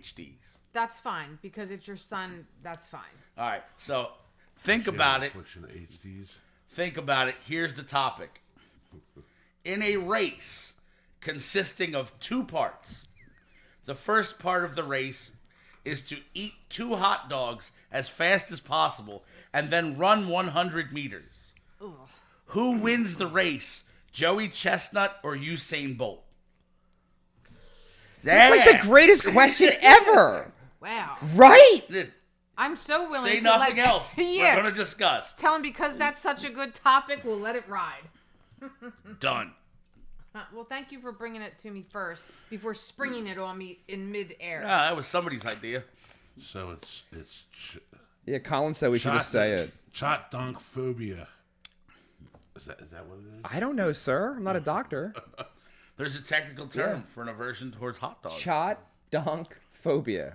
HDs. That's fine because it's your son. That's fine. All right, so think about it. Affliction of HDs. Think about it. Here's the topic. In a race consisting of 2 parts, the first part of the race is to eat 2 hot dogs as fast as possible and then run 100 meters. Ugh. Who wins the race, Joey Chestnut or Usain Bolt? That's like the greatest question ever. Wow. Right? I'm so willing Say to nothing else. Yeah. We're going to discuss. Tell him because that's such a good topic, we'll let it ride. Done. Well, thank you for bringing it to me first before springing it on me in midair. Yeah, that was somebody's idea. So it's Yeah, Colin said we should just say it. Chot dunk phobia. Is that what it is? I don't know, sir. I'm not a doctor. There's a technical term for an aversion towards hot dogs. Chot dunk phobia.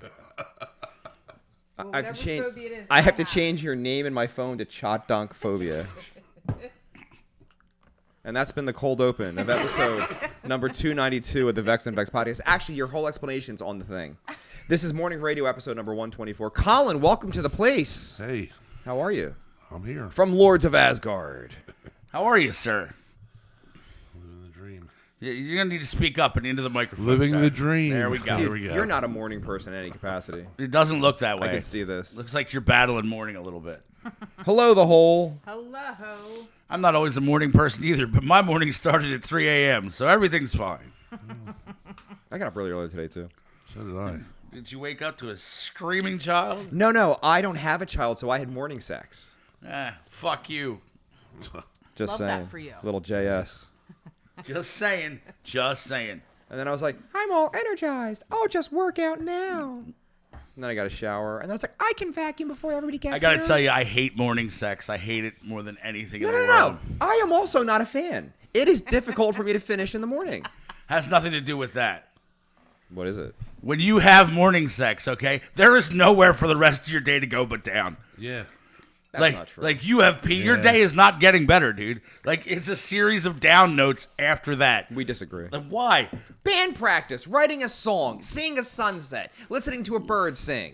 Well, I have to change. phobia it is, I have to change your name in my phone to Chot Dunk Phobia. And that's been the cold open of episode number 292 of the Vex and Vex Podcast. Actually, your whole explanation's on the thing. This is morning radio episode number 124. Colin, welcome to the place. Hey, How are you? I'm here. From Lourdes of Asgard. How are you, sir? Living the dream. You're going to need to speak up and into the microphone. Living sir. the dream. There we go. There we go. You're not a morning person in any capacity. It doesn't look that way. I can see this. Looks like you're battling morning a little bit. Hello, the whole. Hello. I'm not always a morning person either, but my morning started at 3 a.m., so everything's fine. I got up really early today, too. So did I. Did you wake up to a screaming child? No, I don't have a child, so I had morning sex. Fuck you. Just Love saying. that for you. Little JS. Just saying. Just saying. And then I was like, I'm all energized. I'll just work out now. And then I got a shower. And then I was like, I can vacuum before everybody gets I got to here. tell you, I hate morning sex. I hate it more than anything in the No. world. I am also not a fan. It is difficult for me to finish in the morning. Has nothing to do with that. What is it? When you have morning sex, okay, there is nowhere for the rest of your day to go but down. Yeah. That's not true. Like you have pee. Your Yeah. day is not getting better, dude. Like it's a series of down notes after that. We disagree. Like why? Band practice, writing a song, seeing a sunset, listening to a bird sing,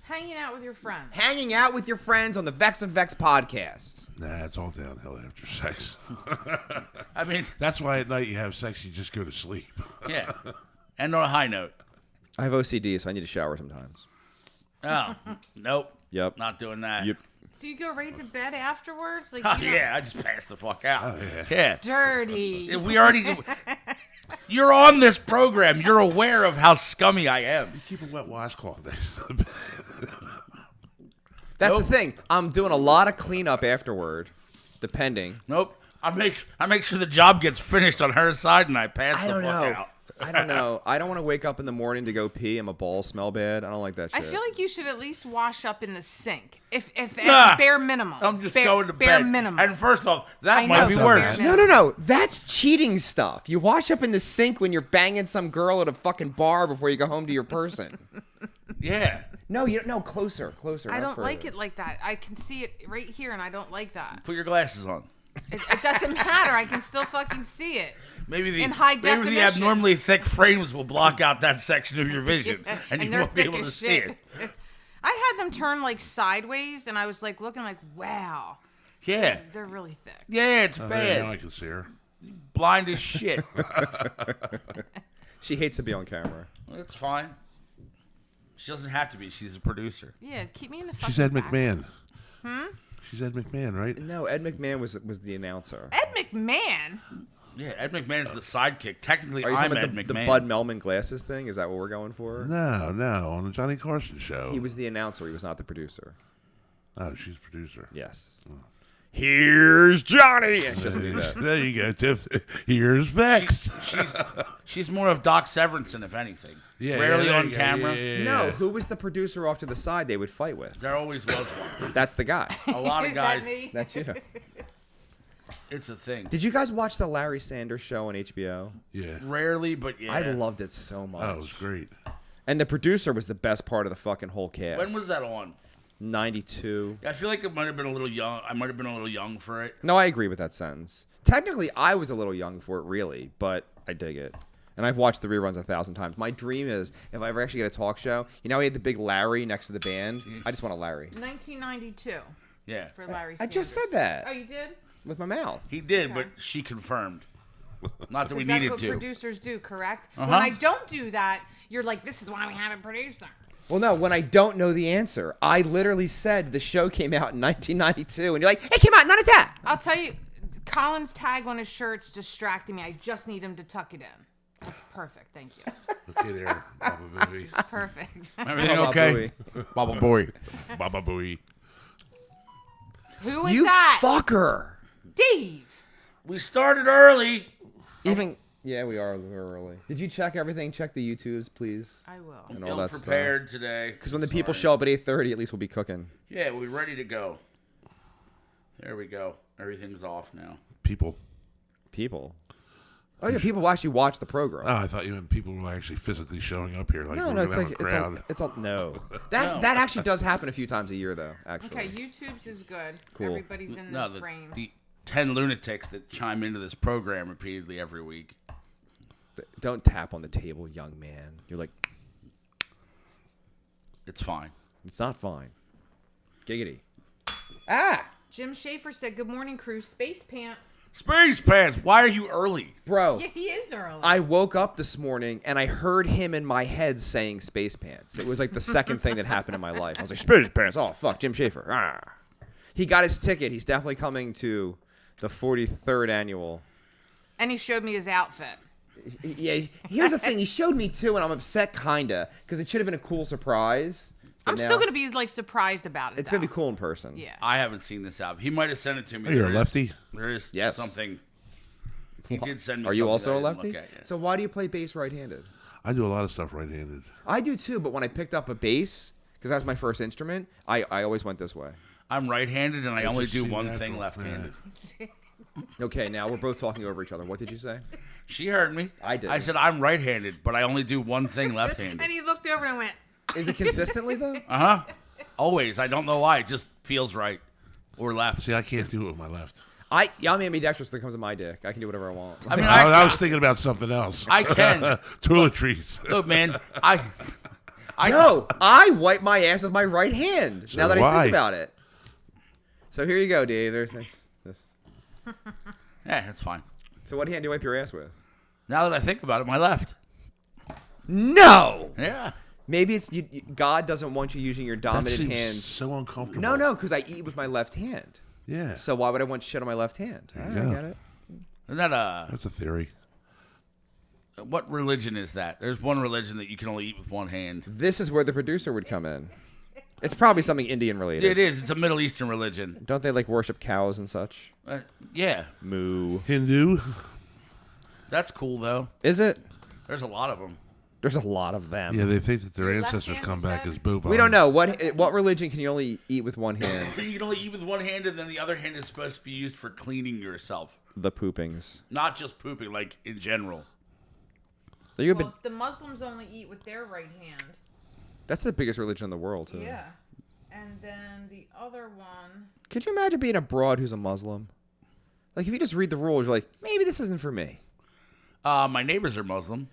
Hanging out with your friends. hanging out with your friends on the Vex and Vex podcast. Nah, it's all downhill after sex. I mean, That's why at night you have sex, you just go to sleep. yeah. And on a high note. I have OCD, so I need to shower sometimes. Oh, nope. Yep. Not doing that. Yep. So you go right to bed afterwards? Like, Oh, you don't- yeah, I just passed the fuck out. Oh, yeah. Yeah. Dirty. We already. You're on this program. You're aware of how scummy I am. You keep a wet washcloth next to the bed. That's Nope. the thing. I'm doing a lot of cleanup afterward, depending. Nope. I make sure the job gets finished on her side, and I pass I the don't fuck know. out. I don't know. I don't want to wake up in the morning to go pee and my balls smell bad. I don't like that shit. I feel like you should at least wash up in the sink. If Nah. at bare minimum. I'm just bare, going to bare bed. minimum. And first off, that I might know, be bare worse. minimum. No. That's cheating stuff. You wash up in the sink when you're banging some girl at a fucking bar before you go home to your person. Yeah. No, you don't. No, closer. I not don't further. like it like that. I can see it right here, and I don't like that. Put your glasses on. It doesn't matter. I can still fucking see it. Maybe the In high maybe the definition. abnormally thick frames will block out that section of your vision, and you they're won't be thick able to as see shit. it. I had them turn like sideways, and I was like looking like, wow, Yeah. they're really thick. Yeah, it's Now bad. I can see her. Blind as shit. She hates to be on camera. It's fine. She doesn't have to be. She's a producer. Yeah, keep me in the fucking She's Ed back. McMahon. She's Ed McMahon, right? No, Ed McMahon was the announcer. Ed McMahon? Yeah, Ed McMahon's the sidekick. Technically, Are you I'm talking Ed about the McMahon. Bud Melman glasses thing? Is that what we're going for? No, on the Johnny Carson show. He was the announcer. He was not the producer. Oh, she's producer. Yes. Here's Johnny. Yeah, She doesn't do that. There you go, Tiff. Here's Vex. She's more of Doc Severinsen, if anything. Rarely there on you go. camera. Yeah. No, who was the producer off to the side they would fight with? There always was one. That's the guy. A lot of Is that guys. me? That's you. It's a thing. Did you guys watch the Larry Sanders Show on HBO? Yeah. Rarely, but yeah. I loved it so much. Oh, it was great. And the producer was the best part of the fucking whole cast. When was that on? 92. I feel like it might have been a little young. I might have been a little young for it. No, I agree with that sentence. Technically, I was a little young for it, really, but I dig it. And I've watched the reruns 1,000 times. My dream is, if I ever actually get a talk show, you know, he had the big Larry next to the band. I just want a Larry. 1992 Yeah. for Larry I Sanders. just said that Oh, you did? with my mouth. He did, Okay. but she confirmed. Not that we Because that's needed what to. producers do, correct? Uh-huh. When I don't do that, you're like, this is why we have a producer. Well, no, when I don't know the answer, I literally said the show came out in 1992, and you're like, it came out in 92. I'll tell you, Colin's tag on his shirt's distracting me. I just need him to tuck it in. That's perfect. Thank you. Okay, there, Baba Booey. Perfect. Everything Baba okay? Baba boy. Baba Booey. Who is You that? fucker. Dave. We started early. Yeah, we're early. Did you check everything? Check the YouTubes, please. I will. And all that Ill-prepared today. Because when the people show up at 8:30, at least we'll be cooking. Yeah, we're ready to go. There we go. Everything's off now. People. People. Oh yeah, people will actually watch the program. Oh, I thought you meant people were actually physically showing up here. Like No, we're no, gonna it's have like a crowd. no. No. That actually does happen a few times a year though. Actually. Okay, YouTube's is good. Cool. Everybody's in No, this frame. the 10 lunatics that chime into this program repeatedly every week. Don't tap on the table, young man. You're like, It's fine. it's not fine. Giggity. Ah, Jim Schaefer said, good morning, crew. Space pants. Space Pants, why are you early? bro. Yeah, he is early. I woke up this morning and I heard him in my head saying Space Pants. It was like the second thing that happened in my life. I was like, Space Pants. Oh, fuck, Jim Schaefer. Ah. He got his ticket. He's definitely coming to the 43rd annual. and he showed me his outfit. Yeah, here's the thing. He showed me too, and I'm upset, kinda, because it should have been a cool surprise. but I'm now- still going to be like surprised about it. It's gonna be though. cool in person. Yeah. I haven't seen this album. He might have sent it to me. Oh, you're There a is- lefty? There is Yes. something. He did send me Are you something also that a I didn't lefty? look at yet. So why do you play bass right-handed? I do a lot of stuff right-handed. I do too, but when I picked up a bass, because that was my first instrument, I always went this way. I'm right-handed, and I only just do seemed one natural. thing left-handed. Okay, now we're both talking over each other. What did you say? She heard me. I didn't. I said I'm right-handed, but I only do one thing left-handed. And he looked over and went, Is it consistently though? Uh-huh. Always. I don't know why. It just feels right. Or left. See, I can't do it with my left. I'm ambidextrous when it comes to my dick. I can do whatever I want. I mean, I was thinking about something else. I can. Toiletries. Look, man, No, I wipe my ass with my right hand. So now that I why? think about it. So here you go, Dave. There's this. Yeah, that's fine. So what hand do you wipe your ass with? Now that I think about it, my left. No. Yeah. Maybe it's God doesn't want you using your That dominant seems hand. so uncomfortable. No, because I eat with my left hand. Yeah. So why would I want shit on my left hand? There I you go. get it. Isn't that That's a theory. what religion is that? There's one religion that you can only eat with one hand. This is where the producer would come in. It's probably something Indian related. It is. It's a Middle Eastern religion. Don't they like worship cows and such? Yeah. Moo. Hindu. That's cool, though. Is it? There's a lot of them. There's a lot of them. Yeah, they think that their Your ancestors left come hand, back you as said? bovine. We don't know what religion can you only eat with one hand? You can only eat with one hand, and then the other hand is supposed to be used for cleaning yourself. The poopings. Not just pooping, like in general. Are you a bit, well, the Muslims only eat with their right hand. that's the biggest religion in the world, too. Yeah. And then the other one. Could you imagine being a broad who's a Muslim? Like, if you just read the rules, you're like, maybe this isn't for me. My neighbors are Muslim.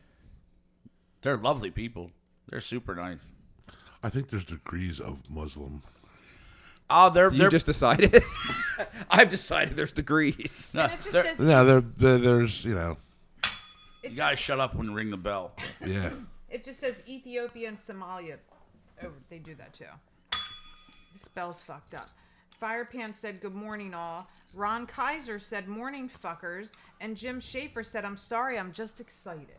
They're lovely people. They're super nice. I think there's degrees of Muslim. They're You just decided? I've decided there's degrees. no, And it just they're- says No, there's, you know, it you guys shut up when you ring the bell. yeah. It just says Ethiopia and Somalia. Oh, they do that too. The spell's fucked up. Firepan said, good morning, all. Ron Kaiser said, morning, fuckers. And Jim Schaefer said, I'm sorry, I'm just excited.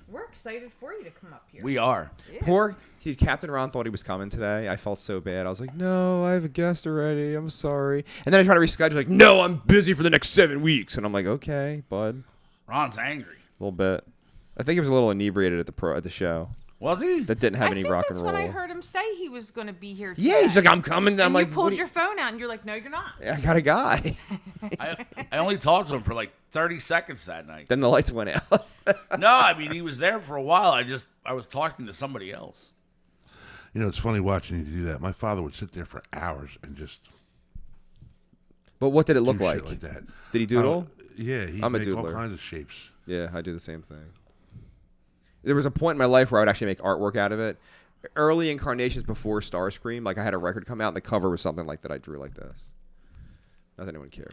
We're excited for you to come up here. We are. Yeah. Poor Captain Ron thought he was coming today. I felt so bad. I was like, no, I have a guest already. I'm sorry. And then I tried to reschedule, like, no, I'm busy for the next 7 weeks. And I'm like, okay, bud. Ron's angry. A little bit. I think he was a little inebriated at the show. Was he? That didn't have I any think rock that's and roll. what I heard him say he was going to be here today. Yeah, he's like, I'm coming. I'm and like, you what pulled do your phone out and you're like, no, you're not. I got a guy. I only talked to him for like 30 seconds that night. Then the lights went out. No, I mean, he was there for a while. I was talking to somebody else. You know, it's funny watching you do that. My father would sit there for hours and just But what did it do look shit like? like that. Did he doodle? Yeah, he'd I'm a make all doodler. kinds of shapes. Yeah, I do the same thing. There was a point in my life where I would actually make artwork out of it. Early incarnations before Starscream, like I had a record come out and the cover was something like that I drew like this. Not that anyone cares.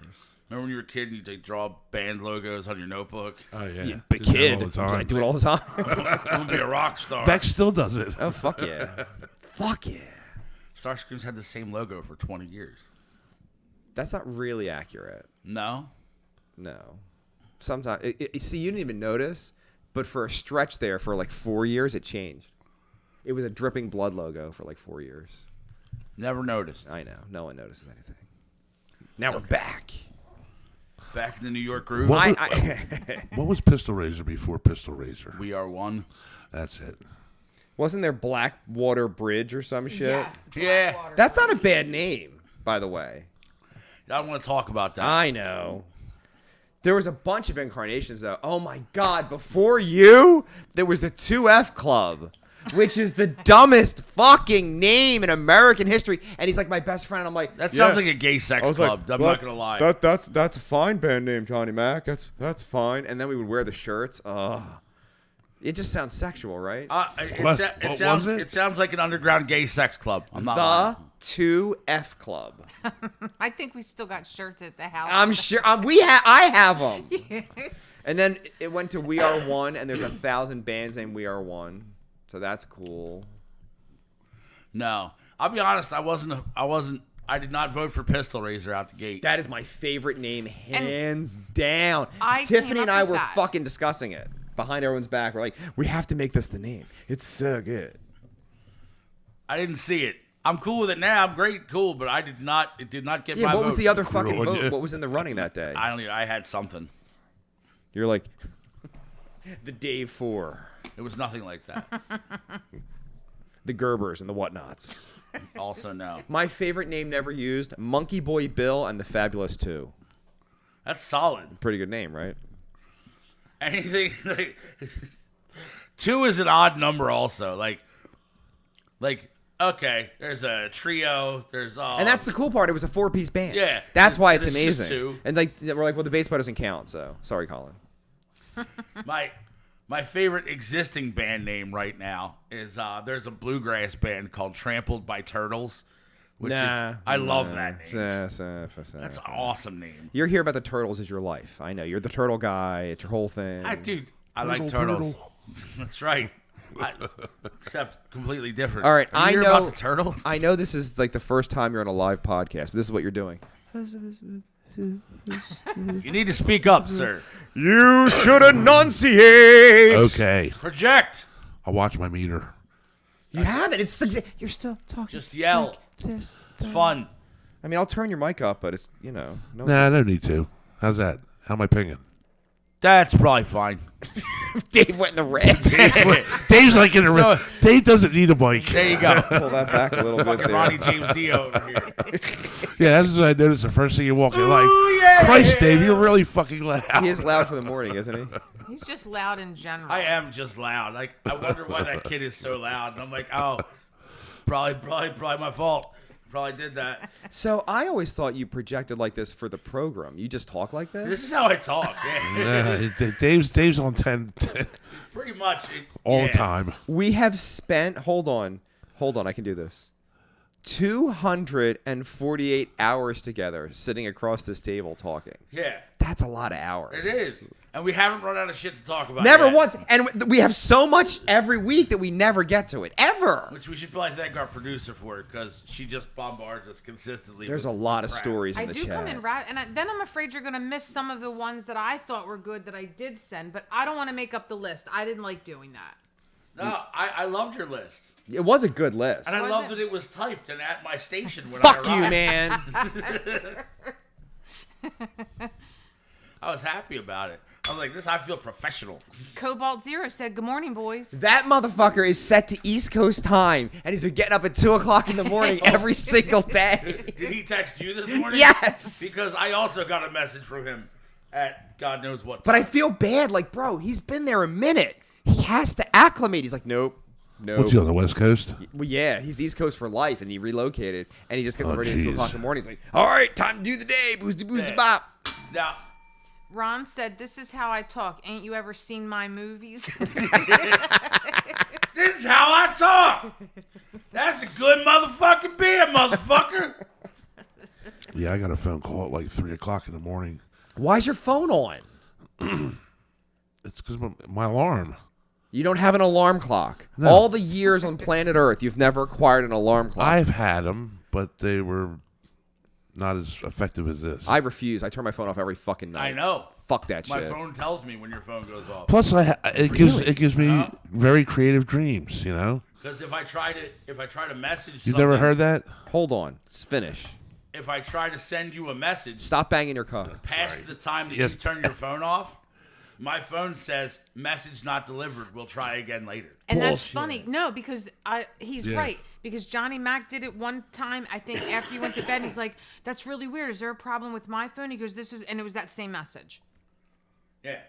Remember when you were a kid and you'd draw band logos on your notebook? Oh yeah, Yeah, big Did that kid. all the time. I do it all the time. I'm going to be a rock star. Vex still does it. Oh, fuck yeah. Fuck yeah. Starscream's had the same logo for 20 years. That's not really accurate. No? No. Sometimes. See, you didn't even notice, but for a stretch there, for like 4 years, it changed. It was a dripping blood logo for like 4 years. Never noticed. I know. No one notices anything. Now we're back. Back in the New York groove. What was Pistol Razor before Pistol Razor? We are one. That's it. Wasn't there Blackwater Bridge or some shit? Yes, the Yeah. Blackwater. That's not a bad name, by the way. I don't want to talk about that. I know. There was a bunch of incarnations, though. Oh, my God. Before you, there was the 2F Club, which is the dumbest fucking name in American history. And he's like my best friend. And I'm like, That sounds like a gay sex club. I'm not going to lie. That's a fine band name, Johnny Mac. That's fine. And then we would wear the shirts. It just sounds sexual, right? What was it? It sounds like an underground gay sex club. I'm not lying. The 2F Club. I think we still got shirts at the house. I'm sure. I have them. And then it went to We Are One, and there's 1,000 bands named We Are One. So that's cool. No. I'll be honest, I did not vote for Pistol Razor out the gate. That is my favorite name, hands down. I Tiffany came and up I with were that. fucking discussing it behind everyone's back. We're like, we have to make this the name. It's so good. I didn't see it. I'm cool with it now. I'm great, cool, but it did not get Yeah, my what vote. was the other fucking Wouldn't vote? you? What was in the running that day? I had something. You're like, the Dave 4, It was nothing like that. the Gerbers and the whatnots. Also, no. My favorite name never used, Monkey Boy Bill and the Fabulous 2. That's solid. Pretty good name, right? Anything like 2 is an odd number also. Like okay, there's a trio, there's And that's the cool part. It was a 4-piece band. Yeah. That's why it's It's just amazing. 2. And like we're like, well, the bass player doesn't count, so sorry, Colin. My favorite existing band name right now is there's a bluegrass band called Trampled by Turtles, which is I love that name. That's an awesome name. You're here about the turtles is your life. I know. You're the turtle guy. It's your whole thing. Dude, I like turtles. That's right. Except completely different. All right, Are you I hear know about the turtles. I know this is like the first time you're on a live podcast, but this is what you're doing. You need to speak up, sir. You should enunciate. Okay, Project. I'll watch my meter. You haven't. It's you're still talking. Just yell. like this. It's fun. I mean, I'll turn your mic up, but it's no. Nah, I don't need to. How's that? How am I pinging? That's probably fine. Dave went in the red. Dave's like in a. So- Dave doesn't need a mic. There you go. Pull that back a little bit Fucking there. Ronnie James Dio over here. Yeah, that's what I noticed the first thing you walk in. Like, Ooh, yeah. Christ, Dave, you're really fucking loud. He is loud for the morning, isn't he? He's just loud in general. I am just loud. Like I wonder why that kid is so loud. And I'm like, oh, probably my fault. Probably did that. So I always thought you projected like this for the program. You just talk like this? This is how I talk. Yeah. Dave's on 10 Pretty much. all yeah. the time. We have spent, hold on, I can do this. 248 hours together sitting across this table talking. Yeah, That's a lot of hours. it is. And we haven't run out of shit to talk about. Never yet. once. And we have so much every week that we never get to it. Ever. Which we should probably thank our producer for because she just bombards us consistently. There's a with lot of crap. stories I in the do chat. come in and then I'm afraid you're gonna miss some of the ones that I thought were good that I did send, but I don't want to make up the list. I didn't like doing that. No, I loved your list. It was a good list. And I Was loved it? that it was typed and at my station when Fuck I you, arrived. man. I was happy about it. I was like, I feel professional. Cobalt Zero said, "Good morning, boys." That motherfucker is set to East Coast time, and he's been getting up at 2 o'clock in the morning every single day. Did he text you this morning? Yes. Because I also got a message from him at God knows what time. But I feel bad. Like, bro, he's been there a minute. He has to acclimate. He's like, nope. What's he on the West Coast? Well, yeah, he's East Coast for life, and he relocated, and he just gets Oh, ready at 2 jeez. o'clock in the morning. He's like, all right, time to do the day. Boosty, boosty, Yeah. bop. Now, Ron said, "This is how I talk. Ain't you ever seen my movies?" This is how I talk. That's a good motherfucking beer, motherfucker. Yeah, I got a phone call at like 3 o'clock in the morning. Why's your phone on? It's because my alarm. You don't have an alarm clock. No. All the years on planet Earth, you've never acquired an alarm clock. I've had them, but they were not as effective as this. I refuse. I turn my phone off every fucking night. I know. Fuck that My shit. phone tells me when your phone goes off. Plus, it gives me very creative dreams. You know. Because if I try to message You've something, never heard that? Hold on. Let's finish. if I try to send you a message Stop banging your cup. past the time that Yes. you turn your phone off, my phone says message not delivered. We'll try again later. And that's Bullshit. funny. No, because he's Yeah. right. Because Johnny Mac did it one time, I think, after you went to bed. He's like, "That's really weird. Is there a problem with my phone?" He goes, "This is," and it was that same message. Yeah.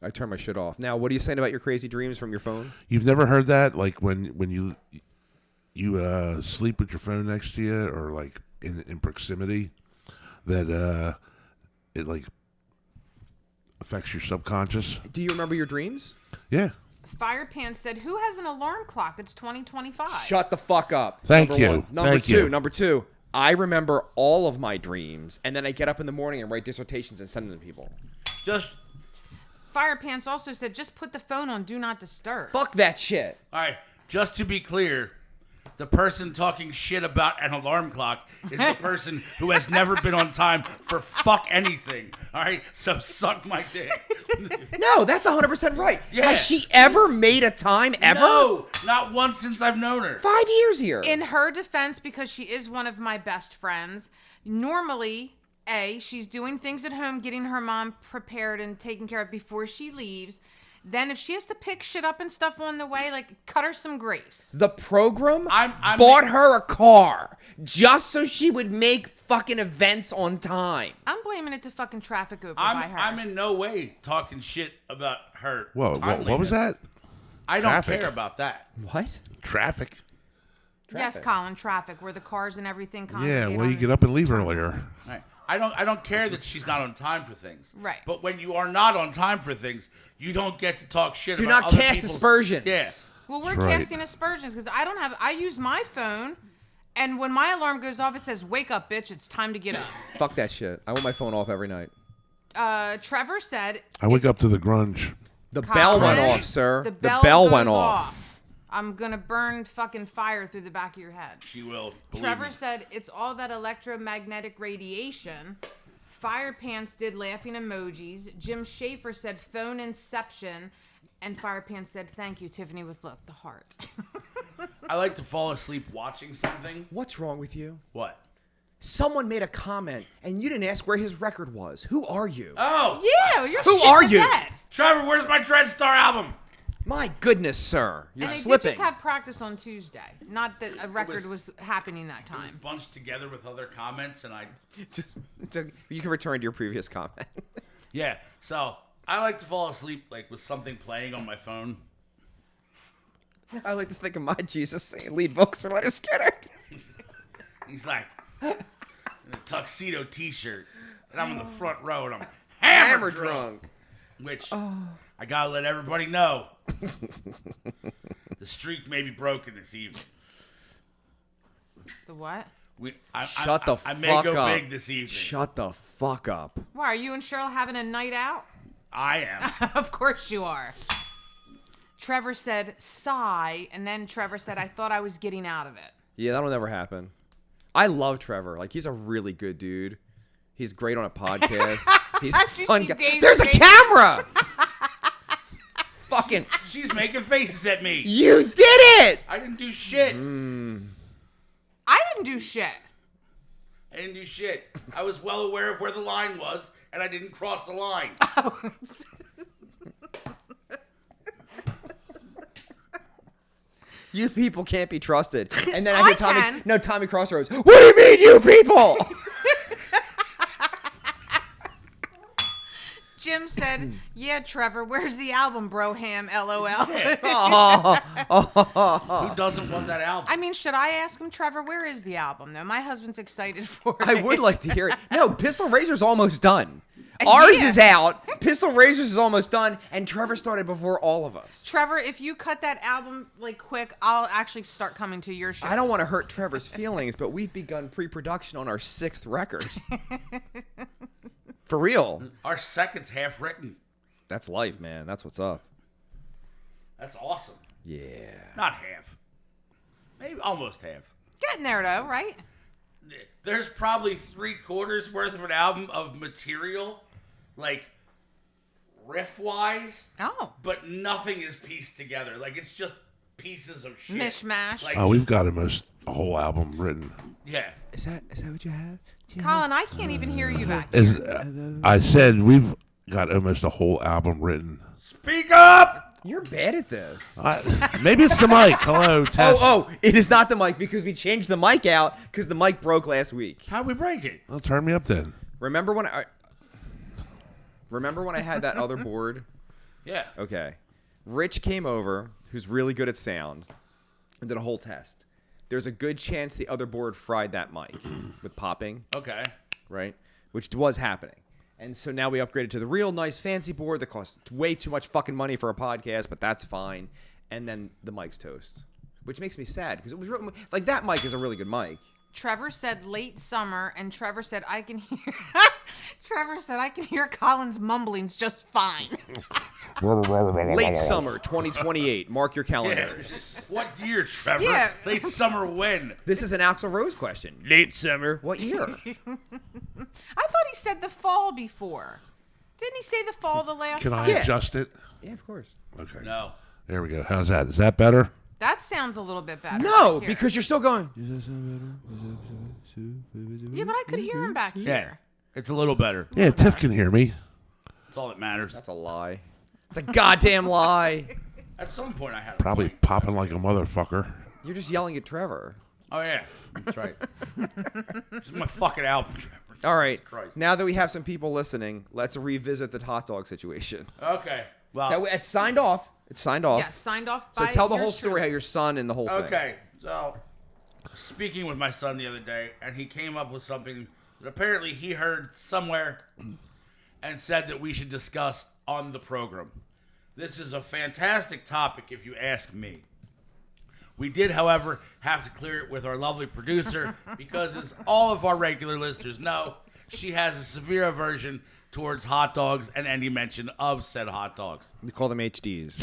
I turn my shit off. Now, what are you saying about your crazy dreams from your phone? You've never heard that? Like when you sleep with your phone next to you, or like in proximity, that it like affects your subconscious. Do you remember your dreams? Yeah. Firepan said, "Who has an alarm clock? It's 2025." Shut the fuck up. Thank Number you. one. Number Thank two. you. Number two. I remember all of my dreams, and then I get up in the morning and write dissertations and send them to people. Just Firepants also said, "Just put the phone on Do Not Disturb." Fuck that shit. all right. Just to be clear, the person talking shit about an alarm clock is the person who has never been on time for fuck anything. All right. So suck my dick. No, that's 100% right. Yeah. Has she ever made a time ever? No, not once since I've known her. 5 years here. In her defense, because she is one of my best friends, normally, she's doing things at home, getting her mom prepared and taken care of before she leaves. Then if she has to pick shit up and stuff on the way, like, cut her some grace. The program I'm- bought her a car just so she would make fucking events on time. I'm blaming it to fucking traffic over by her. I'm in no way talking shit about her. Whoa, what was that? I don't Traffic. care about that. What? Traffic. Yes, Colin, traffic, where the cars and everything congregate. Yeah, well, on you the- get up and leave earlier. Right. I don't care that she's not on time for things. Right. But when you are not on time for things, you don't get to talk shit Do about not other cast people's- aspersions. Yeah. Well, we're That's right. casting aspersions because I use my phone, and when my alarm goes off, it says, "Wake up, bitch, it's time to get up." Fuck that shit. I want my phone off every night. Trevor said, I wake up to the grunge. The Colin, bell went off, sir. The The bell, bell goes went off. I'm going to burn fucking fire through the back of your head. She will. Believe Trevor me. said, "It's all that electromagnetic radiation." Firepants did laughing emojis. Jim Schaefer said, "Phone inception." And Firepants said, "Thank you, Tiffany," with look, the heart. I like to fall asleep watching something. What's wrong with you? What? Someone made a comment and you didn't ask where his record was. Who are you? Oh! Yeah, you're Who shitting are the you? bed. Trevor, where's my Dreadstar album? My goodness, sir. You're And they slipping. did just have practice on Tuesday. Not that a record was happening that It was time. bunched together with other comments, and I... Just, you can return to your previous comment. Yeah, so I like to fall asleep like with something playing on my phone. I like to think of my Jesus saying, "Lead vocals or let us get it." He's like in a tuxedo T-shirt, and I'm in the front row, and I'm hammer drunk. Which I gotta let everybody know. The streak may be broken this evening. The what? Shut the I may fuck go up. big this evening. Shut the fuck up. Why, are you and Cheryl having a night out? I am. Of course you are. Trevor said, "Sigh," and then Trevor said, "I thought I was getting out of it." Yeah, that'll never happen. I love Trevor. Like, he's a really good dude. He's great on a podcast. He's a Did you fun see guy. Dave's There's a face? camera! Fucking, She's making faces at me. you did it! I didn't do shit. I didn't do shit. I didn't do shit. I was well aware of where the line was, and I didn't cross the line. You people can't be trusted. And then I I hear Tommy. can. No, Tommy Crossroads. What do you mean, you people? Jim said, "Yeah, Trevor, where's the album, bro? Ham, LOL." Who doesn't want that album? I mean, should I ask him, Trevor, where is the album, though? My husband's excited for it. I would like to hear it. No, Pistol Razor's almost done. Ours Yeah. is out. Pistol Razors is almost done, and Trevor started before all of us. Trevor, if you cut that album like quick, I'll actually start coming to your show. I don't want to hurt Trevor's feelings, but we've begun pre-production on our 6th record. For real. Our second's half written. That's life, man. That's what's up. That's awesome. Yeah. Not half. Maybe almost half. Getting there though, right? There's probably 3/4 worth of an album of material, like riff-wise, but nothing is pieced together. Like it's just pieces of shit. Mishmash. Like, Oh, we've got almost a whole album written. yeah. Is that what you have? Colin, I can't even hear you back. I said we've got almost a whole album written. Speak up! You're bad at this. Maybe it's the mic. Hello, test. Oh, it is not the mic because we changed the mic out because the mic broke last week. How'd we break it? Well, turn me up then. Remember when I had that other board? Yeah. Okay. Rich came over, who's really good at sound, and did a whole test. There's a good chance the other board fried that mic with popping, Okay. right? Which was happening. And so now we upgraded to the real nice fancy board that costs way too much fucking money for a podcast, but that's fine. And then the mic's toast, which makes me sad because it was like that mic is a really good mic. Trevor said late summer, and Trevor said I can hear. Trevor said I can hear Colin's mumblings just fine. Late summer 2028. Mark your calendars. What year, Trevor? Yeah. Late summer when? This is an Axl Rose question. Late summer. What year? I thought he said the fall before. Didn't he say the fall the last Can I time? Yeah. adjust it? Yeah, of course. Okay. No. There we go. How's that? Is that better? That sounds a little bit better. No, back here. because you're still going. Yeah, but I could hear him back here. It's a little better. Yeah, Tiff can hear me. That's all that matters. That's a lie. It's a goddamn lie. At some point I had a Probably point. popping like a motherfucker. You're just yelling at Trevor. Oh, yeah. That's right. This is my fucking album, Trevor. All right. Jesus Christ. Now that we have some people listening, let's revisit the hot dog situation. Okay. Well, It's signed off. It's signed off. Yeah, signed off So by tell the yours whole story truly. how your son and the whole thing. okay. So, speaking with my son the other day, and he came up with something that apparently he heard somewhere and said that we should discuss on the program. This is a fantastic topic if you ask me. We did, however, have to clear it with our lovely producer because, as all of our regular listeners know, she has a severe aversion towards hot dogs and any mention of said hot dogs. We call them HDs.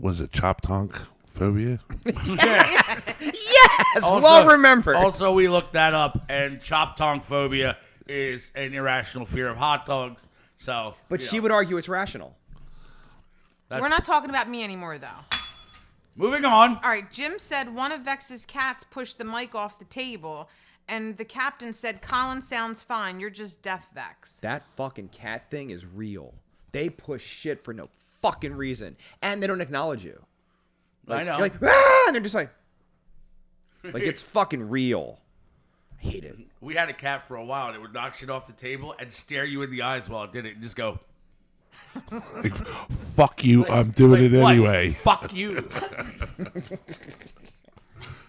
Was it chop tonk phobia? Yeah. Yes, well remembered. Also, we looked that up, and chop tongue phobia is an irrational fear of hot dogs. So, but you she know, would argue it's rational. We're not talking about me anymore, though. moving on. All right, Jim said one of Vex's cats pushed the mic off the table, and the captain said, Colin sounds fine. You're just deaf, Vex. That fucking cat thing is real. They push shit for no fucking reason, and they don't acknowledge you. I know. You're like, ah! And they're just like it's fucking real. I hate it. We had a cat for a while, and it would knock shit off the table and stare you in the eyes while it did it, and just go, Like, fuck you, I'm doing it "What? anyway. Fuck you."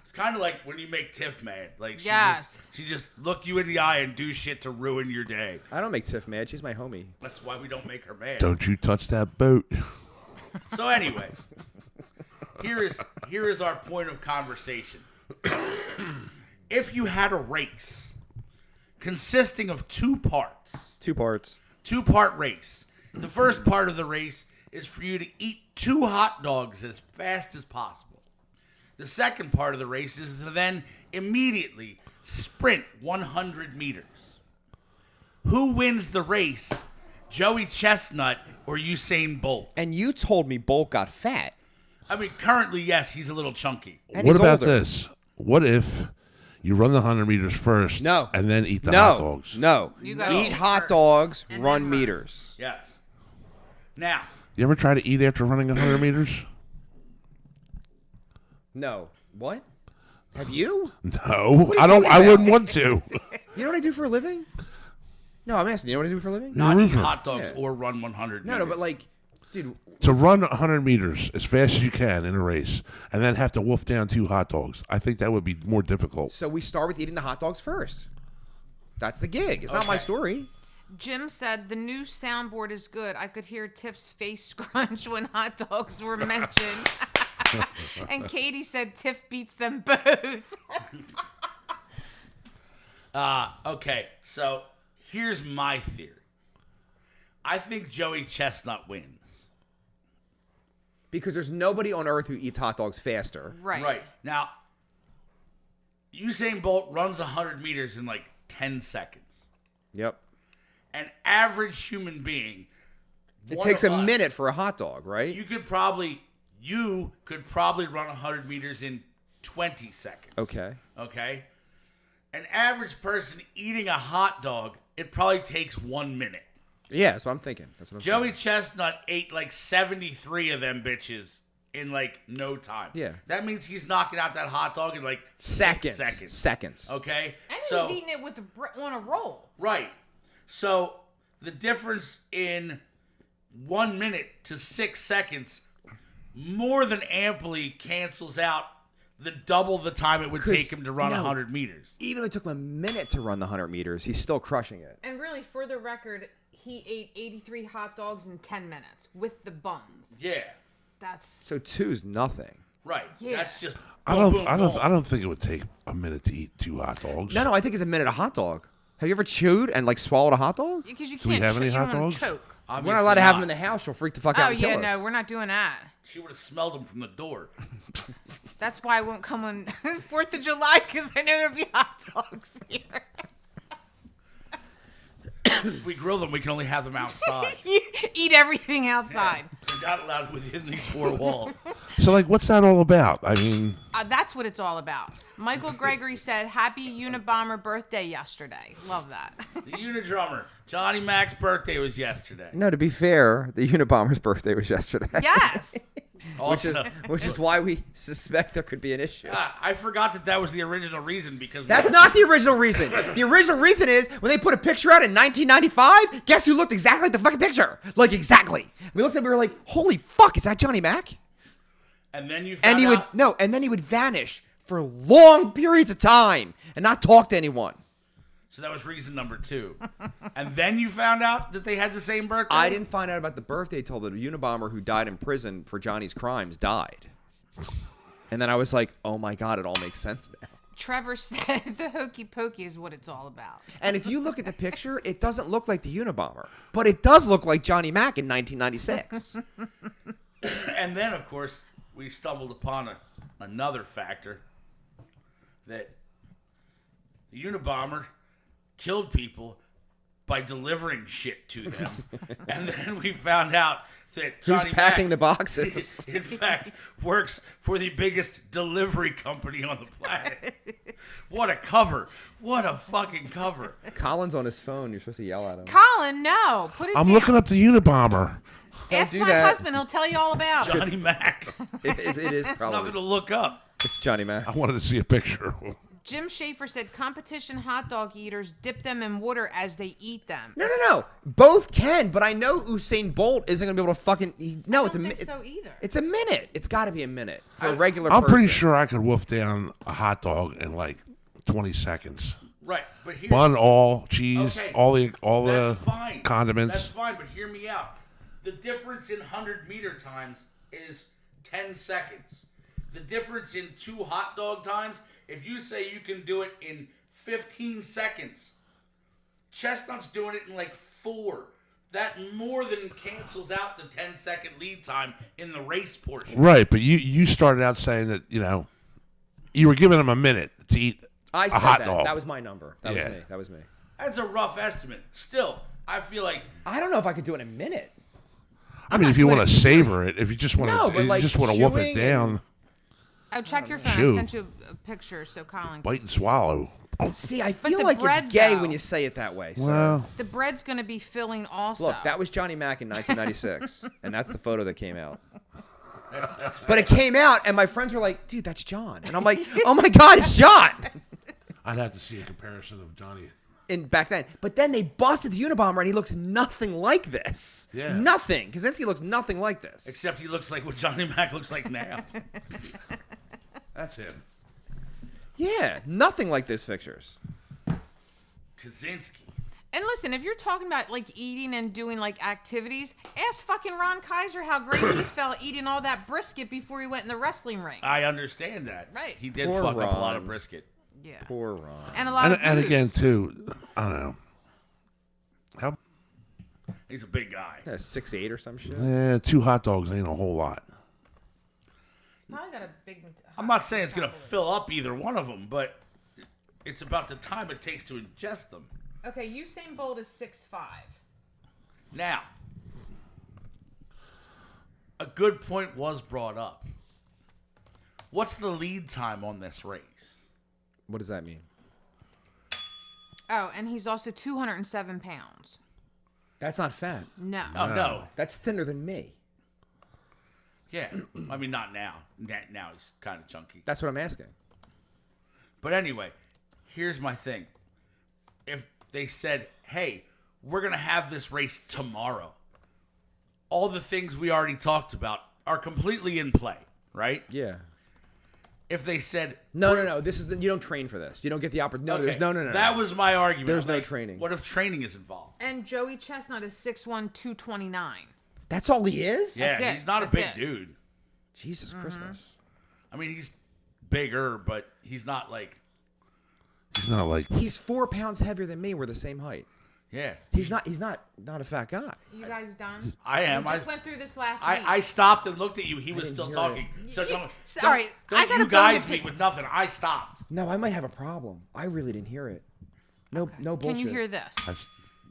It's kind of like when you make Tiff mad. Like, she just look you in the eye and do shit to ruin your day. I don't make Tiff mad. She's my homie. That's why we don't make her mad. Don't you touch that boat. So anyway, here is our point of conversation. If you had a race consisting of two parts, two-part race. The first part of the race is for you to eat 2 hot dogs as fast as possible. The second part of the race is to then immediately sprint 100 meters. Who wins the race, Joey Chestnut or Usain Bolt? And you told me Bolt got fat. I mean, currently, yes, he's a little chunky. And What he's about older. this? What if you run the 100 meters first No. and then eat the hot dogs? No. You gotta Eat eat hot first dogs, and run then run. meters. Yes. Now, You ever try to eat after running 100 meters? No. What? Have you? No, you I don't. talking I about? wouldn't want to. You know what I do for a living? No, I'm asking. You know what I do for a living? not eat roofer. hot dogs Yeah. or run 100 No, meters. but like, dude, To run 100 meters as fast as you can in a race and then have to wolf down 2 hot dogs, I think that would be more difficult. so we start with eating the hot dogs first. That's the gig. It's not my Okay. story. Jim said the new soundboard is good. I could hear Tiff's face scrunch when hot dogs were mentioned. And Katie said Tiff beats them both. Okay, so here's my theory. I think Joey Chestnut wins. Because there's nobody on earth who eats hot dogs faster. Right. Now, Usain Bolt runs 100 meters in like 10 seconds. Yep. An average human being. It takes a minute for a hot dog, right? You could probably run 100 meters in 20 seconds. Okay? An average person eating a hot dog, it probably takes 1 minute. Yeah, that's what I'm thinking. Joey Chestnut ate like 73 of them bitches in like no time. Yeah. That means he's knocking out that hot dog in like Seconds. 6 seconds. Seconds. Okay? And So, he's eating it with on a roll. right. So the difference in 1 minute to 6 seconds more than amply cancels out the double the time it would take him to run 100 meters. Even if it took him a minute to run the 100 meters, he's still crushing it. And really, for the record, he ate 83 hot dogs in 10 minutes with the buns. Yeah. That's So 2's nothing. Right. Yeah. That's just I boom, don't boom, boom. I don't think it would take a minute to eat 2 hot dogs. No, I think it's a minute a hot dog. Have you ever chewed and like swallowed a hot dog? because you we can't. have any you hot don't wanna dogs? choke. We're Obviously not allowed to have them in the house. She'll freak the fuck out Oh and kill yeah, us. no, we're not doing that. She would have smelled them from the door. That's why I won't come on 4th of July because I know there'll be hot dogs here. If we grill them, we can only have them outside. You eat everything outside. They're not allowed within these 4 walls. So, like, what's that all about? I mean, That's what it's all about. Michael Gregory said, "Happy Unabomber birthday yesterday." Love that. The Unidrummer, Johnny Mac's birthday was yesterday. No, to be fair, the Unabomber's birthday was yesterday. Yes. Also, Which is why we suspect there could be an issue. I forgot that was the original reason because That's not the original reason. The original reason is when they put a picture out in 1995, guess who looked exactly like the fucking picture? Like, exactly. We looked at it and we were like, holy fuck, is that Johnny Mac? And then you found And he would, out. no, and then he would vanish for long periods of time and not talk to anyone. So that was reason number 2. And then you found out that they had the same birthday? I didn't find out about the birthday till the Unabomber who died in prison for Johnny's crimes died. And then I was like, oh my God, it all makes sense now. Trevor said the hokey pokey is what it's all about. And if you look at the picture, it doesn't look like the Unabomber, but it does look like Johnny Mac in 1996. And then, of course, we stumbled upon another factor that the Unabomber killed people by delivering shit to them. And then we found out that Who's Johnny packing the Mac, boxes? in fact, works for the biggest delivery company on the planet. What a cover. What a fucking cover. Colin's on his phone. You're supposed to yell at him. Colin, no. Put it I'm down. looking up the Unabomber. Ask do my that. husband. He'll tell you all about it. Johnny Mac. It is Nothing probably. to look up. It's Johnny Mac. I wanted to see a picture. Jim Schaefer said competition hot dog eaters dip them in water as they eat them. No. Both can, but I know Usain Bolt isn't going to be able to fucking. No, I it's a don't minute. think so either. It's a minute. It's got to be a minute for a regular I'm person. pretty sure I could wolf down a hot dog in like 20 seconds. Right, but here's Bun, all cheese, Okay, all that's the fine. condiments. That's fine, but hear me out. The difference in 100-meter times is 10 seconds. The difference in 2 hot dog times, if you say you can do it in 15 seconds, Chestnut's doing it in like 4. That more than cancels out the 10-second lead time in the race portion. Right, but you started out saying that, you were giving them a minute to eat I a said hot that. dog. That was my number. That Yeah. was me. That was me. That's a rough estimate. Still, I feel like I don't know if I could do it in a minute. I mean, if you doing want it to savor it, if you just want No, to, but, like, just want to wolf it chewing down, Oh, check your phone. Shoot. I sent you a picture so Colin. bite and swallow. See, I But feel the like bread, it's gay though. when you say it that way. So. Well, The bread's going to be filling also. Look, that was Johnny Mac in 1996, and that's the photo that came out. But it came out, and my friends were like, dude, that's John. And I'm like, oh my God, it's John. I'd have to see a comparison of Johnny. And back then. But then they busted the Unabomber, and he looks nothing like this. Yeah. Nothing. Kaczynski looks nothing like this. except he looks like what Johnny Mac looks like now. That's him. Yeah, nothing like this pictures. Kaczynski. And listen, if you're talking about like eating and doing like activities, ask fucking Ron Kaiser how great he felt eating all that brisket before he went in the wrestling ring. I understand that. Right. He did Poor fuck up a lot Ron. of brisket. Yeah. Poor Ron. And a lot of And booze. again, too, I don't know. How? He's a big guy. Yeah, 6'8" or some shit. Yeah, 2 hot dogs ain't a whole lot. Probably got a big. I'm not saying it's going to fill up either one of them, but it's about the time it takes to ingest them. Okay, Usain Bolt is 6'5". Now, a good point was brought up. What's the lead time on this race? What does that mean? Oh, and he's also 207 pounds. That's not fat. No. Oh, no. That's thinner than me. Yeah. I mean, not now. Now he's kind of chunky. That's what I'm asking. But anyway, here's my thing. If they said, hey, we're going to have this race tomorrow, all the things we already talked about are completely in play, right? Yeah. If they said, No. This is you don't train for this. You don't get the opportunity. okay, No, there's no. That was my argument. There's I'm no like, training. What if training is involved? And Joey Chestnut is 6'1", 229. That's all he is? Yeah, That's it. he's not a That's big it. dude. Jesus Christmas. I mean, he's bigger, but he's not like, He's not like He's 4 pounds heavier than me. We're the same height. yeah. He's not a fat guy. You guys done? I am. We just went through this last week. I stopped and looked at you. He was didn't still hear talking. it. So don't, Sorry, don't I got you a bone guys to meet pick. with nothing. I stopped. No, I might have a problem. I really didn't hear it. No bullshit. Can you hear this?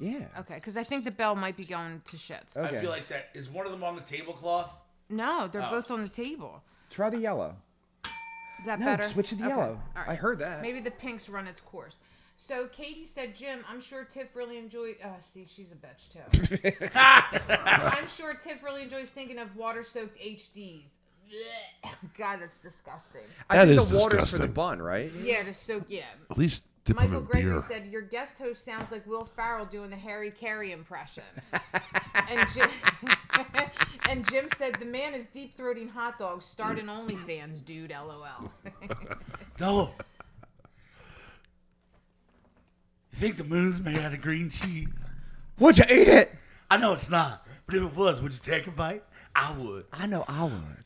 Yeah. Okay, because I think the bell might be going to shits. Okay. I feel like that. Is one of them on the tablecloth? No, they're Oh. both on the table. Try the yellow. Is that No, better? switch to the Okay, yellow. all right. I heard that. Maybe the pink's run its course. So Katie said, Jim, I'm sure Tiff really enjoyed. See, she's a bitch too. I'm sure Tiff really enjoys thinking of water-soaked HDs. God, that's disgusting. I That think is the water's for the disgusting. bun, right? Yeah, to soak. Yeah. at least dip them Michael in Gregory beer. said your guest host sounds like Will Ferrell doing the Harry Carey impression. and, Jim, and Jim said the man is deep throating hot dogs. Start an OnlyFans, dude. LOL. No. You think the moon's made out of green cheese? Would you eat it? I know it's not, but if it was, would you take a bite? I would. I know I would.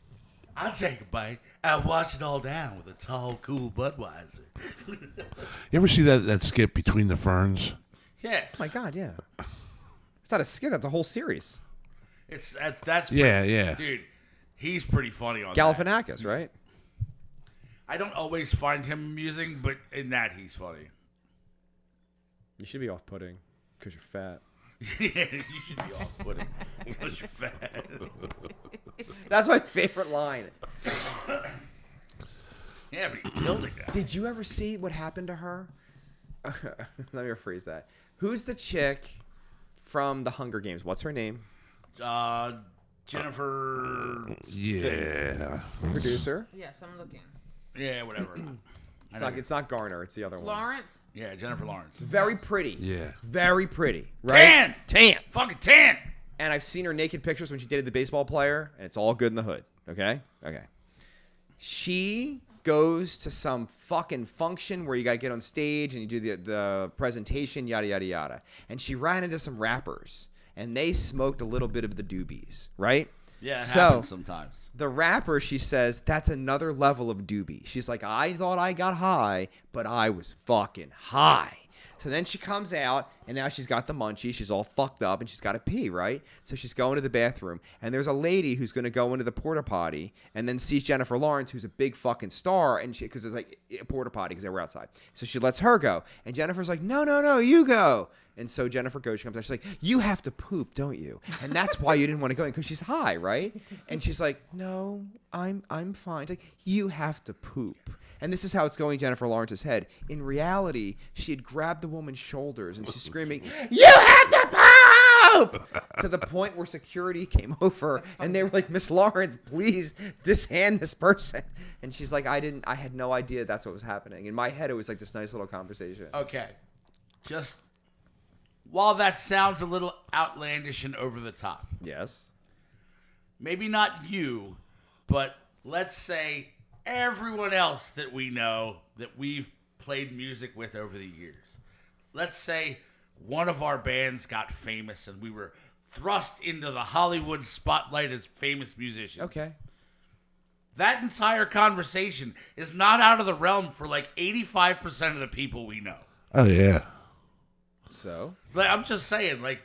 I'd take a bite. I'd wash it all down with a tall, cool Budweiser. You ever see that skit Between the Ferns? Yeah, Oh my God, yeah. It's not a skit. That's a whole series. that's Yeah. dude. He's pretty funny on that. Galifianakis, right? I don't always find him amusing, but in that he's funny. You should be off-putting because you're fat. Yeah, you should be off-putting because you're fat. That's my favorite line. Yeah, but he killed it. Guy. Did you ever see what happened to her? Let me rephrase that. Who's the chick from the Hunger Games? What's her name? Jennifer. Yeah. Producer? yes, I'm looking. Yeah, whatever. It's not Garner. It's the other one. Lawrence? Yeah, Jennifer Lawrence. Very pretty. Yeah. Very pretty. Right? Tan. Fucking tan. And I've seen her naked pictures when she dated the baseball player, and it's all good in the hood. Okay? Okay. She goes to some fucking function where you gotta get on stage and you do the presentation, yada yada yada. And she ran into some rappers, and they smoked a little bit of the doobies, right? Yeah, it So happens sometimes. the rapper, she says, that's another level of doobie. She's like, I thought I got high, but I was fucking high. So then she comes out, and now she's got the munchies. She's all fucked up, and she's got to pee, right? So she's going to the bathroom, and there's a lady who's going to go into the porta potty, and then sees Jennifer Lawrence, who's a big fucking star, and because it's like a porta potty because they were outside. So she lets her go, and Jennifer's like, no, you go. And so Jennifer goes. She comes out. She's like, you have to poop, don't you? And that's why you didn't want to go in because she's high, right? And she's like, no, I'm fine. It's like, you have to poop. And this is how it's going in Jennifer Lawrence's head. In reality, she had grabbed the woman's shoulders and she's screaming, you have to poop! To the point where security came over and they were like, Miss Lawrence, please dishand this person. And she's like, I had no idea that's what was happening. In my head, it was like this nice little conversation. Okay. Just while that sounds a little outlandish and over the top, Yes. maybe not you, but let's say everyone else that we know that we've played music with over the years. Let's say one of our bands got famous and we were thrust into the Hollywood spotlight as famous musicians. Okay. That entire conversation is not out of the realm for like 85% of the people we know. Oh yeah. So Like, I'm just saying, like,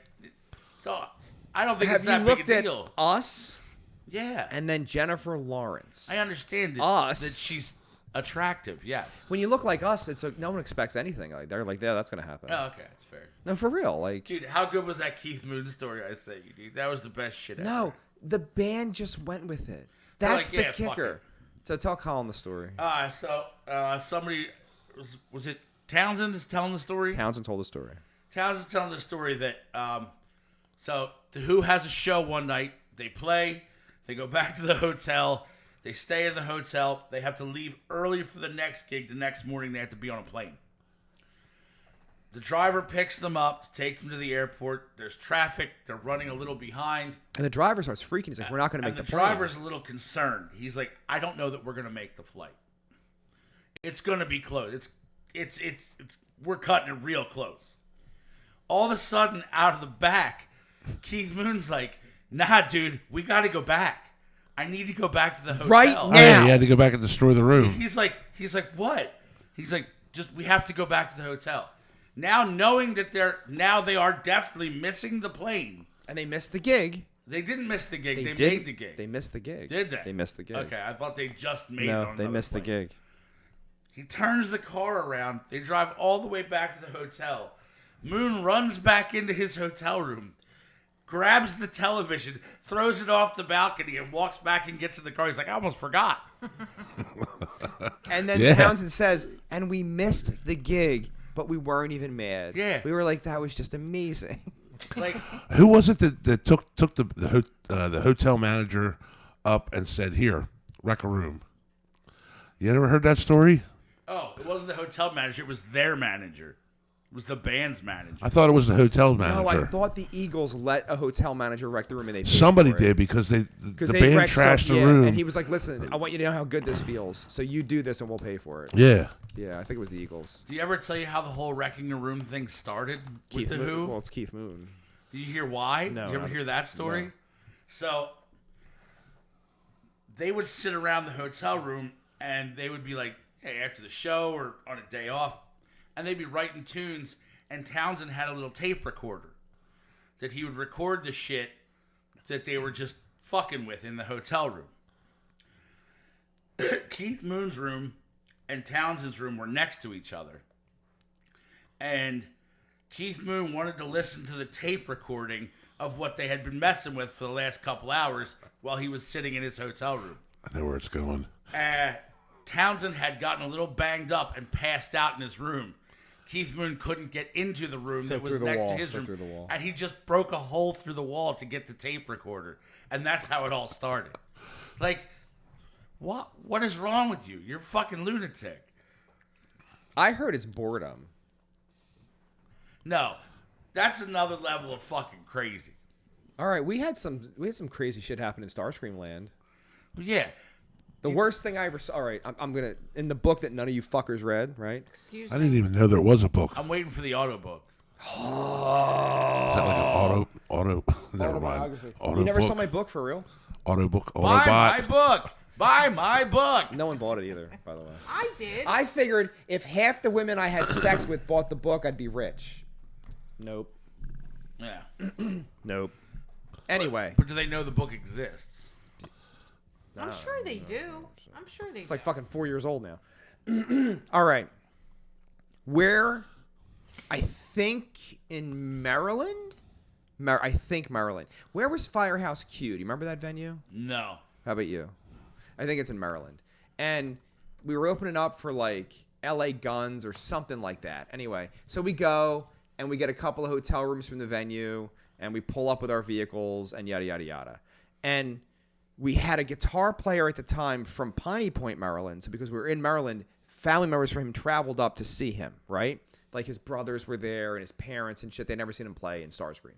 I don't think have it's you that looked big a at deal. us Yeah. and then Jennifer Lawrence? I understand Us. that she's attractive, yes. When you look like us, it's like no one expects anything. Like they're like, yeah, that's gonna happen. Oh, okay, that's fair. No, for real. Like, Dude, how good was that Keith Moon story I sent you, dude? That was the best shit ever. no, the band just went with it. They're That's like, the yeah, fuck kicker. it. So tell Colin the story. Somebody, was it Townsend is telling the story? Townsend told the story. Townsend's telling the story that, so The Who has a show one night. They play. They go back to the hotel. They stay in the hotel. They have to leave early for the next gig. The next morning, they have to be on a plane. The driver picks them up to take them to the airport. There's traffic. They're running a little behind. And the driver starts freaking. He's like, "We're not going to make And the the plane." driver's a little concerned. He's like, "I don't know that we're going to make the flight. It's going to be close. It's we're cutting it real close." All of a sudden, out of the back, Keith Moon's like, "Nah, dude, we got to go back. I need to go back to the hotel Right Oh, now. yeah, you had to go back and destroy the room. He's like, what? He's like, just we have to go back to the hotel. Now knowing that they are definitely missing the plane. And they missed the gig. They didn't miss the gig. They didn't- made the gig. They missed the gig. Did they? They missed the gig. Okay, I thought they just made it No, on they another missed the plane. gig. He turns the car around. They drive all the way back to the hotel. Moon runs back into his hotel room, grabs the television, throws it off the balcony, and walks back and gets in the car. He's like, I almost forgot. And then Yeah. Townsend says, "And we missed the gig, but we weren't even mad. Yeah. We were like, that was just amazing." Like, Who was it that took the hotel manager up and said, "Here, wreck a room"? You ever heard that story? oh, it wasn't the hotel manager. It was their manager. It was the band's manager. I thought it was the hotel manager. No, I thought the Eagles let a hotel manager wreck the room, and they paid Somebody for it. did because the Because band wrecked trashed the yeah, room. and he was like, "Listen, I want you to know how good this feels. So you do this, and we'll pay for it." Yeah. Yeah, I think it was the Eagles. Do you ever tell you how the whole wrecking a room thing started with Keith the Moon. Who? Well, it's Keith Moon. Do you hear why? No, Did you ever I- hear that story? no. So they would sit around the hotel room and they would be like, hey, after the show or on a day off, and they'd be writing tunes, and Townsend had a little tape recorder that he would record the shit that they were just fucking with in the hotel room. Keith Moon's room and Townsend's room were next to each other. And Keith Moon wanted to listen to the tape recording of what they had been messing with for the last couple hours while he was sitting in his hotel room. I know where it's going. Townsend had gotten a little banged up and passed out in his room. Keith Moon couldn't get into the room So that was through the next wall, to his so room. through the wall. And he just broke a hole through the wall to get the tape recorder. And that's how it all started. Like, what is wrong with you? You're a fucking lunatic. I heard it's boredom. No, that's another level of fucking crazy. All right, we had some crazy shit happen in Starscream Land. Yeah. The worst thing I ever saw. All right, I'm gonna in the book that none of you fuckers read, right? Excuse I me. didn't even know there was a book. I'm waiting for the auto book. Is that like an auto? Never mind. Auto You never book, saw my book for real? auto book. Buy my Autobot. book. Buy my book. No one bought it either, by the way. I did. I figured if half the women I had sex with bought the book, I'd be rich. Nope. Yeah. Nope. Anyway, But do they know the book exists? I'm sure they do. I'm sure they do. it's like fucking 4 years old now. All right. Where? I think in Maryland. I think Maryland. Where was Firehouse Q? Do you remember that venue? No. How about you? I think it's in Maryland. And we were opening up for like LA Guns or something like that. Anyway, so we go and we get a couple of hotel rooms from the venue and we pull up with our vehicles and yada, yada, yada. And we had a guitar player at the time from Piney Point, Maryland. So because we were in Maryland, family members from him traveled up to see him, right? Like his brothers were there and his parents and shit. They'd never seen him play in Starscream.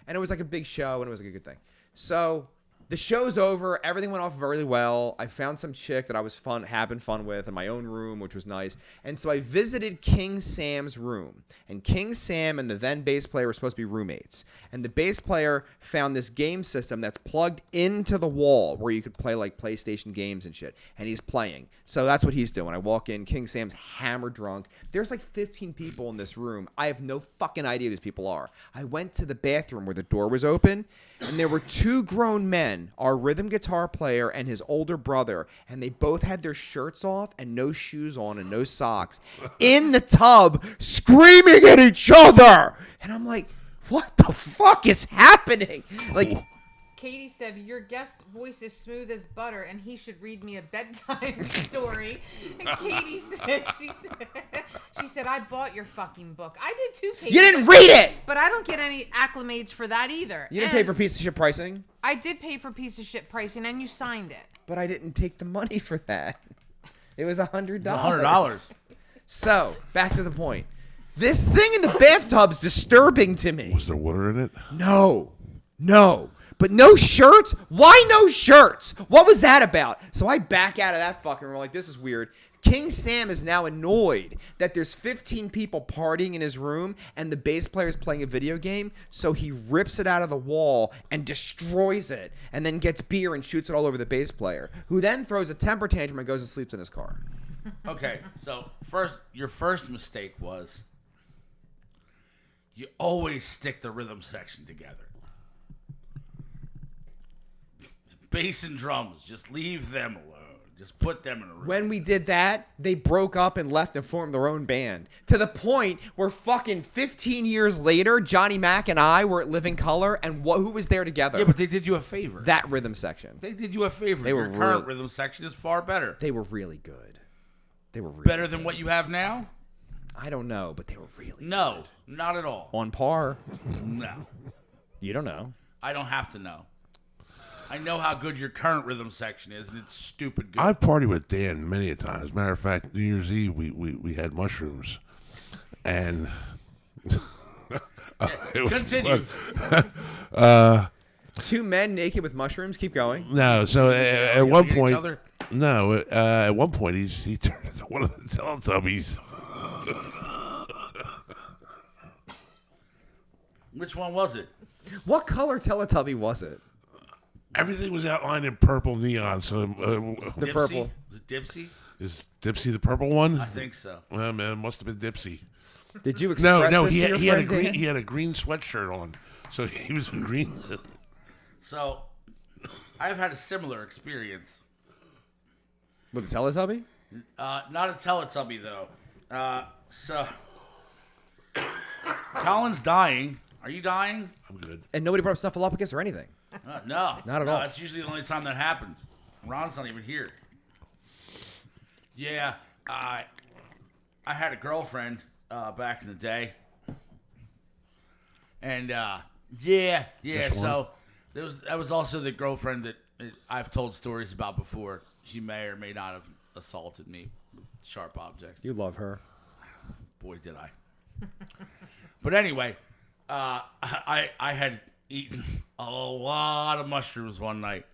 And it was like a big show and it was like a good thing. So The show's over. Everything went off very well. I found some chick that I was having fun with in my own room, which was nice. And so I visited King Sam's room. And King Sam and the then bass player were supposed to be roommates. And the bass player found this game system that's plugged into the wall where you could play like PlayStation games and shit. And he's playing. So that's what he's doing. I walk in. King Sam's hammered drunk. There's like 15 people in this room. I have no fucking idea who these people are. I went to the bathroom where the door was open. And there were two grown men, our rhythm guitar player and his older brother, and they both had their shirts off and no shoes on and no socks in the tub screaming at each other. And I'm like, what the fuck is happening? Like, Katie said, your guest voice is smooth as butter and he should read me a bedtime story. And Katie said, she said, I bought your fucking book. I did too, Katie. you didn't read it! But I don't get any acclimates for that either. You didn't pay for piece of shit pricing? I did pay for piece of shit pricing and you signed it. But I didn't take the money for that. It was $100. $100. So, back to the point. This thing in the bathtub's disturbing to me. Was there water in it? No. But no shirts? Why no shirts? What was that about? So I back out of that fucking room like, this is weird. King Sam is now annoyed that there's 15 people partying in his room and the bass player is playing a video game, so he rips it out of the wall and destroys it and then gets beer and shoots it all over the bass player, who then throws a temper tantrum and goes and sleeps in his car. Okay, so your first mistake was you always stick the rhythm section together. Bass and drums, just leave them alone. Just put them in a room. When we did that, they broke up and left and formed their own band. To the point where fucking 15 years later, Johnny Mac and I were at Living Color, and who was there together? Yeah, but they did you a favor. That rhythm section. They did you a favor. They were Your current rhythm section is far better. They were really good. They were really Better good. than what you have now? I don't know, but they were really No, not at all. on par. No. You don't know. I don't have to know. I know how good your current rhythm section is, and it's stupid good. I partied with Dan many a time. As a matter of fact, New Year's Eve we had mushrooms, and Continue. Two men naked with mushrooms. Keep going. No, so at Yelling one at each point, other? no, at one point he turned into one of the Teletubbies. Which one was it? What color Teletubby was it? Everything was outlined in purple neon. So The Dipsy? purple. Was it Dipsy? is Dipsy the purple one? I think so. Well, man, it must have been Dipsy. Did you express No, this he to your had a friend, green Dan? he had a green sweatshirt on, so he was in green. So, I've had a similar experience. With the Teletubby? Not a Teletubby, though. So, Colin's dying. Are you dying? I'm good. And nobody brought up Snuffleupagus or anything. No. Not at all. That's usually the only time that happens. Ron's not even here. Yeah, I had a girlfriend back in the day. And, This so that was also the girlfriend that I've told stories about before. She may or may not have assaulted me with sharp objects. You love her. Boy, did I. But anyway, I had eaten a lot of mushrooms one night.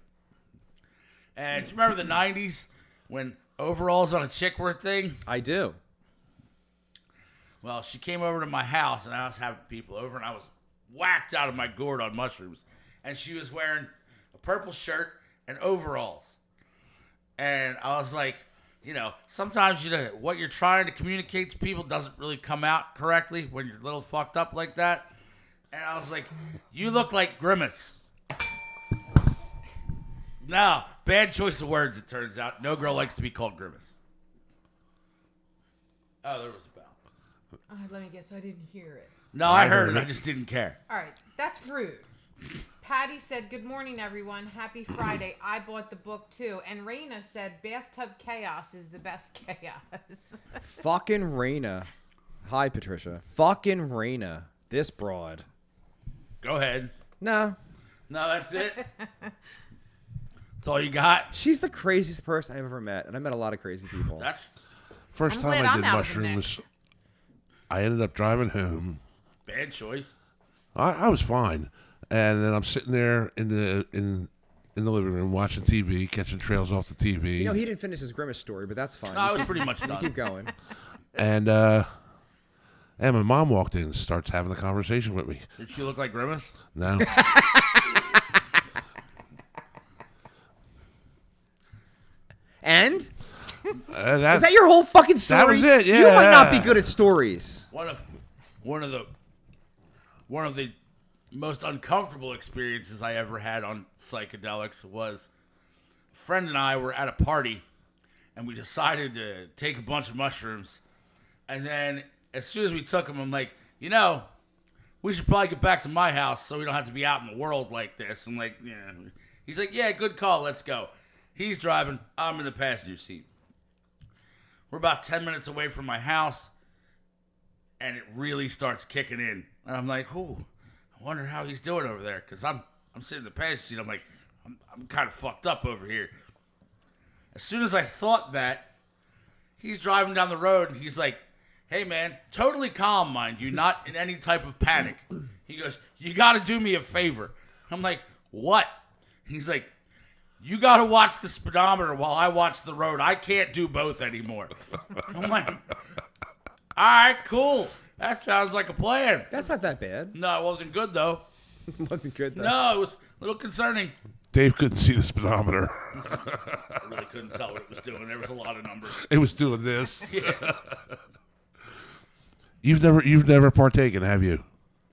And do you remember the 90s when overalls on a chick were a thing? I do. Well, she came over to my house, and I was having people over, and I was whacked out of my gourd on mushrooms. And she was wearing a purple shirt and overalls. And I was like, sometimes what you're trying to communicate to people doesn't really come out correctly when you're a little fucked up like that. And I was like, you look like Grimace. No, bad choice of words, it turns out. No girl likes to be called Grimace. Oh, there was a bell. Let me guess. I didn't hear it. No, I heard it. I just didn't care. All right. That's rude. Patty said, good morning, everyone. Happy Friday. I bought the book, too. And Raina said, bathtub chaos is the best chaos. Fucking Raina. Hi, Patricia. Fucking Raina. This broad. Go ahead. No. No, that's it. That's all you got. She's the craziest person I've ever met. And I met a lot of crazy people. That's First I'm time glad I I'm did out of the mushrooms, mix. I ended up driving home. bad choice. I was fine, and then I'm sitting there in in the living room watching TV, catching trails off the TV. You know, he didn't finish his Grimace story, but that's fine. No, I was pretty much You done. keep going. and my mom walked in and starts having a conversation with me. Did she look like Grimace? No. And? Is That's, that your whole fucking story? That was it, You might not be yeah. good at stories. One of the most uncomfortable experiences I ever had on psychedelics was a friend and I were at a party and we decided to take a bunch of mushrooms. And then as soon as we took them, I'm like, you know, we should probably get back to my house so we don't have to be out in the world like this. I'm like, yeah. He's like, yeah, good call. Let's go. He's driving. I'm in the passenger seat. We're about 10 minutes away from my house, and it really starts kicking in. And I'm like, ooh, I wonder how he's doing over there. Because I'm sitting in the passenger seat. I'm like, I'm kind of fucked up over here. As soon as I thought that, he's driving down the road, and he's like, hey, man, totally calm, mind you, not in any type of panic. He goes, you got to do me a favor. I'm like, what? He's like, you got to watch the speedometer while I watch the road. I can't do both anymore. I'm like, all right, cool. That sounds like a plan. That's not that bad. No, it wasn't good, though. Wasn't good, though. No, it was a little concerning. Dave couldn't see the speedometer. I really couldn't tell what it was doing. There was a lot of numbers. It was doing this. Yeah. You've never partaken, have you?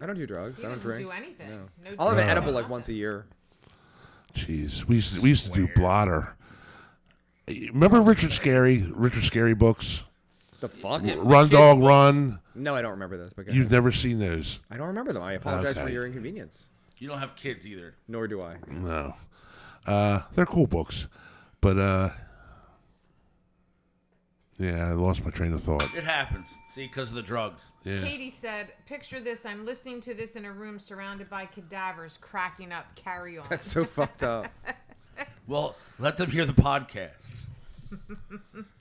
I don't do drugs. You I don't didn't drink. do anything. No. No I'll have an drugs. edible like once a year. Jeez, we used to do blotter. Remember Richard Scarry books? The fuck? Run Dog Run. No, I don't remember those. But go You've ahead. never seen those? I don't remember them. I apologize for Okay. your inconvenience. You don't have kids either. Nor do I. No. They're cool books, but yeah, I lost my train of thought. It happens. See, because of the drugs. Yeah. Katie said, picture this. I'm listening to this in a room surrounded by cadavers cracking up. Carry on. That's so fucked up. Well, let them hear the podcasts.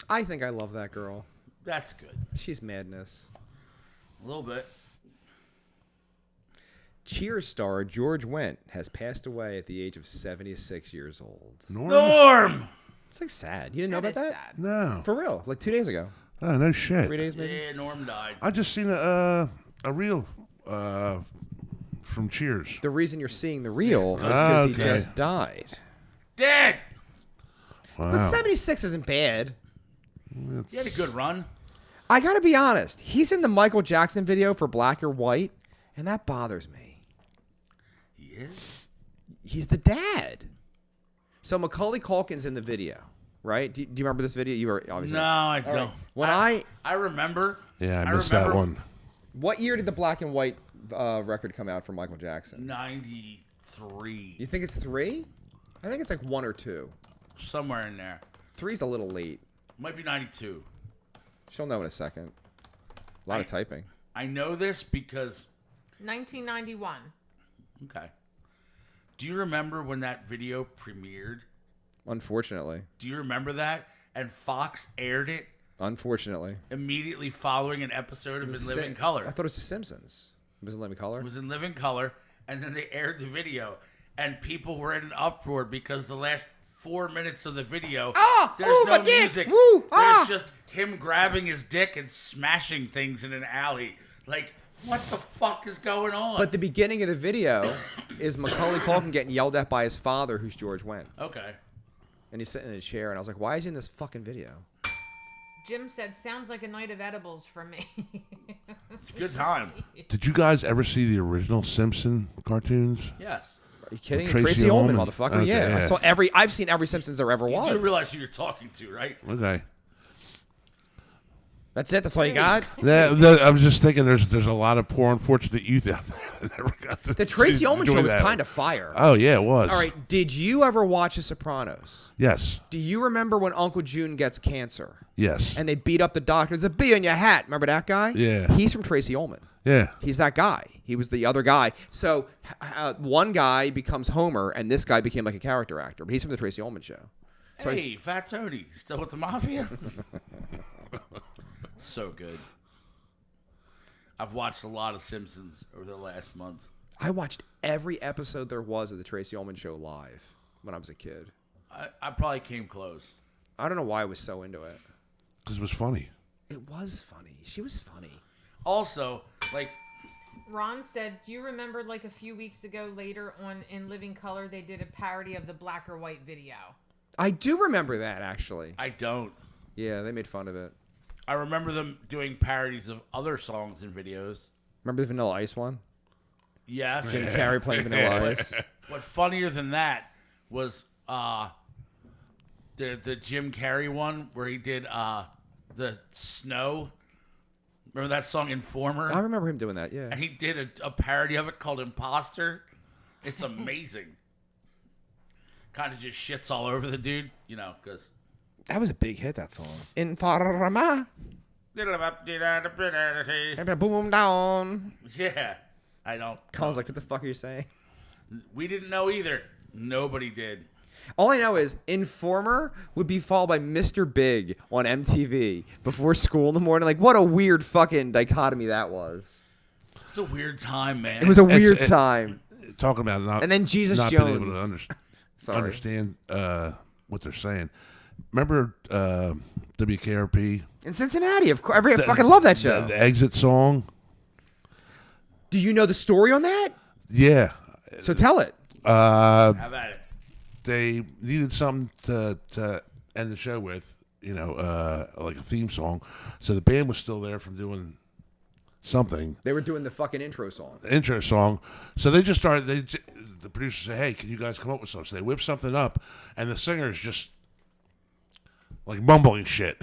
I think I love that girl. That's good. She's madness. A little bit. Cheers star George Wendt has passed away at the age of 76 years old. Norm! It's like sad. You didn't know about is that? sad. No. For real. Like 2 days ago. Oh, no shit. 3 days maybe. Yeah, Norm died. I just seen a reel from Cheers. The reason you're seeing the reel is Ah, because he okay. just died. Dead! Wow. But 76 isn't bad. He had a good run. I gotta be honest. He's in the Michael Jackson video for Black or White, and that bothers me. He is? He's the dad. So Macaulay Culkin's in the video, right? Do you remember this video? You were obviously. No, I don't. right. When I remember. Yeah, I missed that one. What year did the Black and White record come out for Michael Jackson? 93. You think it's 3? I think it's like 1 or 2. Somewhere in there. 3's a little late. Might be 92. She'll know in a second. A lot of typing. I know this because... 1991. Okay. Do you remember when that video premiered? Unfortunately. Do you remember that? And Fox aired it Unfortunately. immediately following an episode of In Living Color. I thought it was The Simpsons. It was in Living Color? It was in Living Color, and then they aired the video, and people were in an uproar because the last 4 minutes of the video, there's no music. Woo, There's just him grabbing his dick and smashing things in an alley. Like, what the fuck is going on? But the beginning of the video is Macaulay Culkin getting yelled at by his father, who's George Wendt. Okay. And he's sitting in a chair, and I was like, why is he in this fucking video? Jim said, sounds like a night of edibles for me. It's a good time. Did you guys ever see the original Simpson cartoons? Yes. Are you kidding? Tracy Tracy Ullman, Ullman. motherfucker. Okay, Yeah. yeah. I've seen every Simpsons there ever was. You do realize who you're talking to, right? Okay. That's it? That's all you got? I'm just thinking there's a lot of poor unfortunate youth out there that never got to The Tracy Ullman enjoy show was that. kind of fire. Oh, yeah, it was. All right. Did you ever watch The Sopranos? Yes. Do you remember when Uncle June gets cancer? Yes. And they beat up the doctor. There's a bee in your hat. Remember that guy? Yeah. He's from Tracy Ullman. Yeah. He's that guy. He was the other guy. So one guy becomes Homer, and this guy became like a character actor. But he's from the Tracy Ullman show. So Hey, Fat Tony, still with the Mafia? So good. I've watched a lot of Simpsons over the last month. I watched every episode there was of the Tracy Ullman show live. when I was a kid. I probably came close. I don't know why I was so into it. Because it was funny. It was funny. She was funny. Also, like, Ron said, do you remember like a few weeks ago later on in Living Color, they did a parody of the black or white video? I do remember that, actually. I don't. Yeah, they made fun of it. I remember them doing parodies of other songs and videos. Remember the Vanilla Ice one? Yes. Jim Carrey playing Vanilla Ice. What funnier than that was the Jim Carrey one where he did the Snow. Remember that song Informer? I remember him doing that, yeah. And he did a parody of it called Imposter. It's amazing. Kind of just shits all over the dude, you know, because... That was a big hit, that song. Informa. Boom down. Yeah. I don't... Colin's like, what the fuck are you saying? We didn't know either. Nobody did. All I know is Informer would be followed by Mr. Big on MTV before school in the morning. Like, what a weird fucking dichotomy that was. It's a weird time, man. It was a weird time. Talking about not, And then Jesus not Jones. being able to Sorry. understand what they're saying. Remember WKRP? In Cincinnati, of course. I fucking love that show. The exit song? Do you know the story on that? Yeah. So tell it. Have at it. They needed something to end the show with, you know, like a theme song. So the band was still there from doing something. They were doing the fucking intro song. Intro song. So they just started, the producer said, hey, can you guys come up with something? So they whipped something up, and the singer's just like mumbling shit.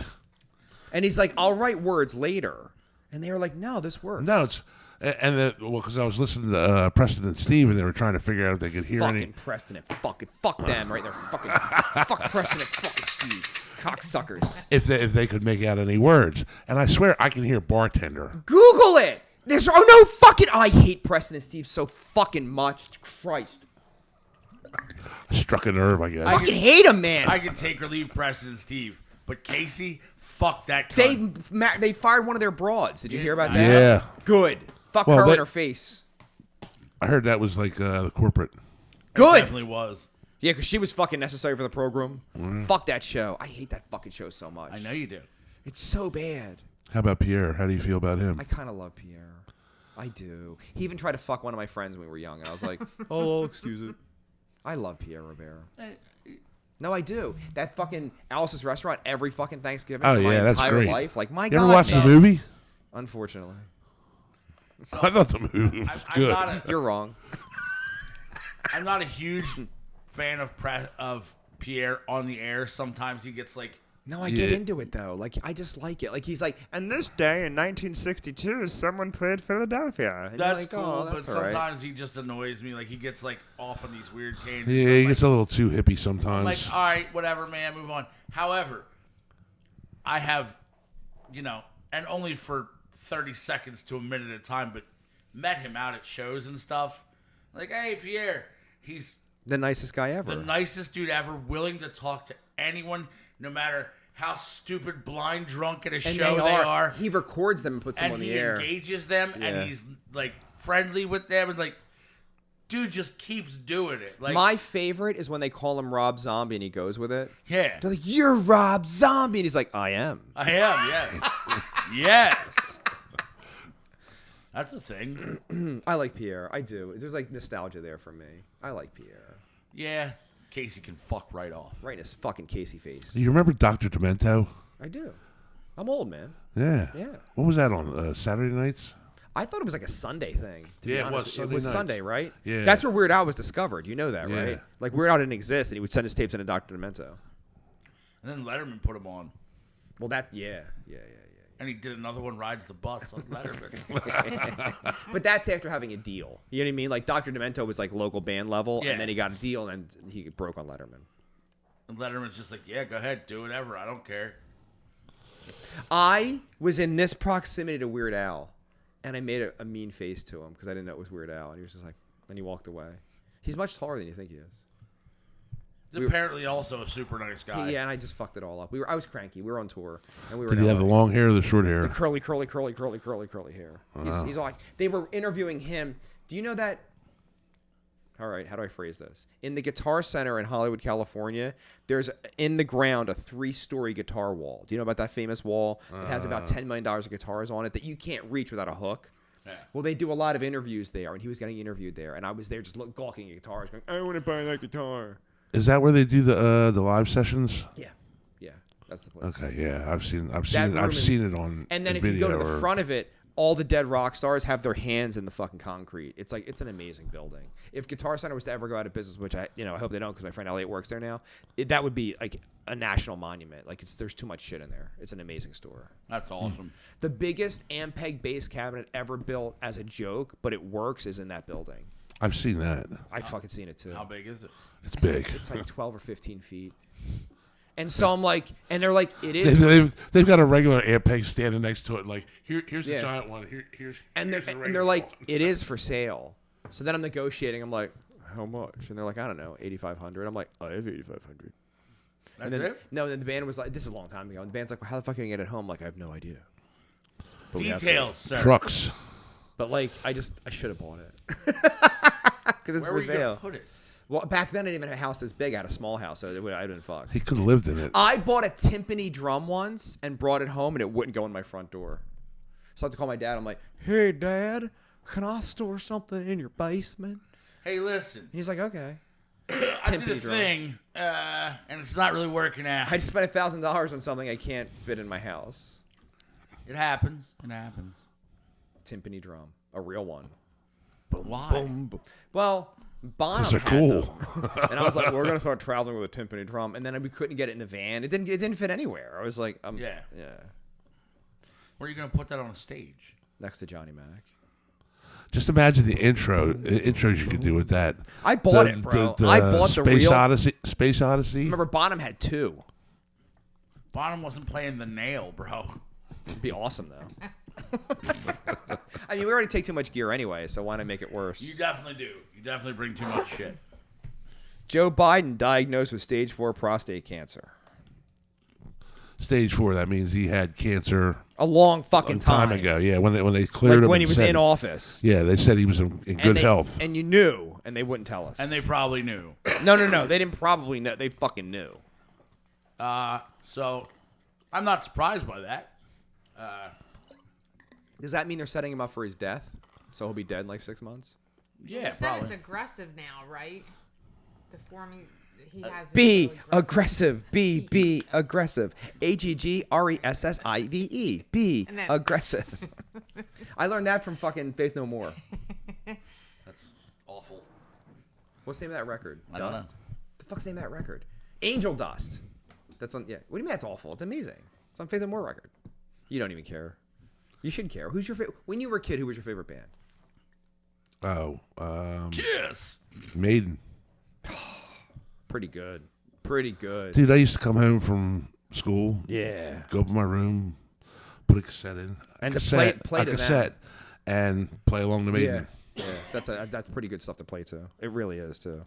And he's like, I'll write words later. And they were like, no, this works. No, it's, and because I was listening to Preston and Steve, and they were trying to figure out if they could hear fucking any. Preston and fuck them right there. Fucking fuck Preston and fucking Steve. Cocksuckers. If they could make out any words. And I swear I can hear bartender. Google it. There's no fucking. I hate Preston and Steve so fucking much. Christ. Struck a nerve, I guess. I fucking hate him, man. I can take or leave Preston and Steve, but Casey, fuck that cunt. They fired one of their broads. Did you hear about that? Yeah. Good. Fuck Well, her they- in her face. I heard that was like the corporate. Good. Definitely was. Yeah, because she was fucking necessary for the program. Fuck that show. I hate that fucking show so much. I know you do. It's so bad. How about Pierre? How do you feel about him? I kind of love Pierre. I do. He even tried to fuck one of my friends when we were young, and I was like, oh, excuse it. I love Pierre Robert. No, I do. That fucking Alice's Restaurant every fucking Thanksgiving for my that's entire great. life. Like, my You God, ever watch man. the movie? Unfortunately. I thought the movie was good. You're wrong. I'm not a huge fan of Pierre on the air. Sometimes he gets like, No, I get into it, though. Like, I just like it. Like, he's like, and this day in 1962, someone played Philadelphia. And that's like, cool, oh, but that's all right. sometimes he just annoys me. Like, he gets like off on these weird tangents. Yeah, I'm he like, gets a little too hippie sometimes. like, all right, whatever, man, move on. However, I have, you know, and only for 30 seconds to a minute at a time, but met him out at shows and stuff. Like, hey, Pierre, he's The nicest guy ever. the nicest dude ever, willing to talk to anyone, no matter how stupid, blind, drunk at a And show they are. He records them and puts them And on the he air. engages them, Yeah. and he's like friendly with them, and like, dude just keeps doing it. Like, My favorite is when they call him Rob Zombie and he goes with it. yeah, They're like, you're Rob Zombie. And he's like, I am. I am. Yes, yes. That's the thing. I like Pierre. I do. There's like nostalgia there for me. I like Pierre. Yeah, Casey can fuck right off. Right in his fucking Casey face. You remember Dr. Demento? I do. I'm old, man. Yeah. Yeah. What was that on? Saturday nights? I thought it was like a Sunday thing. To be Yeah, it honest. was Sunday It was nights. Sunday, right? Yeah. That's where Weird Al was discovered. You know that, Yeah. right? Like Weird Al didn't exist, and he would send his tapes into Dr. Demento. And then Letterman put him on, Well, yeah. and he did another one, Rides the Bus on Letterman. But that's after having a deal. You know what I mean? Like Dr. Demento was like local band level, Yeah. and then he got a deal, and he broke on Letterman. And Letterman's just like, yeah, go ahead, do whatever, I don't care. I was in this proximity to Weird Al, and I made a mean face to him because I didn't know it was Weird Al, and he was just like, and he walked away. He's much taller than you think he is. He's apparently also a super nice guy. Yeah, and I just fucked it all up. I was cranky. We were on tour, and we were. Did in he have the LA. long hair or the short hair? The curly hair. He's all like, they were interviewing him. Do you know that All right, how do I phrase this? In the Guitar Center in Hollywood, California, there's in the ground a 3-story guitar wall. Do you know about that famous wall? It has about $10 million of guitars on it that you can't reach without a hook. Yeah. Well, they do a lot of interviews there, and he was getting interviewed there, and I was there just gawking at guitars, going, I want to buy that guitar. Is that where they do the live sessions? Yeah, that's the place. Okay, yeah, I've seen it on. And then if you go to the front of it, all the dead rock stars have their hands in the fucking concrete. It's like it's an amazing building. If Guitar Center was to ever go out of business, which I hope they don't, because my friend Elliot works there now, that would be like a national monument. Like there's too much shit in there. It's an amazing store. That's awesome. The biggest Ampeg bass cabinet ever built as a joke, but it works, is in that building. I've seen that. I've fucking seen it too. How big is it? It's big. It's like 12 or 15 feet. And so I'm like, and they're like, it is. They've got a regular Ampeg standing next to it. Like here's the giant one. Here's they're like, it is for sale. So then I'm negotiating. I'm like, how much? And they're like, I don't know, $8,500. I'm like, I have $8,500. And then then the band was like, this is a long time ago. And the band's like, well, how the fuck are you gonna get it home? I'm like, I have no idea. But Details, sir. Trucks. But like, I should have bought it because it's Where for were you sale. gonna put it? Well, back then I didn't even have a house this big. I had a small house, so I'd have been fucked. He could have lived in it. I bought a timpani drum once and brought it home, and it wouldn't go in my front door. So I had to call my dad. I'm like, hey, Dad, can I store something in your basement? Hey, listen. And he's like, okay. I did a thing, and it's not really working out. I just spent $1,000 on something I can't fit in my house. It happens. It happens. Timpani drum. A real one. But why? Boom, boom. Well, Bonham Those are had cool. them. And I was like, we're gonna start traveling with a timpani drum, and then we couldn't get it in the van. It didn't fit anywhere. I was like, yeah. Where are you gonna put that on a stage? Next to Johnny Mac. Just imagine the intros you could do with that. I bought it, bro. I bought the Space real Odyssey. Space Odyssey. Remember, Bonham had 2. Bonham wasn't playing the nail, bro. It'd be awesome though. I mean, we already take too much gear anyway, so why not make it worse? You definitely do. You definitely bring too much shit. Joe Biden diagnosed with stage 4 prostate cancer. Stage 4. That means he had cancer a long fucking time ago. Yeah, when they cleared him. When he was in office. Yeah, they said he was in good health. And you knew, and they wouldn't tell us. And they probably knew. No. They didn't probably know. They fucking knew. So I'm not surprised by that. Does that mean they're setting him up for his death? So he'll be dead in like 6 months? Yeah, said probably. It's aggressive now, right? The forming he has. Be aggressive. Be aggressive. AGGRESSIVE. Be aggressive. I learned that from fucking Faith No More. That's awful. What's the name of that record? I don't know. The fuck's the name of that record? Angel Dust. That's on. Yeah. What do you mean that's awful? It's amazing. It's on Faith No More record. You don't even care. You should care. Who's your favorite? When you were a kid, who was your favorite band? Yes. Maiden. Pretty good. Pretty good. Dude, I used to come home from school. Yeah. Go up in my room, put a cassette in, and play a cassette, and play along the Maiden. Yeah. That's pretty good stuff to play too. It really is too.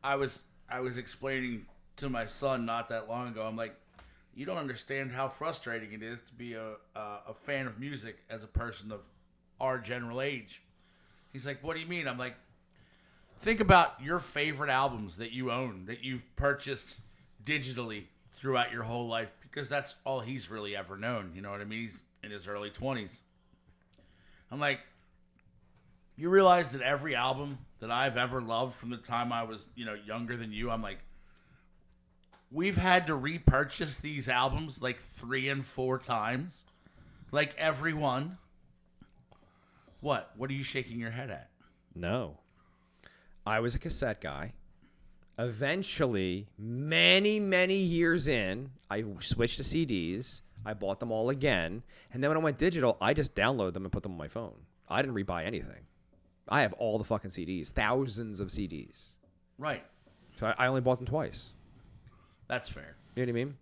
I was explaining to my son not that long ago. I'm like, you don't understand how frustrating it is to be a fan of music as a person of our general age. He's like, what do you mean? I'm like, think about your favorite albums that you own, that you've purchased digitally throughout your whole life, because that's all he's really ever known. You know what I mean? He's in his early 20s. I'm like, you realize that every album that I've ever loved from the time I was, younger than you, I'm like, we've had to repurchase these albums like 3 and 4 times. Like every one. What? What are you shaking your head at? No. I was a cassette guy. Eventually, many, many years in, I switched to CDs. I bought them all again. And then when I went digital, I just downloaded them and put them on my phone. I didn't rebuy anything. I have all the fucking CDs. Thousands of CDs. Right. So I only bought them twice. That's fair. You know what I mean?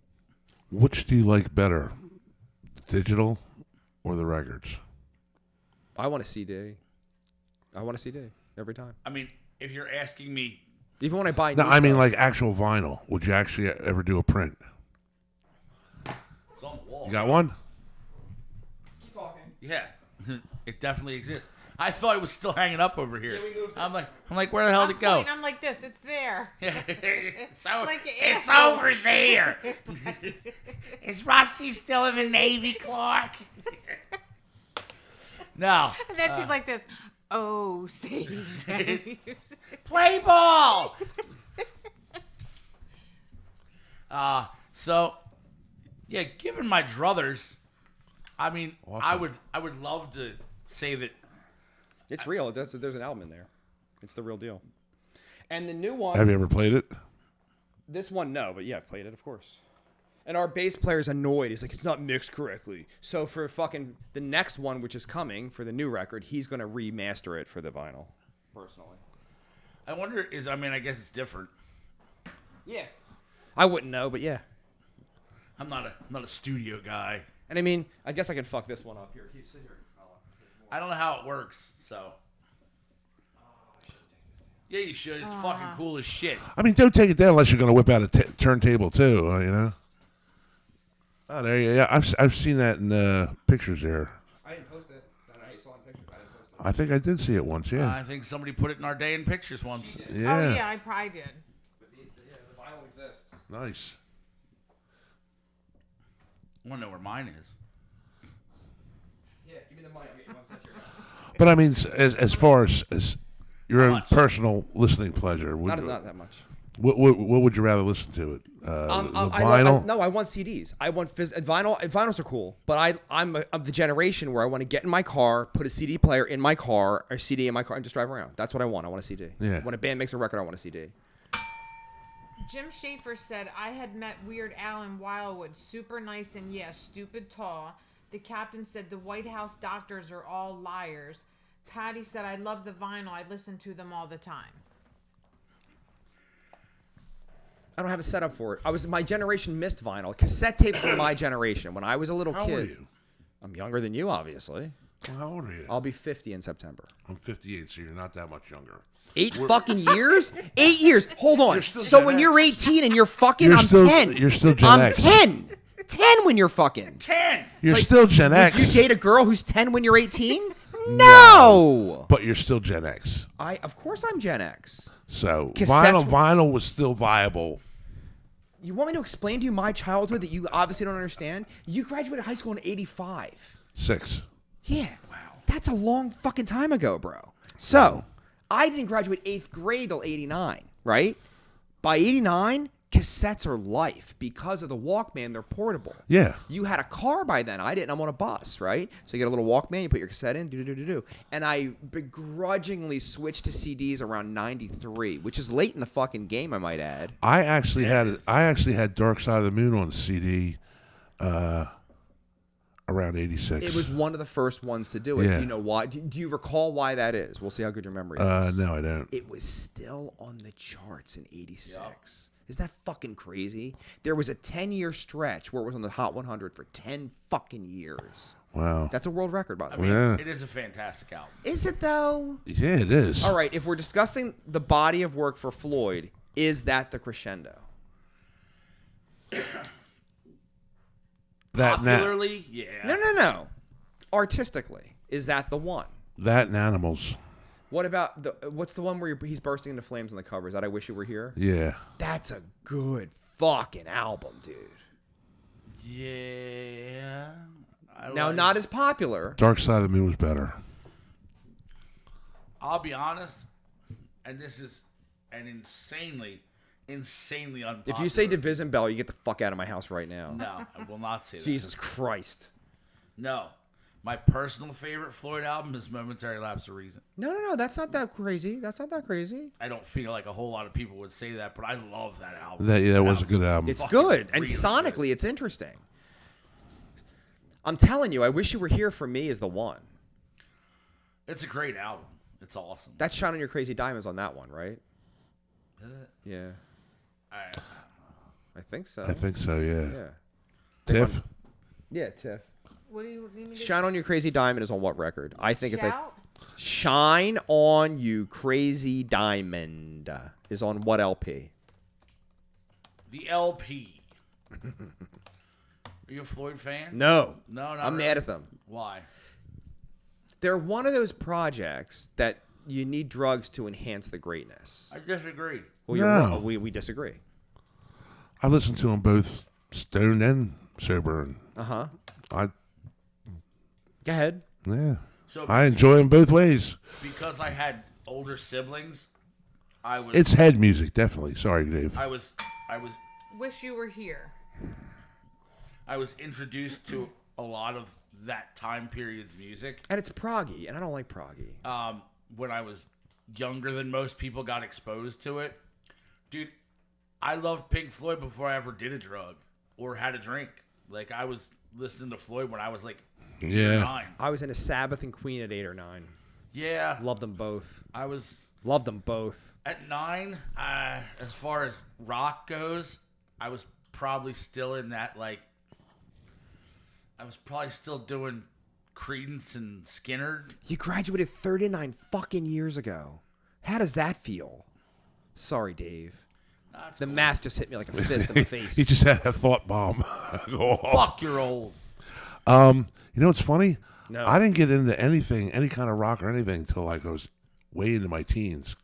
Which do you like better, digital or the records? I want a CD. I want a CD every time. I mean, if you're asking me... Even when I buy No, new I mean stuff. like actual vinyl. Would you actually ever do a print? It's on the wall. You got one? Keep talking. Yeah. It definitely exists. I thought it was still hanging up over here. I'm like, where the hell did it go? And I'm like this. It's there. it's it's over there. Is Rusty still in the Navy, Clark? No. And then she's like this. Oh, Sadie. Play ball. So, yeah, given my druthers, I mean, Awesome. I would love to say that It's real. There's an album in there. It's the real deal. And the new one. Have you ever played it? This one, no, but yeah, I've played it, of course. And our bass player's annoyed. He's like, it's not mixed correctly. So for fucking the next one, which is coming for the new record, he's going to remaster it for the vinyl. Personally. I wonder I guess it's different. Yeah. I wouldn't know, but yeah. I'm not a studio guy. And I mean, I guess I can fuck this one up here. Keep sitting here. I don't know how it works, so. Yeah, you should. It's fucking cool as shit. I mean, don't take it down unless you're going to whip out a turntable too. You know. Oh, there you. Yeah, I've seen that in pictures there. I didn't post it. I saw it in pictures. I didn't post it. I think I did see it once. Yeah. I think somebody put it in our day in pictures once. Yeah. Oh, yeah, I probably did. But the vinyl exists. Nice. I want to know where mine is. Yeah, give me the money. I'll get you 1 cent here. But I mean, as far as your How own much? personal listening pleasure, Not that much. what would you rather listen to it? The vinyl? I want CDs. I want vinyl. Vinyls are cool, but I'm of the generation where I want to get in my car, put a CD player in my car, or CD in my car, and just drive around. That's what I want. I want a CD. Yeah. When a band makes a record, I want a CD. Jim Schaefer said, I had met Weird Al in Wildwood. Super nice and, yes, stupid tall. The captain said the White House doctors are all liars. Patty said, I love the vinyl. I listen to them all the time. I don't have a setup for it. My generation missed vinyl. Cassette tapes were my generation. When I was a little How kid. old are you? I'm younger than you, obviously. Well, how old are you? I'll be 50 in September. I'm 58, so you're not that much younger. 8 fucking years? 8 years. Hold on. You're still So Gen when X. you're 18 and you're fucking, You're I'm still- 10. you're still Gen I'm X. 10. 10 when you're fucking. 10. You're Like, still Gen Would X. you date a girl who's 10 when you're 18? No. But you're still Gen X. Of course I'm Gen X. So Cassettes- vinyl was still viable. You want me to explain to you my childhood that you obviously don't understand? You graduated high school in 85. 6. Yeah. Wow. That's a long fucking time ago, bro. So, I didn't graduate 8th grade till 89, right? By 89, cassettes are life. Because of the Walkman, they're portable. Yeah. You had a car by then. I didn't. I'm on a bus, right? So you get a little Walkman, you put your cassette in, do. And I begrudgingly switched to CDs around 93, which is late in the fucking game, I might add. I actually had Dark Side of the Moon on CD around 86. It was one of the first ones to do it. Yeah. Do you know why? Do you recall why that is? We'll see how good your memory is. No, I don't. It was still on the charts in 86. Yep. Is that fucking crazy? There was a 10-year stretch where it was on the Hot 100 for 10 fucking years. Wow. That's a world record, by the way. Yeah. It is a fantastic album. Is it, though? Yeah, it is. All right, if we're discussing the body of work for Floyd, is that the crescendo? Popularly, yeah. No. Artistically, is that the one? That and Animals. What about what's the one where he's bursting into flames on the cover? Is that I Wish You Were Here? Yeah. That's a good fucking album, dude. Yeah. Now, not as popular. Dark Side of the Moon was better. I'll be honest, and this is an insanely unpopular. If you say Division Bell, you get the fuck out of my house right now. No, I will not say that. Jesus Christ. No. My personal favorite Floyd album is Momentary Lapse of Reason. No, that's not that crazy. I don't feel like a whole lot of people would say that, but I love that album. That was a good album. It's Fucking good. And really sonically, good. it's interesting. I'm telling you, I Wish You Were Here for me is the one. It's a great album. It's awesome. That's Shine on Your Crazy Diamonds on that one, right? Is it? Yeah. I think so. I think so, yeah. Yeah. Tiff? Yeah, Tiff. What do you need me to Shine on You Crazy Diamond is on what record? I think it's like shout? Shine on You Crazy Diamond is on what LP? The LP. Are you a Floyd fan? No. No, not I'm really. mad at them. Why? They're one of those projects that you need drugs to enhance the greatness. I disagree. Well, you're No. wrong. We disagree. I listened to them both stoned and sober. And Uh-huh. I Go ahead. yeah. So I enjoy them both ways. because I had older siblings, I was It's head music, definitely. Sorry, Dave. I was Wish you were here. I was introduced to a lot of that time period's music. And it's proggy, and I don't like proggy. When I was younger than most people got exposed to it. Dude, I loved Pink Floyd before I ever did a drug or had a drink. Like, I was listening to Floyd when I was like 8 or Yeah. 9. I was into Sabbath and Queen at 8 or 9. Yeah. Loved them both. I was Loved them both. at 9, as far as rock goes, I was probably still in that, like, I was probably still doing Creedence and Skinner. You graduated 39 fucking years ago. How does that feel? Sorry, Dave. That's The cool. math just hit me like a fist in the face. He just had a thought bomb. Go off. Fuck, you're old. You know what's funny? No. I didn't get into anything, any kind of rock or anything, until like I was way into my teens.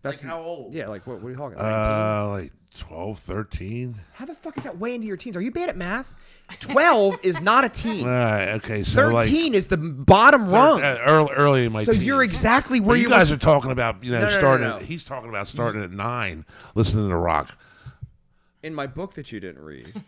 Like, how old? Yeah, like what are you talking about? Like 12, 13. How the fuck is that way into your teens? Are you bad at math? 12 is not a teen. Okay, so 13 is the bottom rung. early in my So teens. you're exactly where Well, you guys were. are talking about, No. starting. He's talking about starting at 9, listening to rock. In my book that you didn't read,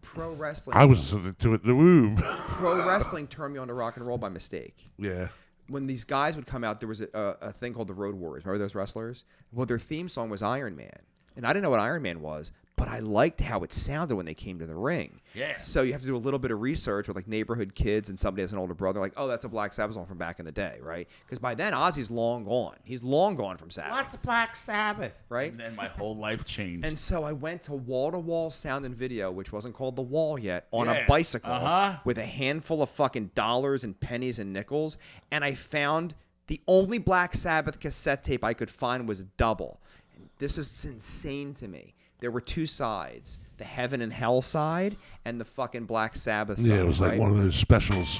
pro wrestling. I was listening to it. The womb. Pro wrestling turned me on to rock and roll by mistake. Yeah. When these guys would come out, there was a thing called the Road Warriors. Remember those wrestlers? Well, their theme song was Iron Man. And I didn't know what Iron Man was, but I liked how it sounded when they came to the ring. Yeah. So you have to do a little bit of research with like neighborhood kids and somebody has an older brother. Like, oh, that's a Black Sabbath song from back in the day, right? Because by then, Ozzy's long gone. He's long gone from Sabbath. What's Black Sabbath? Right? And then my whole life changed. And so I went to wall sound and video, which wasn't called The Wall yet, on a Yeah. bicycle Uh-huh. with a handful of fucking dollars and pennies and nickels. And I found the only Black Sabbath cassette tape I could find was double. And this is insane to me. There were two sides, the heaven and hell side and the fucking Black Sabbath side. Yeah, it was like right? one of those specials.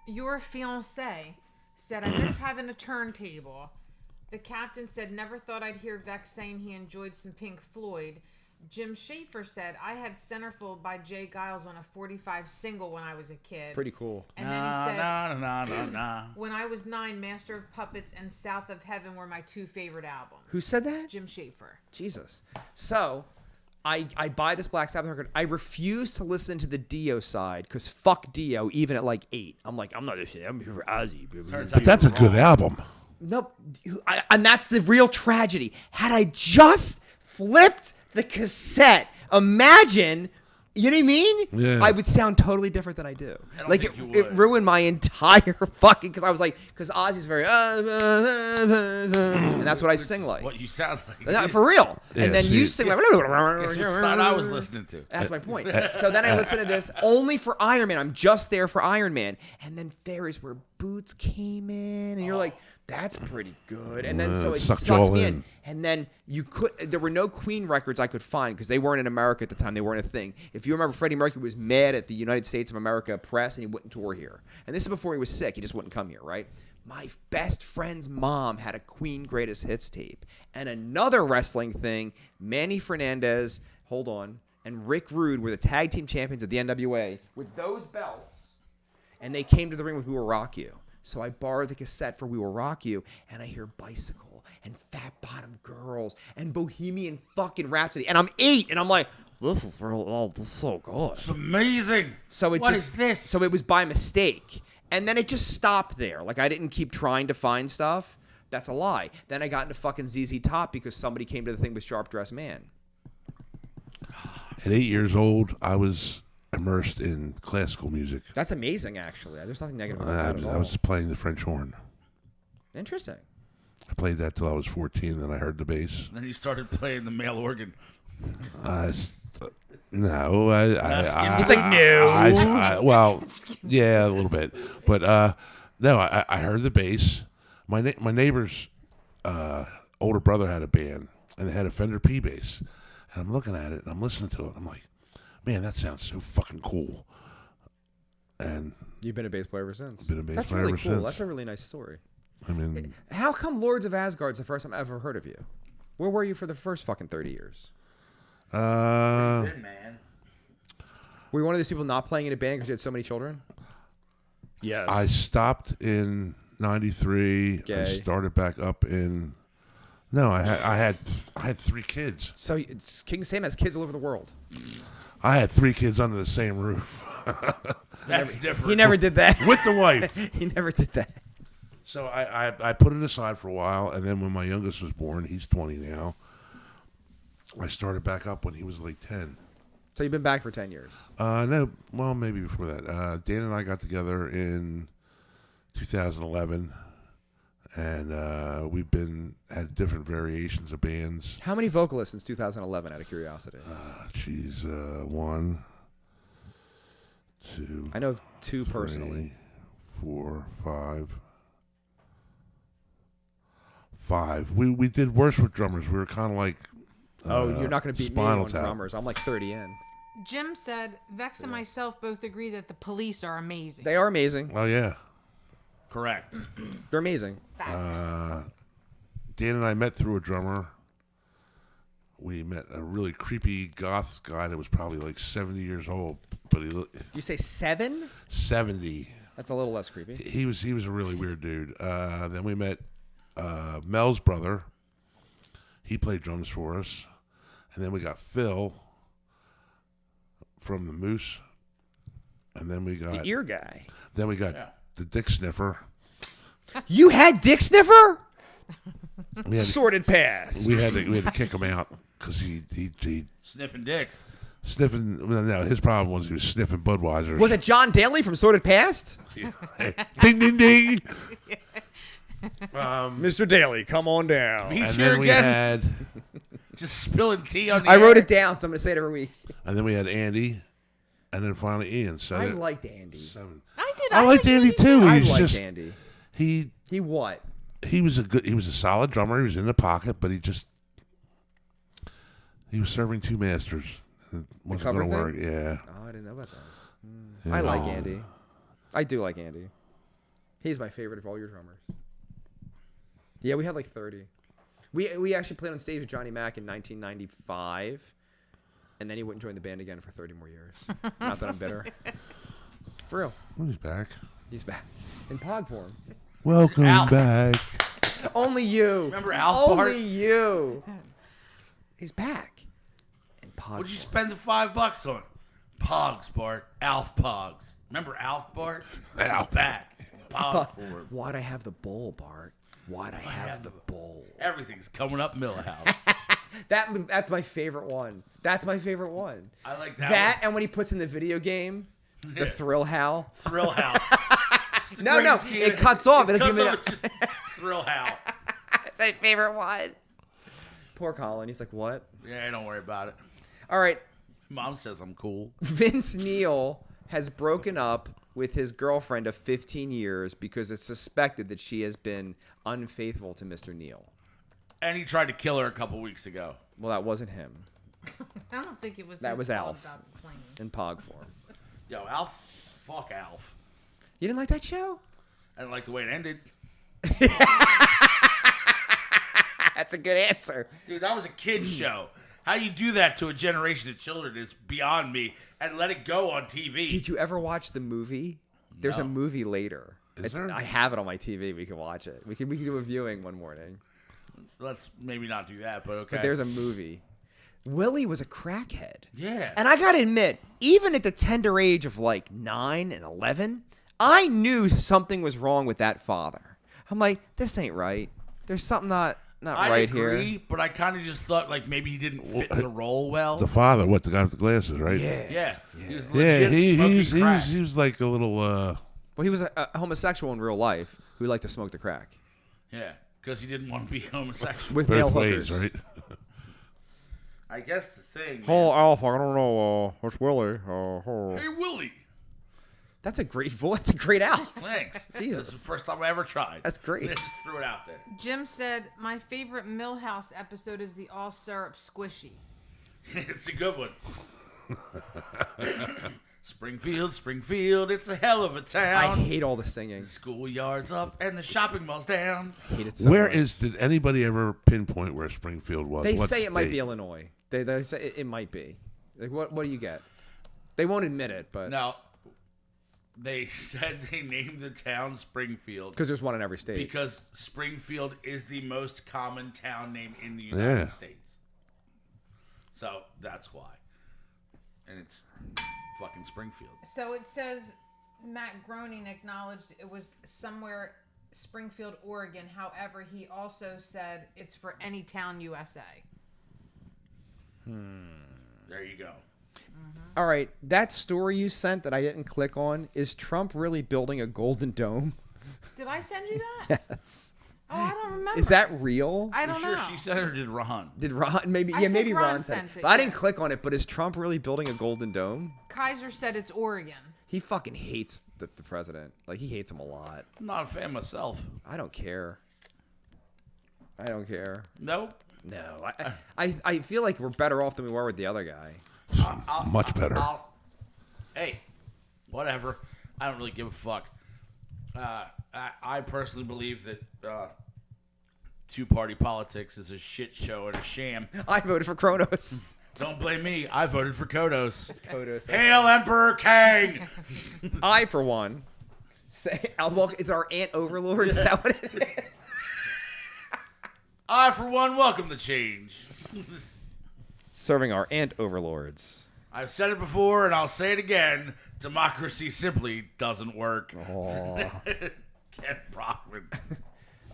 Your fiancé said, I miss having a turntable. The captain said, never thought I'd hear Vex saying he enjoyed some Pink Floyd. Jim Schaefer said, I had Centerfold by Jay Giles on a 45 single when I was a kid. Pretty cool. And then he said, Nah. when I was 9, Master of Puppets and South of Heaven were my 2 favorite albums. Who said that? Jim Schaefer. Jesus. So I buy this Black Sabbath record. I refuse to listen to the Dio side because fuck Dio, even at like 8. I'm like, I'm not listening. I'm here for Ozzy. Turns out But that's a you were good wrong. album. Nope. And that's the real tragedy. Had I just flipped the cassette, imagine, you know what I mean? Yeah. I would sound totally different than I do. don't Like think you it would. ruined my entire fucking, because I was like, because Ozzy's very, and that's what I sing like. What you sound like. Not for real. Yeah, And then see. you sing like. Guess what side I was listening to. That's my point. So then I listened to this only for Iron Man. I'm just there for Iron Man. And then Fairies Where Boots came in, and you're like, that's pretty good. And then so it Sucked you sucks all me in. in. And then there were no Queen records I could find because they weren't in America at the time. They weren't a thing. If you remember, Freddie Mercury was mad at the United States of America press and he wouldn't tour here. And this is before he was sick. He just wouldn't come here, right? My best friend's mom had a Queen Greatest Hits tape. And another wrestling thing, Manny Fernandez, hold on, and Rick Rude were the tag team champions of the NWA with those belts. And they came to the ring with We Will Rock You. So I borrowed the cassette for We Will Rock You, and I hear Bicycle and Fat Bottom Girls and Bohemian fucking Rhapsody. And I'm 8, and I'm like, this is so good. It's amazing. So it What just, is this? So it was by mistake. And then it just stopped there. Like, I didn't keep trying to find stuff. That's a lie. Then I got into fucking ZZ Top because somebody came to the thing with Sharp Dressed Man. At 8 years old, I was immersed in classical music. That's amazing, actually. There's nothing negative about that at I all. was playing the French horn. Interesting. I played that till I was 14, then I heard the bass. Then you started playing the male organ. No, He's like, no. well, yeah, a little bit, but no, I heard the bass. My neighbor's older brother had a band, and they had a Fender P bass, and I'm looking at it and I'm listening to it. I'm like, man, that sounds so fucking cool. and You've been a bass player ever since. Been a bass That's player really ever cool. since. That's a really nice story. I mean, How come Lords of Asgard's the first time I ever heard of you? Where were you for the first fucking 30 years? Good man. Were you one of those people not playing in a band because you had so many children? Yes. I stopped in '93. I Gay. started back up in. No, I had 3 kids. So King Sam has kids all over the world. I had 3 kids under the same roof That's different. He never did that. with the wife. He never did that. So I put it aside for a while, and then when my youngest was born, he's 20 now. I started back up when he was like 10. So you've been back for 10 years. No, well, maybe before that. Dan and I got together in 2011, and we've had different variations of bands. How many vocalists since 2011, out of curiosity? 1, 2. I know of 2 personally. 4, 5. 5. We did worse with drummers. We were kind of like. You're not going to beat me Spinal on Tap. drummers. I'm like 30 in. Jim said, Vex and myself both agree that the Police are amazing. They are amazing. Oh yeah. Correct. They're amazing. Facts. Dan and I met through a drummer. We met a really creepy goth guy that was probably like 70 years old, but You say 7? 70. That's a little less creepy. He was a really weird dude. Then we met Mel's brother. He played drums for us, and then we got Phil from the Moose, and then we got The ear guy. Then we got the Dick Sniffer. You had Dick Sniffer? We had to, Sorted pass. we had to kick him out because he Sniffing dicks. sniffing. Well, no, his problem was he was sniffing Budweiser. Was it John Daly from Sorted Past? Ding ding ding. Mr. Daly, come on down. And Feature then we again. had, Just spilling tea on the I air. wrote it down, so I'm going to say it every week. and then we had Andy, and then finally Ian. So I that- liked Andy. 7. I I liked Andy too. I He's liked just Andy. he He what? he was a solid drummer. He was in the pocket, but he was serving 2 masters. It wasn't cover going to work. thing? Yeah. Oh, I didn't know about that. I like Andy. I do like Andy. He's my favorite of all your drummers. Yeah, we had like 30. We actually played on stage with Johnny Mac in 1995, and then he wouldn't join the band again for 30 more years. Not that I'm bitter. For real. Oh, he's back. He's back. In Pog form. Welcome Alf. back. Only you. Remember Alf Bart? Only you. He's back. In Pog What'd you form. spend the $5 on? Pogs, Bart. Alf Pogs. Remember Alf Bart? Alf. Back. Pog forward. Why'd I have the bowl, Bart? Why'd I have the bowl? Everything's coming up Millhouse. That's my favorite one. That's my favorite one. I like that. That and when he puts in the video game, the Thrill Howl. Thrill House. It's the No, greatest game. it cuts off. It It doesn't cuts even- off. It's just Thrill House. That's my favorite one. Poor Colin. He's like, what? Yeah, don't worry about it. All right. Mom says I'm cool. Vince Neil has broken up with his girlfriend of 15 years because it's suspected that she has been unfaithful to Mr. Neil. And he tried to kill her a couple weeks ago. Well, that wasn't him I don't think it was. That his was fault Alf. about the plane. in Pog form. Yo, Alf. Fuck Alf. You didn't like that show? I didn't like the way it ended. That's a good answer. Dude, that was a kid's show. How you do that to a generation of children is beyond me. And let it go on TV. Did you ever watch the movie? There's a No. movie later. Is there? I have it on my TV. We can watch it. We can do a viewing one morning. Let's maybe not do that, but okay. But there's a movie. Willie was a crackhead. Yeah. And I gotta admit, even at the tender age of like 9 and 11, I knew something was wrong with that father. I'm like, this ain't right. There's something not I right agree, here. but I kind of just thought like maybe he didn't fit the role well. The father, what, the guy with the glasses, right? Yeah. He was Yeah, legit smoking crack. he was like a little. Well, he was a homosexual in real life who liked to smoke the crack Yeah, because he didn't want to be homosexual. with male both ways, hookers. right? I guess the thing. Oh, Man. Alf, I don't know. It's Willie. Hey, Willie. That's a great voice. That's a great Alf. Thanks. Jesus. This is the first time I ever tried. That's great. I just threw it out there. Jim said, my favorite Millhouse episode is the all syrup squishy. It's a good one. Springfield, Springfield, it's a hell of a town. I hate all the singing. The schoolyard's up and the shopping mall's down. Hate it so Where much. did anybody ever pinpoint where Springfield was? They What say it might state? be Illinois. They say it might be. Like what do you get? They won't admit it, but Now, they said they named the town Springfield because there's one in every state. because Springfield is the most common town name in the United Yeah. States. So that's why. And it's fucking Springfield. So it says Matt Groening acknowledged it was somewhere Springfield, Oregon. However, he also said it's for any town USA. There you go. All right, that story you sent that I didn't click on, is Trump really building a golden dome? Did I send you that? Yes. Oh, I don't remember. Is that real? I You don't sure know. she said it or did Ron? Did Ron maybe I yeah think maybe Ron Ron sent said it, but I yeah. didn't click on it. But is Trump really building a golden dome? Kaiser said it's Oregon. He fucking hates the president. Like he hates him a lot. I'm not a fan myself. I don't care. I don't care. Nope. No, I feel like we're better off than we were with the other guy. Much better. Hey, whatever. I don't really give a fuck. I personally believe that two-party politics is a shit show and a sham. I voted for Kronos. Don't blame me. I voted for Kodos. Kodos. Hail Emperor Kang! I, for one, say, is our Ant Overlord? Is that what it is? I, for one, welcome the change. Serving our Ant Overlords. I've said it before and I'll say it again. Democracy simply doesn't work. Ken Brockman.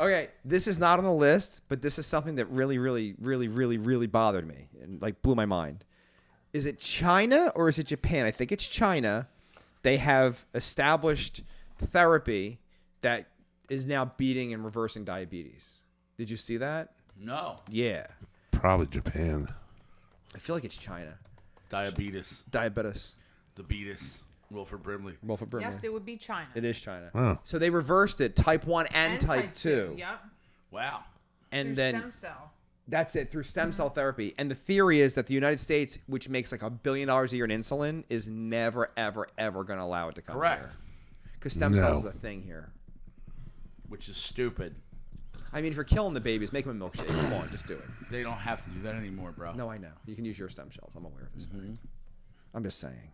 Okay, this is not on the list, but this is something that really, really, really, really, really bothered me and like blew my mind. Is it China or is it Japan? I think it's China. They have established therapy that is now beating and reversing diabetes. Did you see that? No. Yeah. Probably Japan. I feel like it's China. Diabetes. Diabetes. The beatus. Wilford Brimley. Wilford Brimley. Yes, it would be China. It is China. Oh. So they reversed it, type 1 and type 2. Yep. Wow. And Through then stem cell. that's it, through stem cell therapy. And the theory is that the United States, which makes like $1 billion a year in insulin, is never, ever, ever going to allow it to come Correct. Because stem cells is a thing here. Which is stupid. I mean, if you're killing the babies, make them a milkshake. Come on, just do it. They don't have to do that anymore, bro. No, I know. You can use your stem cells. I'm aware of this fact. I'm just saying.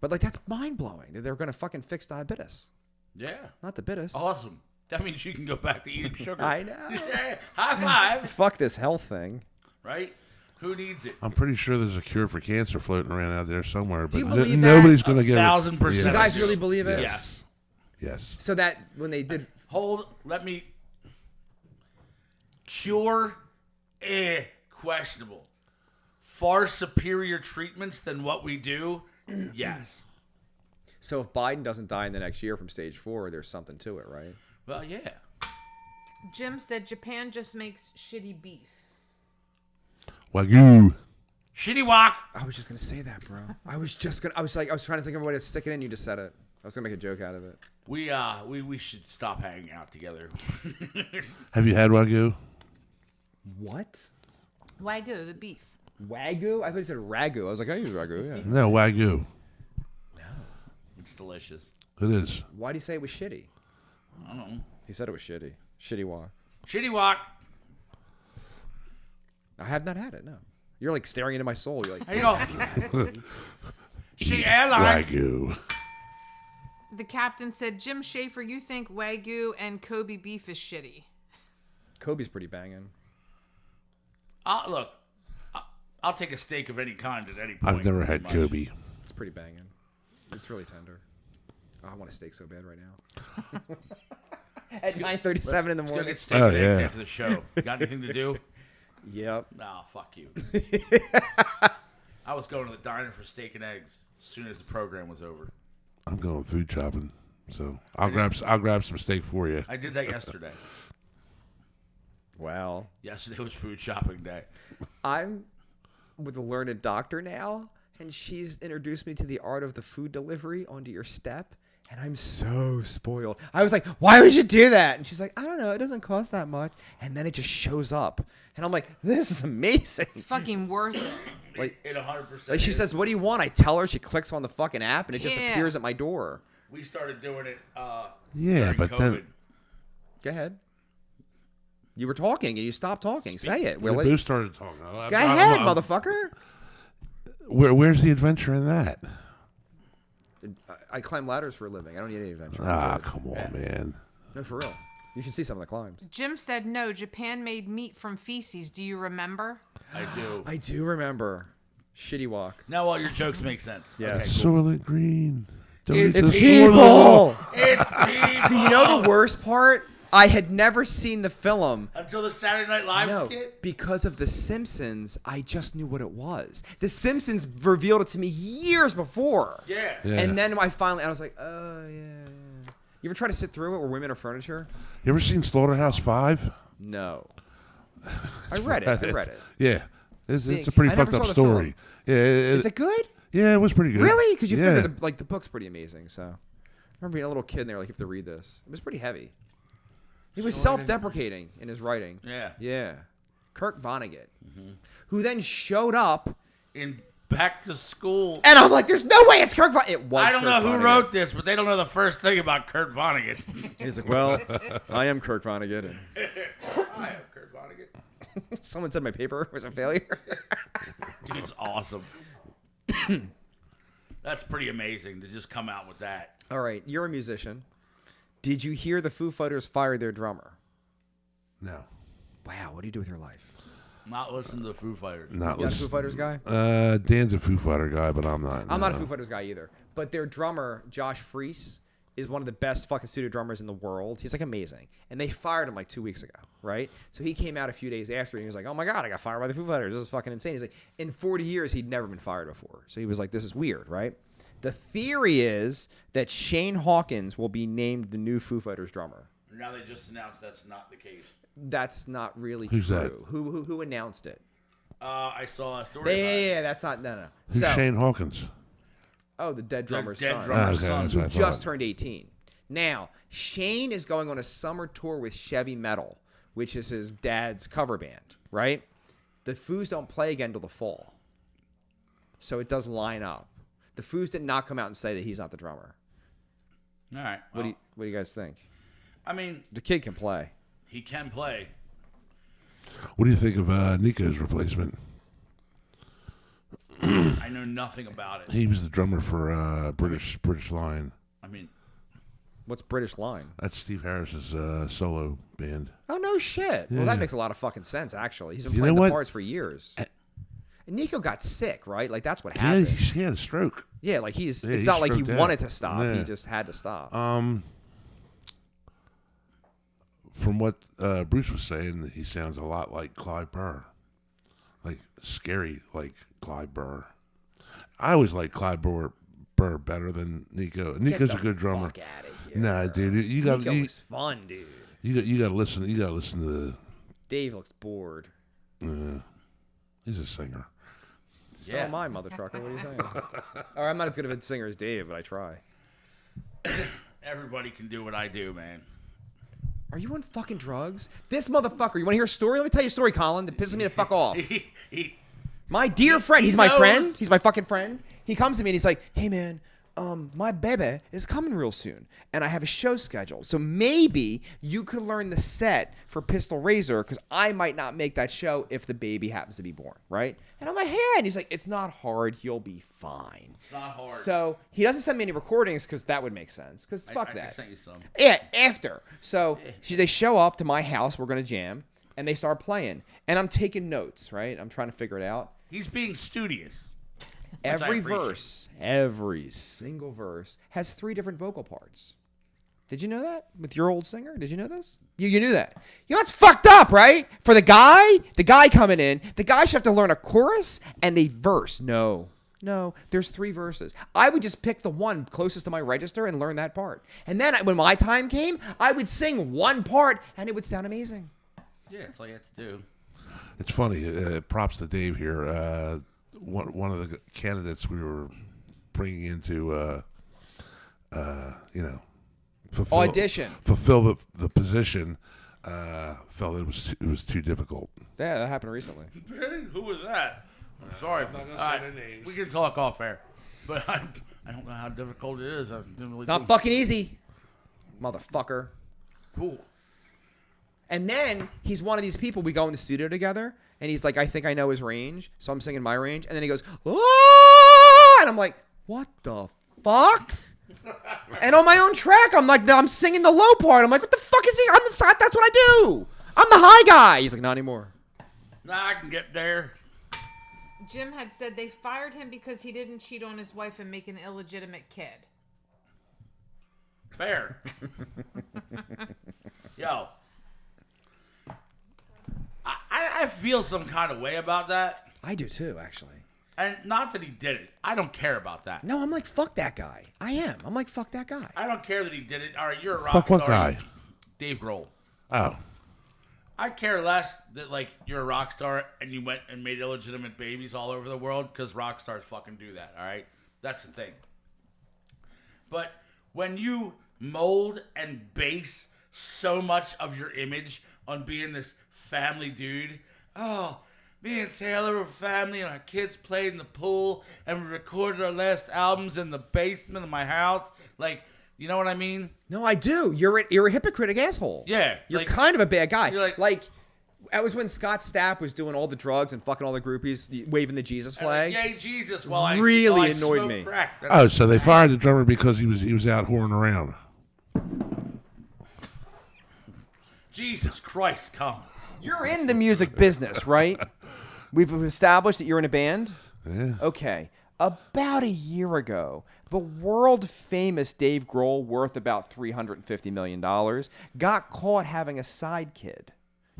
But like that's mind-blowing that they're going to fucking fix diabetes. Yeah. Not the bitis. Awesome. That means you can go back to eating sugar. I know. Yeah. High five. Fuck this health thing. Right? Who needs it? I'm pretty sure there's a cure for cancer floating around out there somewhere, but you believe that? nobody's going to get 1,000%. You guys really believe it? Yes. Yes. So that when they did Let me. Cure? Questionable. Far superior treatments than what we do? Yes. So if Biden doesn't die in the next year from stage 4, there's something to it, right? Well, yeah. Jim said Japan just makes shitty beef. Wagyu. Shitty walk. I was just gonna say that, bro. I was trying to think of a way to stick it in. You just said it. I was gonna make a joke out of it. We should stop hanging out together. Have you had Wagyu? What? Wagyu, the beef. Wagyu? I thought you said ragu. I was like, I use ragu. Yeah. No, Wagyu. It's delicious. It is. Why do you say it was shitty? I don't know. He said it was shitty. Shitty walk. Shitty walk. I have not had it. No. You're like staring into my soul. You're like, There you go. She airline. Wagyu. The captain said, Jim Schaefer, you think Wagyu and Kobe beef is shitty. Kobe's pretty banging. Look, I'll take a steak of any kind at any point. I've never had pretty much. Kobe. It's pretty banging. It's really tender. Oh, I want a steak so bad right now. At 9:37 in the Let's go morning. get steak Oh, and eggs yeah. after the show. Got anything to do? Yep. No, fuck you. I was going to the diner for steak and eggs as soon as the program was over. I'm going food shopping, so I'll grab some steak for you. I did that yesterday. Wow. Yesterday was food shopping day. I'm with a learned doctor now, and she's introduced me to the art of the food delivery onto your step. And I'm so spoiled. I was like, why would you do that? And she's like, I don't know. It doesn't cost that much. And then it just shows up. And I'm like, this is amazing. It's fucking worth it. Like, It 100%. like she says, what do you want? I tell her. She clicks on the fucking app and it just Yeah. appears at my door. We started doing it. Yeah, during but COVID. then Go ahead. You were talking and you stopped talking. Say it, we Willie. both started talking. Go ahead, motherfucker. Where's the adventure in that? I climb ladders for a living. I don't need any adventure. Ah, come on, man. No, for real. You should see some of the climbs. Jim said no. Japan made meat from feces. Do you remember? I do. I do remember. Shitty walk. Now all your jokes make sense. Yeah. Okay, cool. Soylent Green. It's Don't eat the people. It's people. Do you know the worst part? I had never seen the film. Until the Saturday Night Live No, skit? because of The Simpsons, I just knew what it was. The Simpsons revealed it to me years before. Yeah. Yeah. And then I was like, oh, yeah. You ever try to sit through it where women are furniture? You ever seen Slaughterhouse 5? No. I read it. Yeah. It's See, a pretty I never fucked up saw the film. story. Yeah, Is it good? Yeah, it was pretty good. Really? Because you yeah. figure the book's pretty amazing. So I remember being a little kid and they were like, you have to read this. It was pretty heavy. He was self-deprecating in his writing. Yeah. Yeah. Kirk Vonnegut, who then showed up, In Back to School. and I'm like, there's no way it's Kirk Vonnegut. It was I don't Kurt know who Vonnegut. wrote this, but they don't know the first thing about Kurt Vonnegut. He's like, well, I am Kirk Vonnegut. And I am Kurt Vonnegut. someone said my paper was a failure. Dude, it's awesome. That's pretty amazing to just come out with that. All right, you're a musician. Did you hear the Foo Fighters fired their drummer? No. Wow, what do you do with your life? Not listen to the Foo Fighters. Not You not a listen. Foo Fighters guy? Dan's a Foo Fighter guy, but I'm not. I'm not a no. Foo Fighters guy either. But their drummer, Josh Freese, is one of the best fucking studio drummers in the world. He's like amazing. And they fired him like 2 weeks ago, right? So he came out a few days after and he was like, oh my God, I got fired by the Foo Fighters. This is fucking insane. He's like, in 40 years, he'd never been fired before. So he was like, this is weird, right? The theory is that Shane Hawkins will be named the new Foo Fighters drummer. Now they just announced that's not the case. That's not really Who's true. that? Who announced it? I saw a story about it. Yeah, that's not, no. Who's So, Shane Hawkins? oh, the dead drummer's dead son. drummer's okay, son. that's what I Just thought. turned 18. Now, Shane is going on a summer tour with Chevy Metal, which is his dad's cover band, right? The Foos don't play again till the fall. So it does line up. The Foos did not come out and say that he's not the drummer. All right. What Well, do you guys think? I mean, The kid can play. he can play. What do you think of Nico's replacement? I know nothing about it. He was the drummer for British Lion. I mean, What's British Line? That's Steve Harris's solo band. Oh, no shit. Well, Yeah. that makes a lot of fucking sense, actually. He's been You playing know the what? parts for years. And Nico got sick, right? Like, that's what Yeah, happened. he had a stroke. Yeah, like Yeah, it's he not like he stroked out. wanted to stop. Yeah. He just had to stop. From what Bruce was saying, he sounds a lot like Clive Burr. Like, scary like Clive Burr. I always like Clive Burr better than Nico. Nico's Get a the good drummer. Fuck out of here. Nah, dude, you got Nico was fun, dude. you got to listen. You got to listen to the. Dave looks bored. He's a singer. So Yeah. am I, mother trucker. What are you saying? All right, I'm not as good of a singer as Dave, but I try. everybody can do what I do, man. Are you on fucking drugs? This motherfucker. You want to hear a story? Let me tell you a story, Colin, that pisses me the fuck off. he My dear friend, he's he my knows. friend. He's my fucking friend. He comes to me and he's like, hey, man, my baby is coming real soon, and I have a show scheduled. So maybe you could learn the set for Pistol Razor, because I might not make that show if the baby happens to be born, right? And I'm like, hey, and he's like, it's not hard. You'll be fine. It's not hard. So he doesn't send me any recordings, because that would make sense, because fuck I that. sent you some. Yeah, after. So they show up to my house. We're going to jam. And they start playing. And I'm taking notes, right? I'm trying to figure it out. He's being studious. I Every appreciate. verse, every single verse has 3 different vocal parts. Did you know that? With your old singer? Did you know this? You knew that. You know, it's fucked up, right? For the guy coming in, the guy should have to learn a chorus and a verse. No, there's 3 verses. I would just pick the one closest to my register and learn that part. And then when my time came, I would sing one part and it would sound amazing. Yeah, that's all you have to do. It's funny. Props to Dave here. One of the candidates we were bringing into fulfill the position, felt it was too difficult. Yeah, that happened recently. Who was that? I'm sorry. I'm not gonna All say right, their names. we can talk off air, but I don't know how difficult it is. I didn't really. It's not fucking easy, motherfucker. Cool. And then he's one of these people. We go in the studio together, and he's like, "I think I know his range," so I'm singing my range, and then he goes, "Oh!" and I'm like, "What the fuck?" And on my own track, I'm singing the low part. I'm like, "What the fuck is he?" That's what I do. I'm the high guy. He's like, "Not anymore." Nah, I can get there. Jim had said they fired him because he didn't cheat on his wife and make an illegitimate kid. Fair. Yo. I feel some kind of way about that. I do too, actually. And not that he did it. I don't care about that. No, I'm like, fuck that guy. I am. I'm like, fuck that guy. I don't care that he did it. All right, you're a rock Fuck star. what guy? Dave Grohl. Oh. I care less that, like, you're a rock star and you went and made illegitimate babies all over the world because rock stars fucking do that, all right? That's the thing. But when you mold and base so much of your image on being this family dude, oh, me and Taylor were family and our kids played in the pool and we recorded our last albums in the basement of my house, like, you know what I mean? No, I do. You're a hypocritic asshole. Yeah. You're like, kind of a bad guy. You're like, that was when Scott Stapp was doing all the drugs and fucking all the groupies, waving the Jesus flag. Yay, Jesus! While I Really annoyed smoked me. Crack. Oh, so they fired the drummer because he was out whoring around. Jesus Christ, Colin. You're in the music business, right? We've established that you're in a band? Yeah. Okay. About a year ago, the world famous Dave Grohl, worth about $350 million, got caught having a side kid.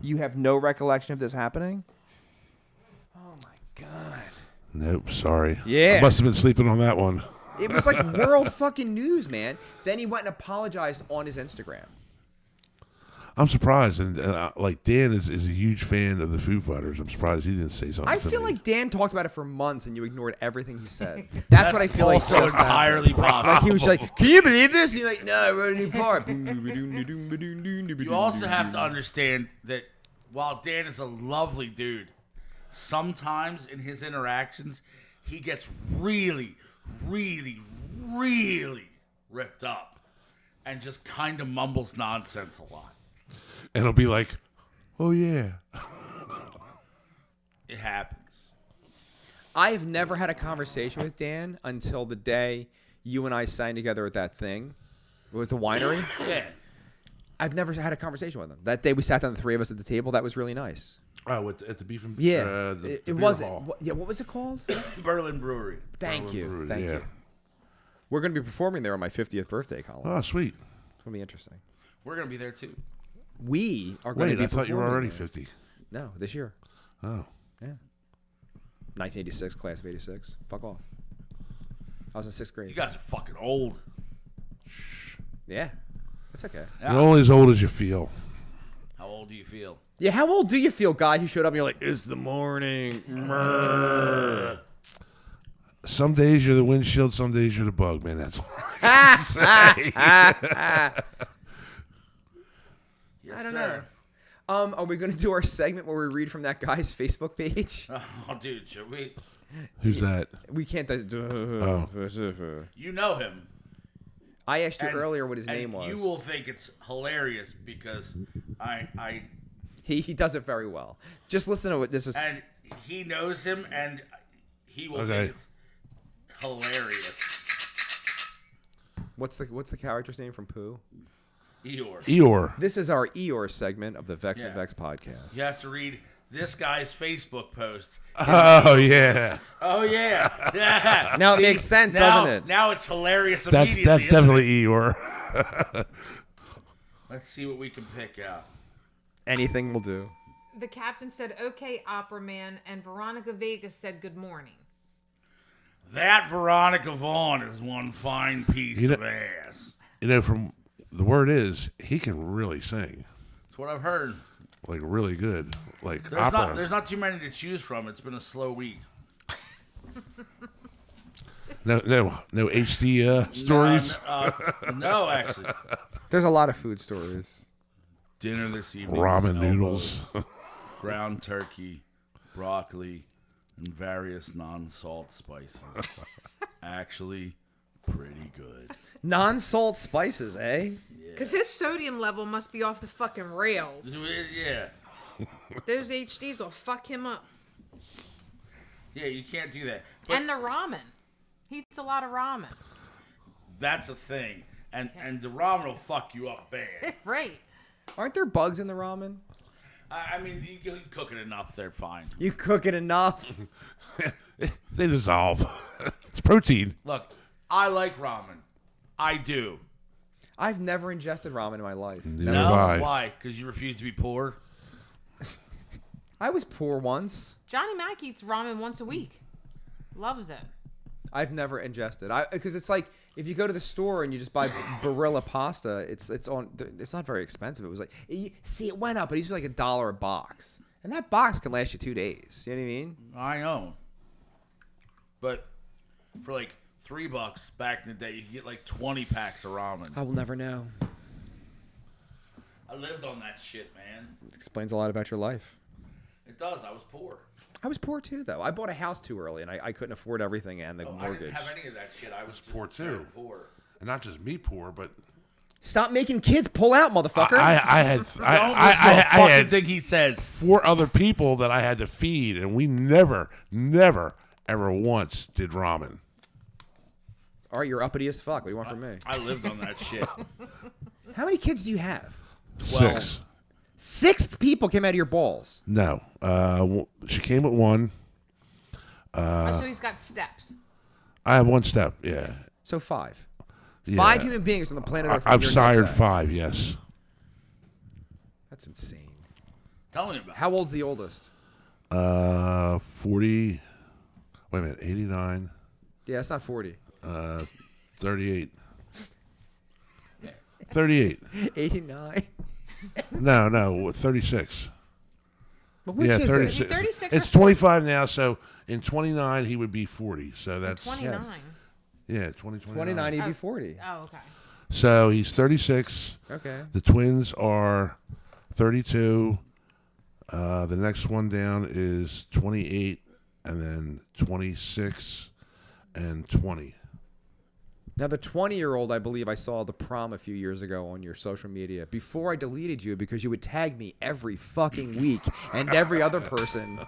You have no recollection of this happening? Oh my God. Nope, sorry. Yeah. I must have been sleeping on that one. It was like world fucking news, man. Then he went and apologized on his Instagram. I'm surprised, and like Dan is a huge fan of the Foo Fighters. I'm surprised he didn't say something. I to feel me. like Dan talked about it for months and you ignored everything he said. That's what I feel like. Also just happened. entirely possible. Like he was like, "Can you believe this?" And you're like, "No, I wrote a new part." You also have to understand that while Dan is a lovely dude, sometimes in his interactions, he gets really, really, really ripped up and just kind of mumbles nonsense a lot. and it'll be like, oh yeah. It happens. I've never had a conversation with Dan until the day you and I signed together at that thing. It was the winery. Yeah. I've never had a conversation with him. That day we sat down, the three of us at the table. That was really nice. Oh, at the beef and Yeah, the it beer wasn't. hall. Yeah, what was it called? Berlin Brewery. Thank you, Brewery, thank yeah. you. We're going to be performing there on my 50th birthday, Colin. Oh, sweet. It's going to be interesting. We're going to be there too. We are going to Wait, be I thought you were performing already there. 50. No, this year. Oh. Yeah. 1986, class of 86. Fuck off. I was in 6th grade. You guys are fucking old. Yeah. That's okay. Yeah. You're only as old as you feel. How old do you feel? Yeah, how old do you feel, guy who showed up and you're like, it's the morning. Some days you're the windshield, some days you're the bug, man. That's all I can say. Yes, I don't sir. know. Are we going to do our segment where we read from that guy's Facebook page? Oh, dude, should we? Who's that? We can't. Oh. You know him. I asked you And- earlier what his and name was. You will think it's hilarious because I He does it very well. Just listen to what this is. and he knows him and he will Okay. think it's hilarious. What's the character's name from Pooh? Eeyore. Eeyore. This is our Eeyore segment of the Vex and Yeah. Vex podcast. You have to read this guy's Facebook posts. Oh, yeah. Oh yeah. Yeah. Now it makes sense, now, doesn't it? Now it's hilarious That's immediately. isn't definitely it? Eeyore. Let's see what we can pick out. Anything will do. The captain said, "Okay, opera man," and Veronica Vegas said, "Good morning." That Veronica Vaughn is one fine piece You know- of ass. You know, from the word is, he can really sing. That's what I've heard. Like, really good. Like, There's opera. not too many to choose from. It's been a slow week. No HD stories. No, actually. There's a lot of food stories. Dinner this evening. Ramen was noodles. elbows, ground turkey, broccoli, and various non-salt spices. Actually, pretty good. Non-salt spices, eh? Because his sodium level must be off the fucking rails. Yeah. Those HDs will fuck him up. Yeah, you can't do that. But And the ramen. He eats a lot of ramen. that's a thing. And the ramen will fuck you up bad. Right. Aren't there bugs in the ramen? I mean, you cook it enough, they're fine. You cook it enough. They dissolve. It's protein. Look, I like ramen. I do. I've never ingested ramen in my life. Neither No? have I. Why? Because you refuse to be poor? I was poor once. Johnny Mac eats ramen once a week. Loves it. I've never ingested. Because it's like if you go to the store and you just buy Barilla pasta, it's not very expensive. It was like it went up, but it used to be like $1 a box, and that box can last you 2 days. You know what I mean? I know. But for like $3 back in the day, you could get like 20 packs of ramen. I will never know. I lived on that shit, man. It explains a lot about your life. It does. I was poor. I was poor too, though. I bought a house too early, and I couldn't afford everything and the I mortgage. didn't have any of that shit. I was just poor too. dirt poor. And not just me poor, but Stop making kids pull out, motherfucker. I had Don't listen to a fucking had thing he says. 4 other people that I had to feed, and we never, ever once did ramen. All right, you're uppity as fuck. What do you want from me? I lived on that shit. How many kids do you have? 6. 6 people came out of your balls. No. She came at 1. So he's got steps. I have 1 step, yeah. So 5. Yeah. 5 human beings on the planet Earth. I've you're sired nuts at. 5, yes. That's insane. Tell me about it. How old's the oldest? 40. Wait a minute, 89. Yeah, it's not 40. 38. 38. 89. No, 36. But which Yeah, is 36. it? 36 or It's 25 now, so in 29 he would be 40. So that's 29. Yes. yeah, 2029. 29, he'd be 40. Oh, okay. So he's 36. Okay. The twins are 32. The next one down is 28, and then 26 and 20. Now, the 20-year-old, I believe I saw the prom a few years ago on your social media before I deleted you because you would tag me every fucking week and every other person.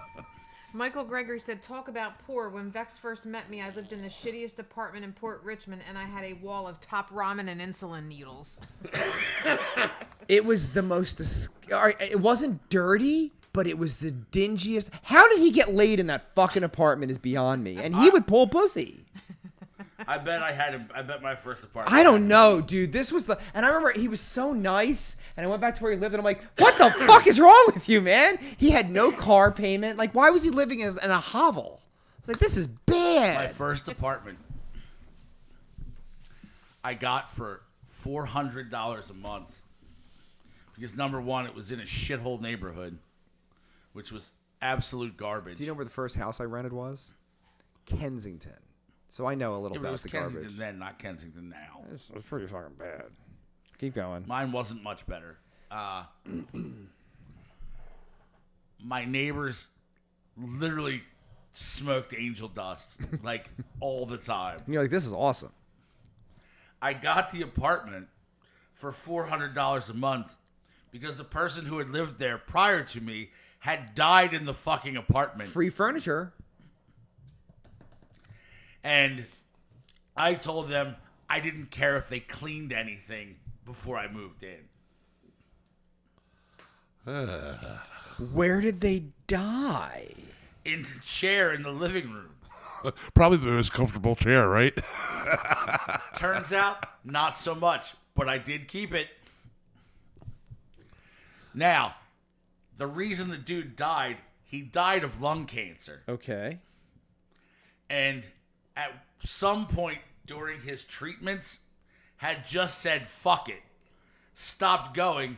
Michael Gregory said, talk about poor. When Vex first met me, I lived in the shittiest apartment in Port Richmond, and I had a wall of top ramen and insulin needles. It was the most... It wasn't dirty, but it was the dingiest... How did he get laid in that fucking apartment is beyond me. And he would pull pussy. I bet my first apartment. I don't know, dude. This was the... And I remember he was so nice, and I went back to where he lived, and I'm like, what the fuck is wrong with you, man? He had no car payment. Like, why was he living in a hovel? It's like, this is bad. My first apartment I got for $400 a month because, number one, it was in a shithole neighborhood, which was absolute garbage. Do you know where the first house I rented was? Kensington. So I know a little Yeah, but it about was the Kensington garbage. then, not Kensington now. It's pretty fucking bad. Keep going. Mine wasn't much better. My neighbors literally smoked angel dust like all the time. And you're like, this is awesome. I got the apartment for $400 a month because the person who had lived there prior to me had died in the fucking apartment. Free furniture. And I told them I didn't care if they cleaned anything before I moved in. Where did they die? In the chair in the living room. Probably the most comfortable chair, right? Turns out, not so much, but I did keep it. Now, the reason the dude died, he died of lung cancer. Okay. And at some point during his treatments, had just said, fuck it, stopped going,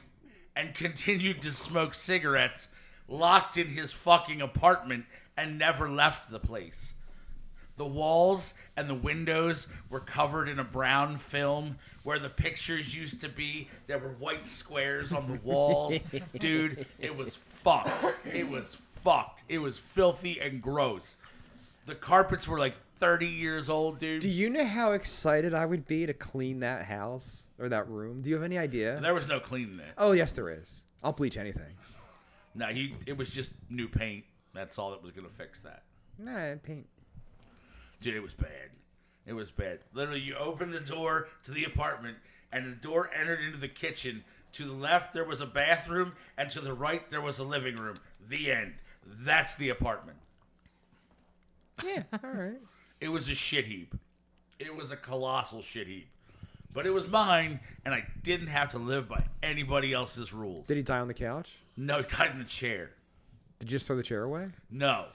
and continued to smoke cigarettes, locked in his fucking apartment, and never left the place. The walls and the windows were covered in a brown film where the pictures used to be. There were white squares on the walls. Dude, it was fucked. It was fucked. It was filthy and gross. The carpets were like 30 years old, dude. Do you know how excited I would be to clean that house or that room? Do you have any idea? There was no cleaning it. Oh, yes, there is. I'll bleach anything. No, it was just new paint. That's all that was going to fix that. Nah, paint. Dude, it was bad. It was bad. Literally, you opened the door to the apartment, and the door entered into the kitchen. To the left, there was a bathroom, and to the right, there was a living room. The end. That's the apartment. Yeah, all right. It was a shit heap. It was a colossal shit heap. But it was mine, and I didn't have to live by anybody else's rules. Did he die on the couch? No, he died in the chair. Did you just throw the chair away? No.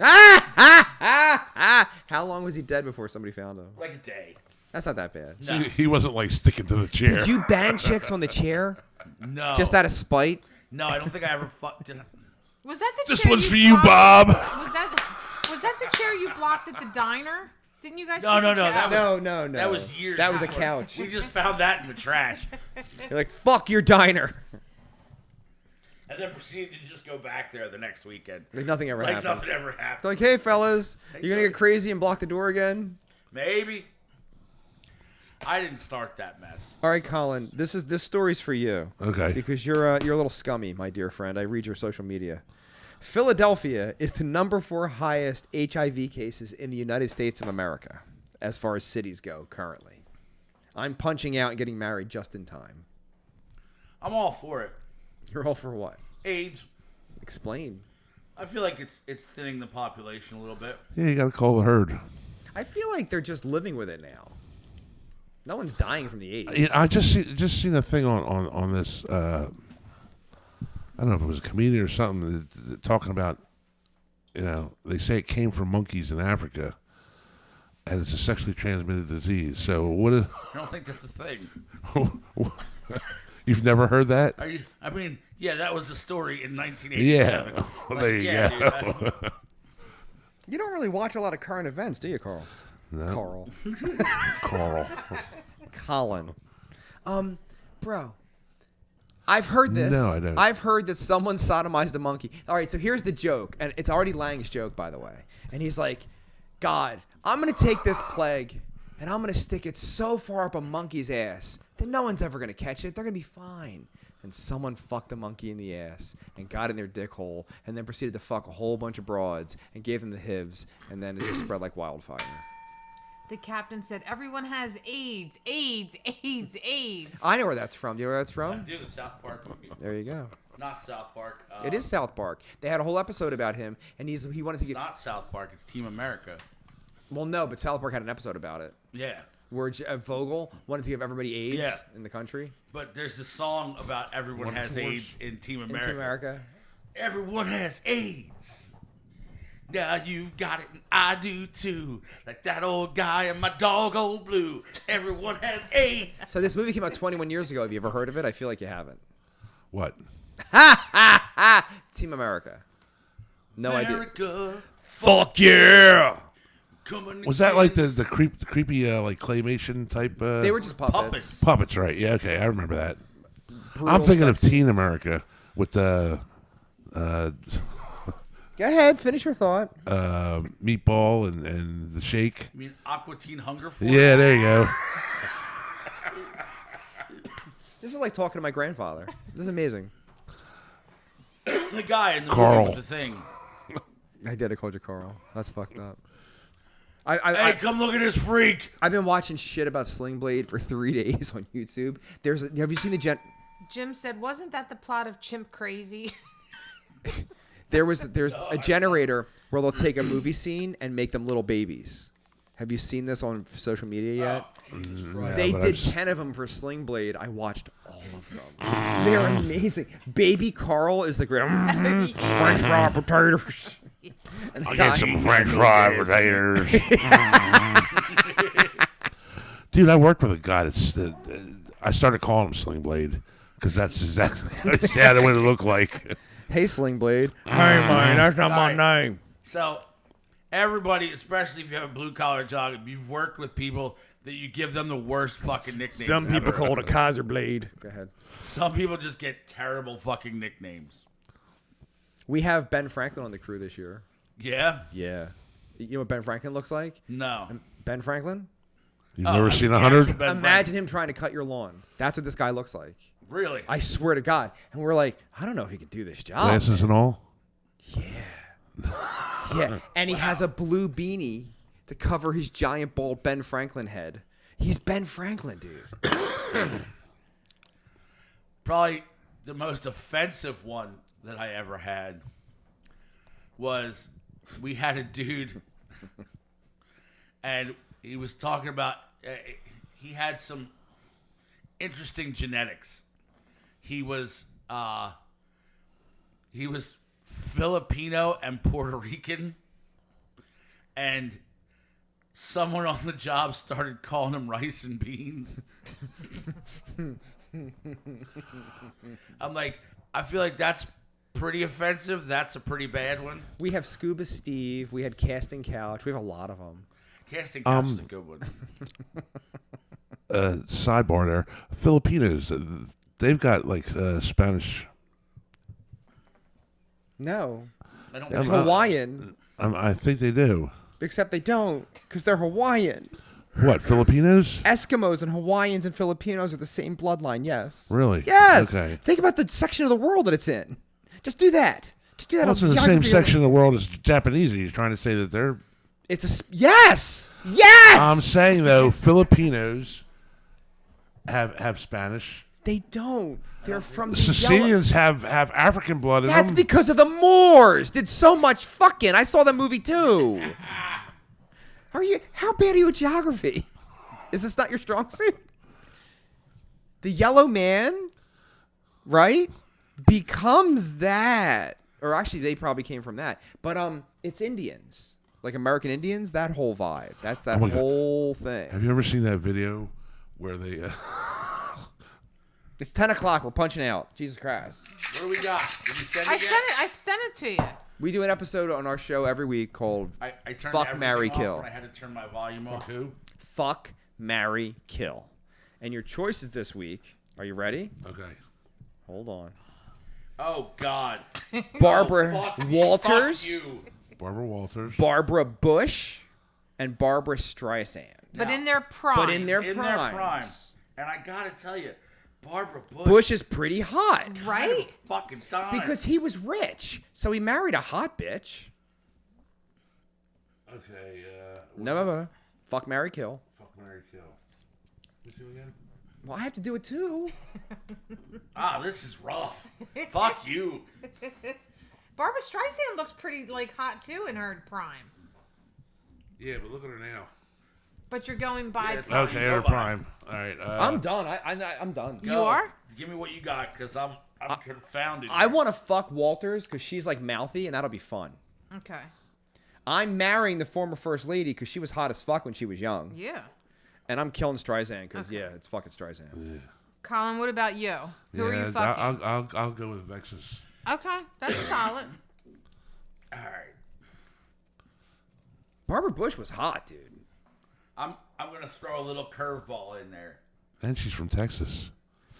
How long was he dead before somebody found him? Like a day. That's not that bad. No. He wasn't like sticking to the chair. Did you bang chicks on the chair? No. Just out of spite? No, I don't think I ever fucked. Was that the This chair one's for you, blocked- Bob. Was that the chair you blocked at the diner? Didn't you guys? No, take no, a no, chair? that was- No. That was years That was a before. couch. We just found that in the trash. You're like, fuck your diner. And then proceeded to just go back there the next weekend. Like nothing ever Like happened. nothing ever happened. They're like, hey, fellas, you're going to get crazy and block the door again? Maybe. I didn't start that mess. All right, Colin, this story's for you. Okay. Because you're a little scummy, my dear friend. I read your social media. Philadelphia is the number 4 highest HIV cases in the United States of America, as far as cities go currently. I'm punching out and getting married just in time. I'm all for it. You're all for what? AIDS. Explain. I feel like it's thinning the population a little bit. Yeah, you got to call the herd. I feel like they're just living with it now. No one's dying from the AIDS. Yeah, I just seen a thing on this. I don't know if it was a comedian or something talking about. They say it came from monkeys in Africa, and it's a sexually transmitted disease. So what? I don't think that's a thing. You've never heard that? Are you? I mean, yeah, that was a story in 1987. Yeah. Well, there you go. Dude, You don't really watch a lot of current events, do you, Carl? No. Carl. Carl. Colin. Bro. I've heard this. No, I don't. I've heard that someone sodomized a monkey. All right, so here's the joke, and it's already Lang's joke, by the way. And he's like, God, I'm going to take this plague, and I'm going to stick it so far up a monkey's ass that no one's ever going to catch it. They're going to be fine. And someone fucked a monkey in the ass and got in their dick hole and then proceeded to fuck a whole bunch of broads and gave them the hivs, and then it just spread like wildfire. The captain said, "Everyone has AIDS, AIDS, AIDS, AIDS." I know where that's from. Do you know where that's I from? do the South Park movie. There you go. Not South Park. It is South Park. They had a whole episode about him, and he wanted to get. Not South Park. It's Team America. Well, no, but South Park had an episode about it Yeah. where Vogel wanted to give everybody AIDS Yeah. in the country. But there's this song about everyone has AIDS in Team In America. Team America. Everyone has AIDS. Now you've got it, and I do too. Like that old guy and my dog, old blue. Everyone has AIDS. So this movie came out 21 years ago. Have you ever heard of it? I feel like you haven't. What? Team America. No idea. America, Fuck yeah! coming Was that like against the creepy like claymation type? They were just puppets. puppets. puppets, right? Yeah, okay, I remember that. Brutal I'm thinking sex of Teen America with the Go ahead, finish your thought. meatball and the shake. You mean Aqua Teen Hunger Force? Yeah, there you go. This is like talking to my grandfather. This is amazing. The guy in the Carl. movie with the thing. I did. I called you Carl. That's fucked up. Hey, come look at this freak. I've been watching shit about Sling Blade for 3 days on YouTube. Have you seen the Jim said, "Wasn't that the plot of Chimp Crazy?" There's a generator where they'll take a movie scene and make them little babies. Have you seen this on social media yet? Yeah, They but did I've s- 10 of them for Sling Blade. I watched all of them. They're amazing. Baby Carl is the great French fry potatoes. And the I'll guy- get some French fry potatoes. Dude, I worked with a guy that's. I started calling him Sling Blade because that's exactly what it looked like. Hey, Sling Blade. Hey, man, that's not my Alright. name. So, everybody, especially if you have a blue collar job, if you've worked with people that you give them the worst fucking nicknames. Some people ever. call it a Kaiser blade. Go ahead. Some people just get terrible fucking nicknames. We have Ben Franklin on the crew this year. Yeah? Yeah. You know what Ben Franklin looks like? No. Ben Franklin? You've never seen the 100? actual Ben Imagine him trying to cut your lawn. That's what this guy looks like. Really? I swear to God. And we're like, I don't know if he can do this job. Glasses and all? Yeah. And he has a blue beanie to cover his giant bald Ben Franklin head. He's Ben Franklin, dude. Probably the most offensive one that I ever had was we had a dude and he was talking about he had some interesting genetics. He was Filipino and Puerto Rican, and someone on the job started calling him rice and beans. I'm like, I feel like that's pretty offensive. That's a pretty bad one. We have Scuba Steve. We had Casting Couch. We have a lot of them. Casting couch is a good one. Sidebar there. Filipinos, they've got like Spanish. No. I don't It's think so. Hawaiian. I think they do. Except they don't, because they're Hawaiian. What, Filipinos? Eskimos and Hawaiians and Filipinos are the same bloodline, yes. Really? Yes. Okay. Think about the section of the world that it's in. Just do that. Just do that. Well, on it's in the same geography. section of the world as Japanese. He's trying to say that they're... It's yes. Yes. I'm saying, though, Filipinos have Spanish. They don't. They're from the Sicilians have African blood in That's them. because of the Moors. Did so much fucking. I saw the movie too. How bad are you at geography? Is this not your strong suit? The yellow man, right, becomes that. Or actually, they probably came from that. But it's Indians, like American Indians. That whole vibe. That's that Oh my God. whole thing. Have you ever seen that video where they... It's 10 o'clock. We're punching out. Jesus Christ. What do we got? Did you send it I yet? sent it to you. We do an episode on our show every week called I turned Fuck, everything Marry, off Kill. when I had to turn my volume off. Who? Fuck, Marry, Kill. And your choices this week, are you ready? Okay. Hold on. Oh, God. Barbara Oh, fuck Walters, you. Barbara Walters. Barbara Bush, and Barbara Streisand. But No. in their prime. But in their In primes. their prime. And I got to tell you, Barbara Bush. Bush is pretty hot. kind of Right? a fucking dime. Because he was rich. So he married a hot bitch. Okay, No. Fuck, marry, kill. Fuck, marry, kill. What's it again? Well, I have to do it too. This is rough. Fuck you. Barbara Streisand looks pretty like hot too in her prime. Yeah, but look at her now. But you're going by. Yes. Okay, you her go by. prime. All right. I'm done. I'm done. You are? Give me what you got, because I'm confounded. I want to fuck Walters because she's like mouthy and that'll be fun. Okay. I'm marrying the former first lady because she was hot as fuck when she was young. Yeah. And I'm killing Streisand because, Okay. yeah, it's fucking Streisand. Colin, what about you? Who are you fucking? I'll go with Vex's. Okay, that's solid. All right. Barbara Bush was hot, dude. I'm going to throw a little curveball in there. And she's from Texas.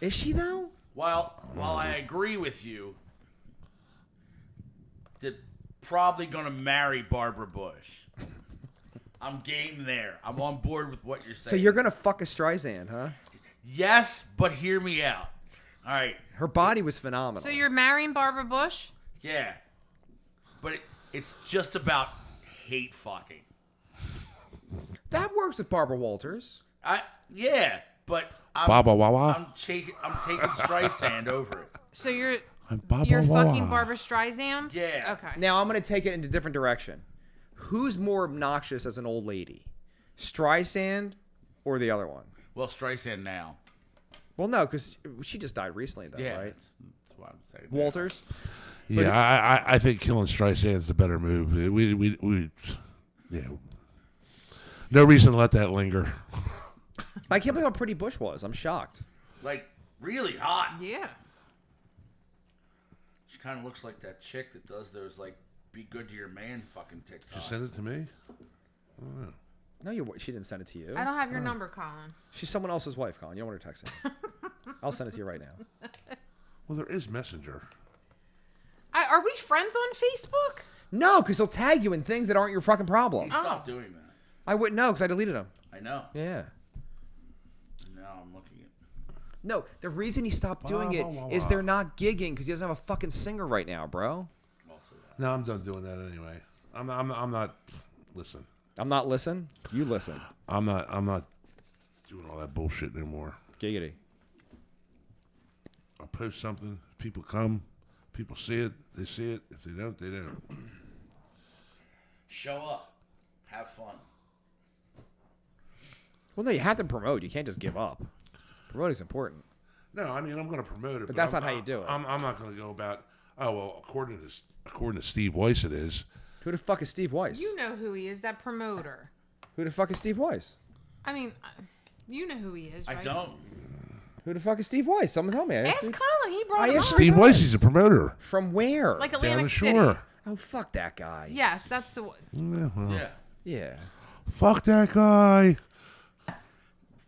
Is she, though? While I agree with you, they're probably going to marry Barbara Bush. I'm game there. I'm on board with what you're saying. So you're going to fuck a Streisand, huh? Yes, but hear me out. All right. Her body was phenomenal. So you're marrying Barbara Bush? Yeah. But it's just about hate fucking. That works with Barbara Walters. Yeah, but Baba Wawa. I'm taking Streisand over it. So you're Baba you're Wawa. fucking Barbara Streisand? Yeah. Okay. Now I'm going to take it in a different direction. Who's more obnoxious as an old lady? Streisand or the other one? Well, Streisand now. Well, no, because she just died recently, though, Yeah, right? that's what I'm saying. Walters? Yeah, I think killing Streisand's the better move. We yeah. No reason to let that linger. I can't believe how pretty Bush was. I'm shocked. Like, really hot. Yeah. She kind of looks like that chick that does those, like, be good to your man fucking TikTok. Just send it to me. No, she didn't send it to you. I don't have your number, Colin. She's someone else's wife, Colin. You don't want her texting. I'll send it to you right now. Well, there is Messenger. Are we friends on Facebook? No, because he'll tag you in things that aren't your fucking problem. Stop doing that. I wouldn't know because I deleted them. I know. Yeah. Now I'm looking at. No, the reason he stopped doing it is they're not gigging because he doesn't have a fucking singer right now, bro. Also that. No, I'm done doing that anyway. I'm not. Listen. I'm not listen. You listen. I'm not doing all that bullshit anymore. Giggity. I'll post something. People come. People see it. They see it. If they don't, they don't. Show up. Have fun. Well, no, you have to promote. You can't just give up. Promoting's important. No, I mean I'm going to promote it, But that's not how you do it. I'm not going to go about. Oh well, according to Steve Weiss, it is. Who the fuck is Steve Weiss? You know who he is, that promoter. Who the fuck is Steve Weiss? I mean, you know who he is, right? I don't. Who the fuck is Steve Weiss? Someone tell me. Ask Colin. He brought I him asked on. Steve Weiss, he's a promoter. From where? Like Down the Atlantic City. shore. Oh, fuck that guy. Yes, that's the one. Yeah, well, Yeah. Yeah. fuck that guy.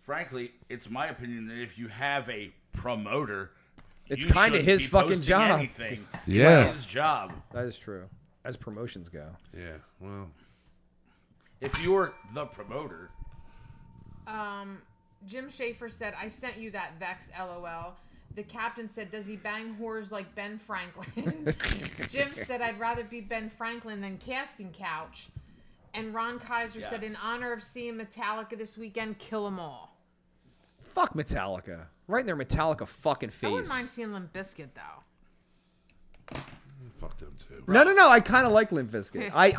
Frankly, it's my opinion that if you have a promoter, It's you kinda shouldn't his be fucking posting job. Anything. Yeah. It's his job. That is true. As promotions go. Yeah, well, If you're the promoter, Jim Schaefer said, I sent you that Vex, LOL. The captain said, does he bang whores like Ben Franklin? Jim said, I'd rather be Ben Franklin than Casting Couch. And Ron Kaiser said, in Yes. honor of seeing Metallica this weekend, kill them all. Fuck Metallica. Right in their Metallica fucking face. I wouldn't mind seeing Limp Bizkit, though. fuck them too. No. I kind of like Limp Bizkit. I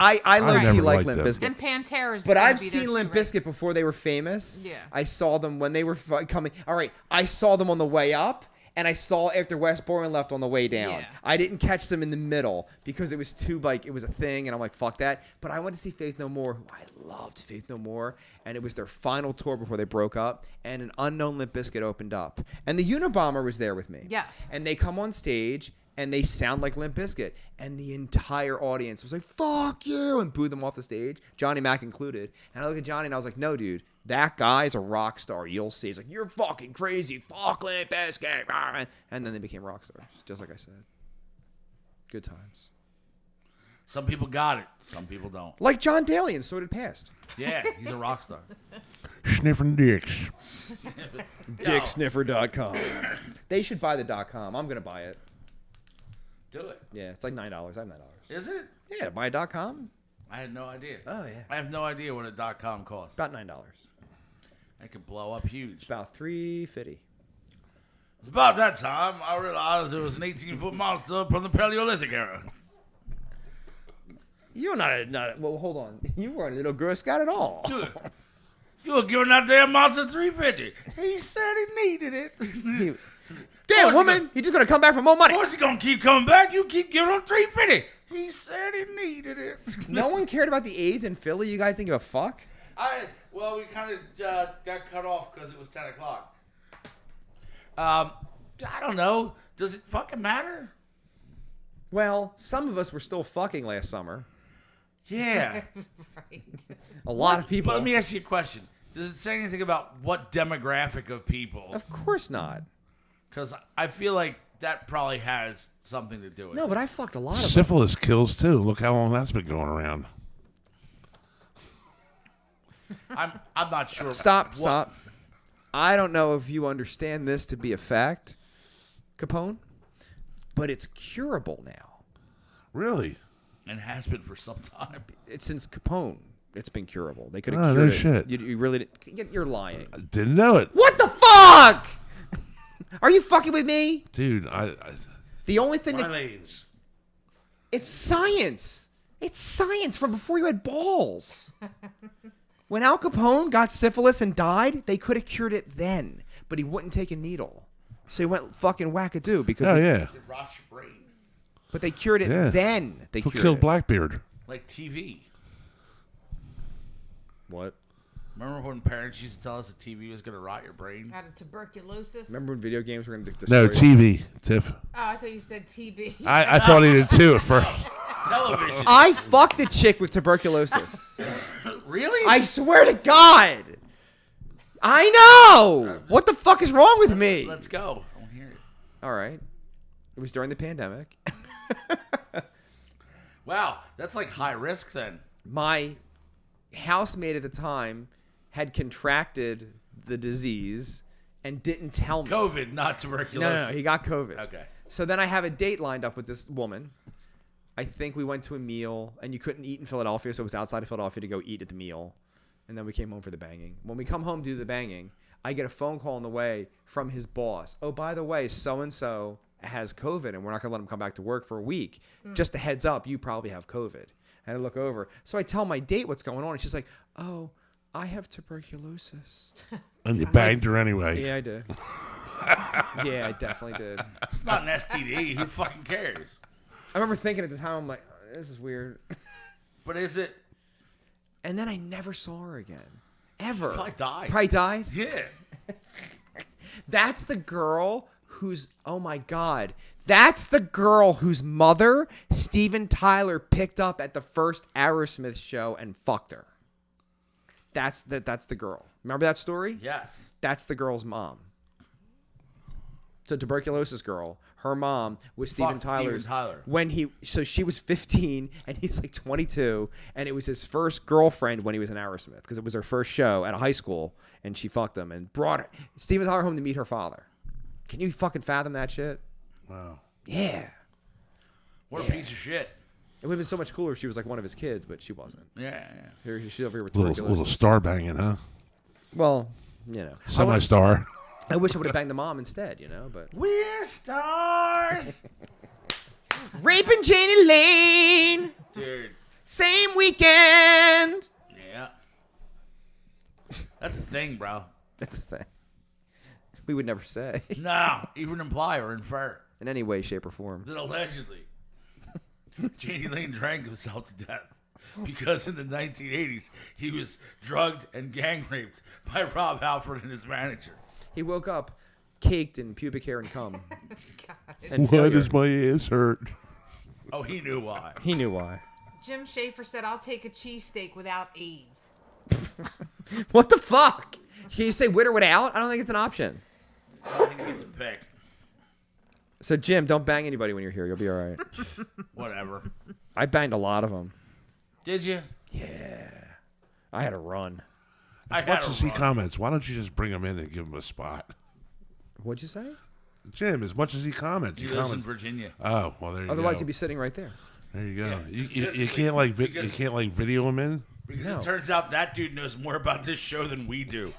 low-key never like liked Limp them. Bizkit. And Pantera's But gonna I've be there seen too, Limp right? Bizkit before they were famous. Yeah. I saw them when they were coming. All right, I saw them on the way up, and I saw after Westboro left on the way down. Yeah. I didn't catch them in the middle because it was too, like, it was a thing, and I'm like, fuck that. But I went to see Faith No More, who I loved Faith No More, and it was their final tour before they broke up, and an unknown Limp Bizkit opened up. And the Unabomber was there with me. Yes. And they come on stage, and they sound like Limp Bizkit. And the entire audience was like, fuck you, and booed them off the stage, Johnny Mac included. And I looked at Johnny, and I was like, no, dude, that guy's a rock star. You'll see. He's like, you're fucking crazy. Fuck Limp Bizkit. And then they became rock stars, just like I said. Good times. some people got it, some people don't. Like John Daly in Sorted Past. Yeah, he's a rock star. Sniffing dicks. Dicksniffer.com. They should buy the .com. I'm going to buy it. Do it. Yeah, it's like $9. I have $9. Is it? Yeah, to buy a .com? I had no idea. Oh, yeah. I have no idea what a .com costs. About $9. It could blow up huge. About $3.50. It's about that time I realized it was an 18-foot monster from the Paleolithic era. You're not well, hold on. You weren't a little Girl Scout at all. Dude, you were giving that damn monster $3.50. He said he needed it. Damn, course he woman. He's just going to come back for more money. Of course he gonna keep coming back. You keep giving him $3.50. He said he needed it. No one cared about the AIDS in Philly? You guys didn't give a fuck? Well, we kind of got cut off because it was 10 o'clock. I don't know. Does it fucking matter? Well, some of us were still fucking last summer. Yeah. Right. A lot of people. But let me ask you a question. Does it say anything about what demographic of people? Of course not. Because I feel like that probably has something to do with No, it. but I fucked a lot of them. Syphilis kills too. Look how long that's been going around. I'm not sure. Stop. I don't know if you understand this to be a fact, Capone, but it's curable now. Really? And has been for some time. It's since Capone. It's been curable. They could have Oh, cured no it. shit. You really didn't. You're lying. I didn't know it. What the fuck? Are you fucking with me? Dude, The only thing that lanes. it's science. It's science from before you had balls. When Al Capone got syphilis and died, they could have cured it then, but he wouldn't take a needle. So he went fucking wackadoo because Oh, yeah. It rots your brain. but they cured it Yeah. then. They Who cured killed it. Blackbeard? Like TV. What? Remember when parents used to tell us that TV was going to rot your brain? Had a tuberculosis. Remember when video games were going to destroy No, you? TV, Tiff. Oh, I thought you said TB. I thought he did too at first. television. I fucked a chick with tuberculosis. Really? I swear to God. I know. What the fuck is wrong with me? Let's go. I want to hear it. All right. It was during the pandemic. Wow, that's like high risk then. My housemate at the time had contracted the disease and didn't tell me. COVID, not tuberculosis. No, he got COVID. Okay. So then I have a date lined up with this woman. I think we went to a meal, and you couldn't eat in Philadelphia, so it was outside of Philadelphia to go eat at the meal. And then we came home for the banging. When we come home to do the banging, I get a phone call on the way from his boss. Oh, by the way, so-and-so has COVID, and we're not going to let him come back to work for a week. Just a heads up, you probably have COVID. And I look over. So I tell my date what's going on, and she's like, oh, I have tuberculosis. And you banged her anyway. Yeah, I did. Yeah, I definitely did. It's not an STD. Who fucking cares? I remember thinking at the time, I'm like, this is weird. But is it? And then I never saw her again. Ever. Probably died. Probably died? Yeah. That's the girl who's, oh my God. That's the girl whose mother, Steven Tyler, picked up at the first Aerosmith show and fucked her. That's the girl. Remember that story? Yes. That's the girl's mom. So tuberculosis girl, her mom was Steven Fuck Steven Tyler's. Tyler. So she was 15 and he's like 22, and it was his first girlfriend when he was in Aerosmith because it was her first show at a high school, and she fucked him and brought Steven Tyler home to meet her father. Can you fucking fathom that shit? Wow. Yeah. What a piece of shit. It would have been so much cooler if she was like one of his kids, but she wasn't. Yeah. She's over here with Little tuberculosis. star banging, huh? Well, you know. Semi-star. I wish I would have banged the mom instead, you know, but. We're stars. Raping Janie Lane. Dude. Same weekend. Yeah. That's the thing, bro. That's the thing. We would never say. No, even imply or infer. In any way, shape, or form. That allegedly, Janie Lane drank himself to death because in the 1980s he was drugged and gang raped by Rob Halford and his manager. He woke up caked in pubic hair and cum. God. Why does my ass hurt? Oh, he knew why. He knew why. Jim Schaefer said, I'll take a cheesesteak without AIDS. What the fuck? Can you say with or without? I don't think it's an option. I don't think you get to pick. So, Jim, don't bang anybody when you're here. You'll be all right. Whatever. I banged a lot of them. Did you? Yeah. I had a run. I As much had a as he run. comments, why don't you just bring him in and give him a spot? What'd you say? Jim, as much as he comments, He you lives in comment. Virginia. Oh, well, there you Otherwise, go. he'd be sitting right there. There you go. Yeah, You consistently, can't like you because- can't like video him in. Because No. it turns out that dude knows more about this show than we do.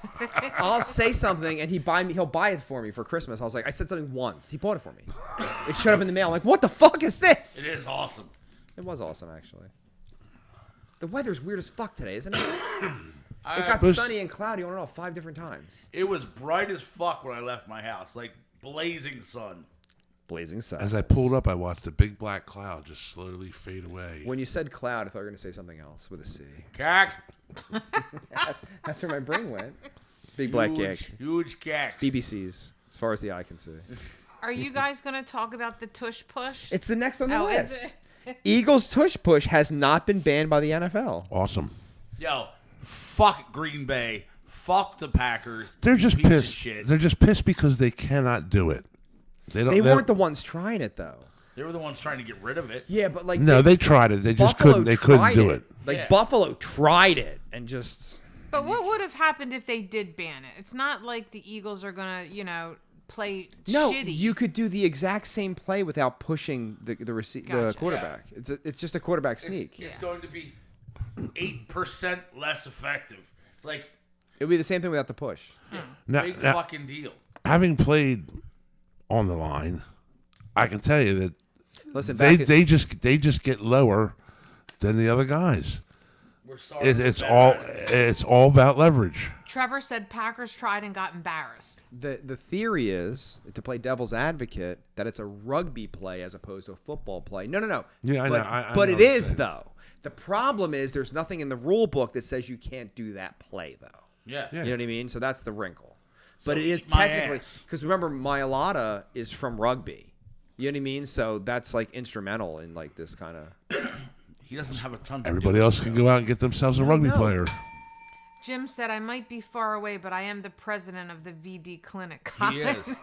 I'll say something and he'll buy it for me for Christmas. I was like, I said something once. He bought it for me. It showed up in the mail. I'm like, what the fuck is this? It is awesome. It was awesome, actually. The weather's weird as fuck today, isn't it? I- It got Bruce- sunny and cloudy on and off 5 different times. It was bright as fuck when I left my house, like blazing sun. Blazing sun. As I pulled up, I watched a big black cloud just slowly fade away. When you said cloud, I thought you were going to say something else with a C. Cack. That's where my brain went. Big black gag. Huge cacks. BBCs, as far as the eye can see. Are you guys going to talk about the tush push? It's the next on the Oh, is list. it? Eagles tush push has not been banned by the NFL. Awesome. Yo, fuck Green Bay. Fuck the Packers. They're just piece of pissed. shit. They're just pissed because they cannot do it. They don't. weren't the ones trying it, though. They were the ones trying to get rid of it. Yeah, but like No, they tried it. They just Buffalo couldn't. They couldn't tried do it. Like Yeah. Buffalo tried it and just But what would have happened if they did ban it? It's not like the Eagles are going to, play no. shitty. You could do the exact same play without pushing the Gotcha. the quarterback. It's just a quarterback sneak. It's going to be 8% less effective. Like, It would be the same thing without the push. Now, big now, fucking deal. having played on the line, I can tell you that Listen, they back they just get lower than the other guys. We're sorry. It's all about leverage. Trevor said Packers tried and got embarrassed. the theory is, to play devil's advocate, that it's a rugby play as opposed to a football play. No. Yeah, I but, know. I but know it what you're is saying. though. The problem is there's nothing in the rule book that says you can't do that play though. Yeah. Yeah. You know what I mean? So that's the wrinkle. So But it is eat my technically ass. because remember Mailata is from rugby. You know what I mean? So that's like instrumental in like this kind of He doesn't have a ton to Everybody do else with can it. go out and get themselves a rugby know. player. Jim said, I might be far away, but I am the president of the VD clinic. He is.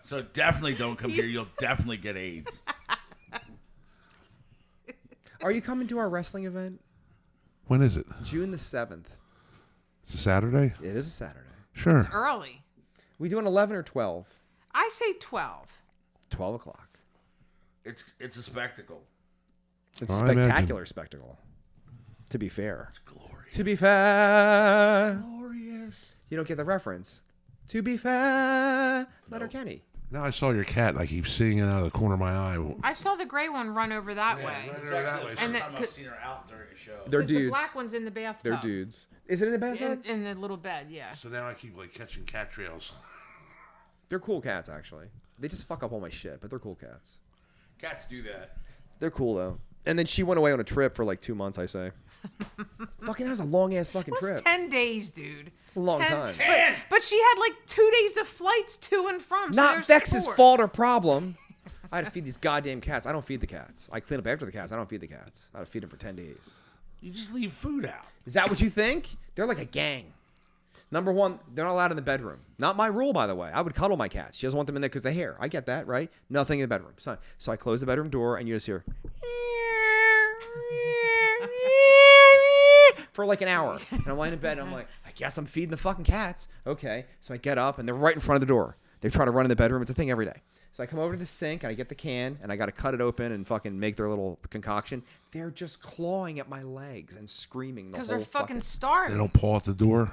So definitely don't come here. You'll definitely get AIDS. Are you coming to our wrestling event? When is it? June the 7th. It's a Saturday? It is a Saturday. Sure. It's early. We doing 11 or 12? I say 12. 12 o'clock. It's a spectacle. It's a I imagine. spectacular spectacle. To be fair. It's glorious. To be fair. Glorious. You don't get the reference. To be fair. Letterkenny. Now I saw your cat and I keep seeing it out of the corner of my eye. I saw the gray one run over that way. It's actually the first And that time I've could- seen her out during a show. They're 'Cause dudes. the black one's in the bathtub. They're dudes. Is it in the bathtub? In the little bed, yeah. So now I keep like catching cat trails. They're cool cats, actually. They just fuck up all my shit, but they're cool cats. Cats do that. They're cool, though. And then she went away on a trip for like 2 months, I say. Fucking, that was a long-ass fucking It was trip. 10 days, dude. It's a long time. But she had like 2 days of flights to and from. So Not there's Vex's 4. fault or problem. I had to feed these goddamn cats. I don't feed the cats. I clean up after the cats. I don't feed the cats. I had to feed them for 10 days. You just leave food out. Is that what you think? They're like a gang. Number one, they're not allowed in the bedroom. Not my rule, by the way. I would cuddle my cats. She doesn't want them in there because of the hair. I get that, right? Nothing in the bedroom. So I close the bedroom door, and you just hear for like an hour. And I'm lying in bed, and I'm like, I guess I'm feeding the fucking cats. Okay. So I get up, and they're right in front of the door. They try to run in the bedroom. It's a thing every day. So I come over to the sink, and I get the can, and I got to cut it open and fucking make their little concoction. They're just clawing at my legs and screaming the whole Because they're fucking They starving. don't paw at the door.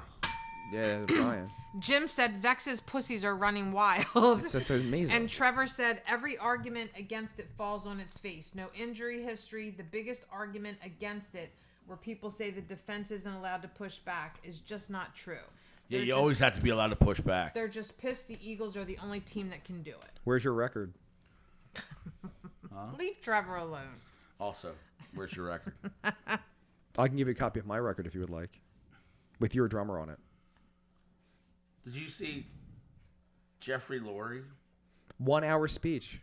Yeah, they're trying. Jim said Vex's pussies are running wild. That's amazing. And Trevor said every argument against it falls on its face. No injury history. The biggest argument against it, where people say the defense isn't allowed to push back, is just not true. Yeah, They're you just- always have to be allowed to push back. They're just pissed the Eagles are the only team that can do it. Where's your record? Leave Trevor alone. Also, where's your record? I can give you a copy of my record if you would like, with your drummer on it. Did you see Jeffrey Lurie? 1 hour speech.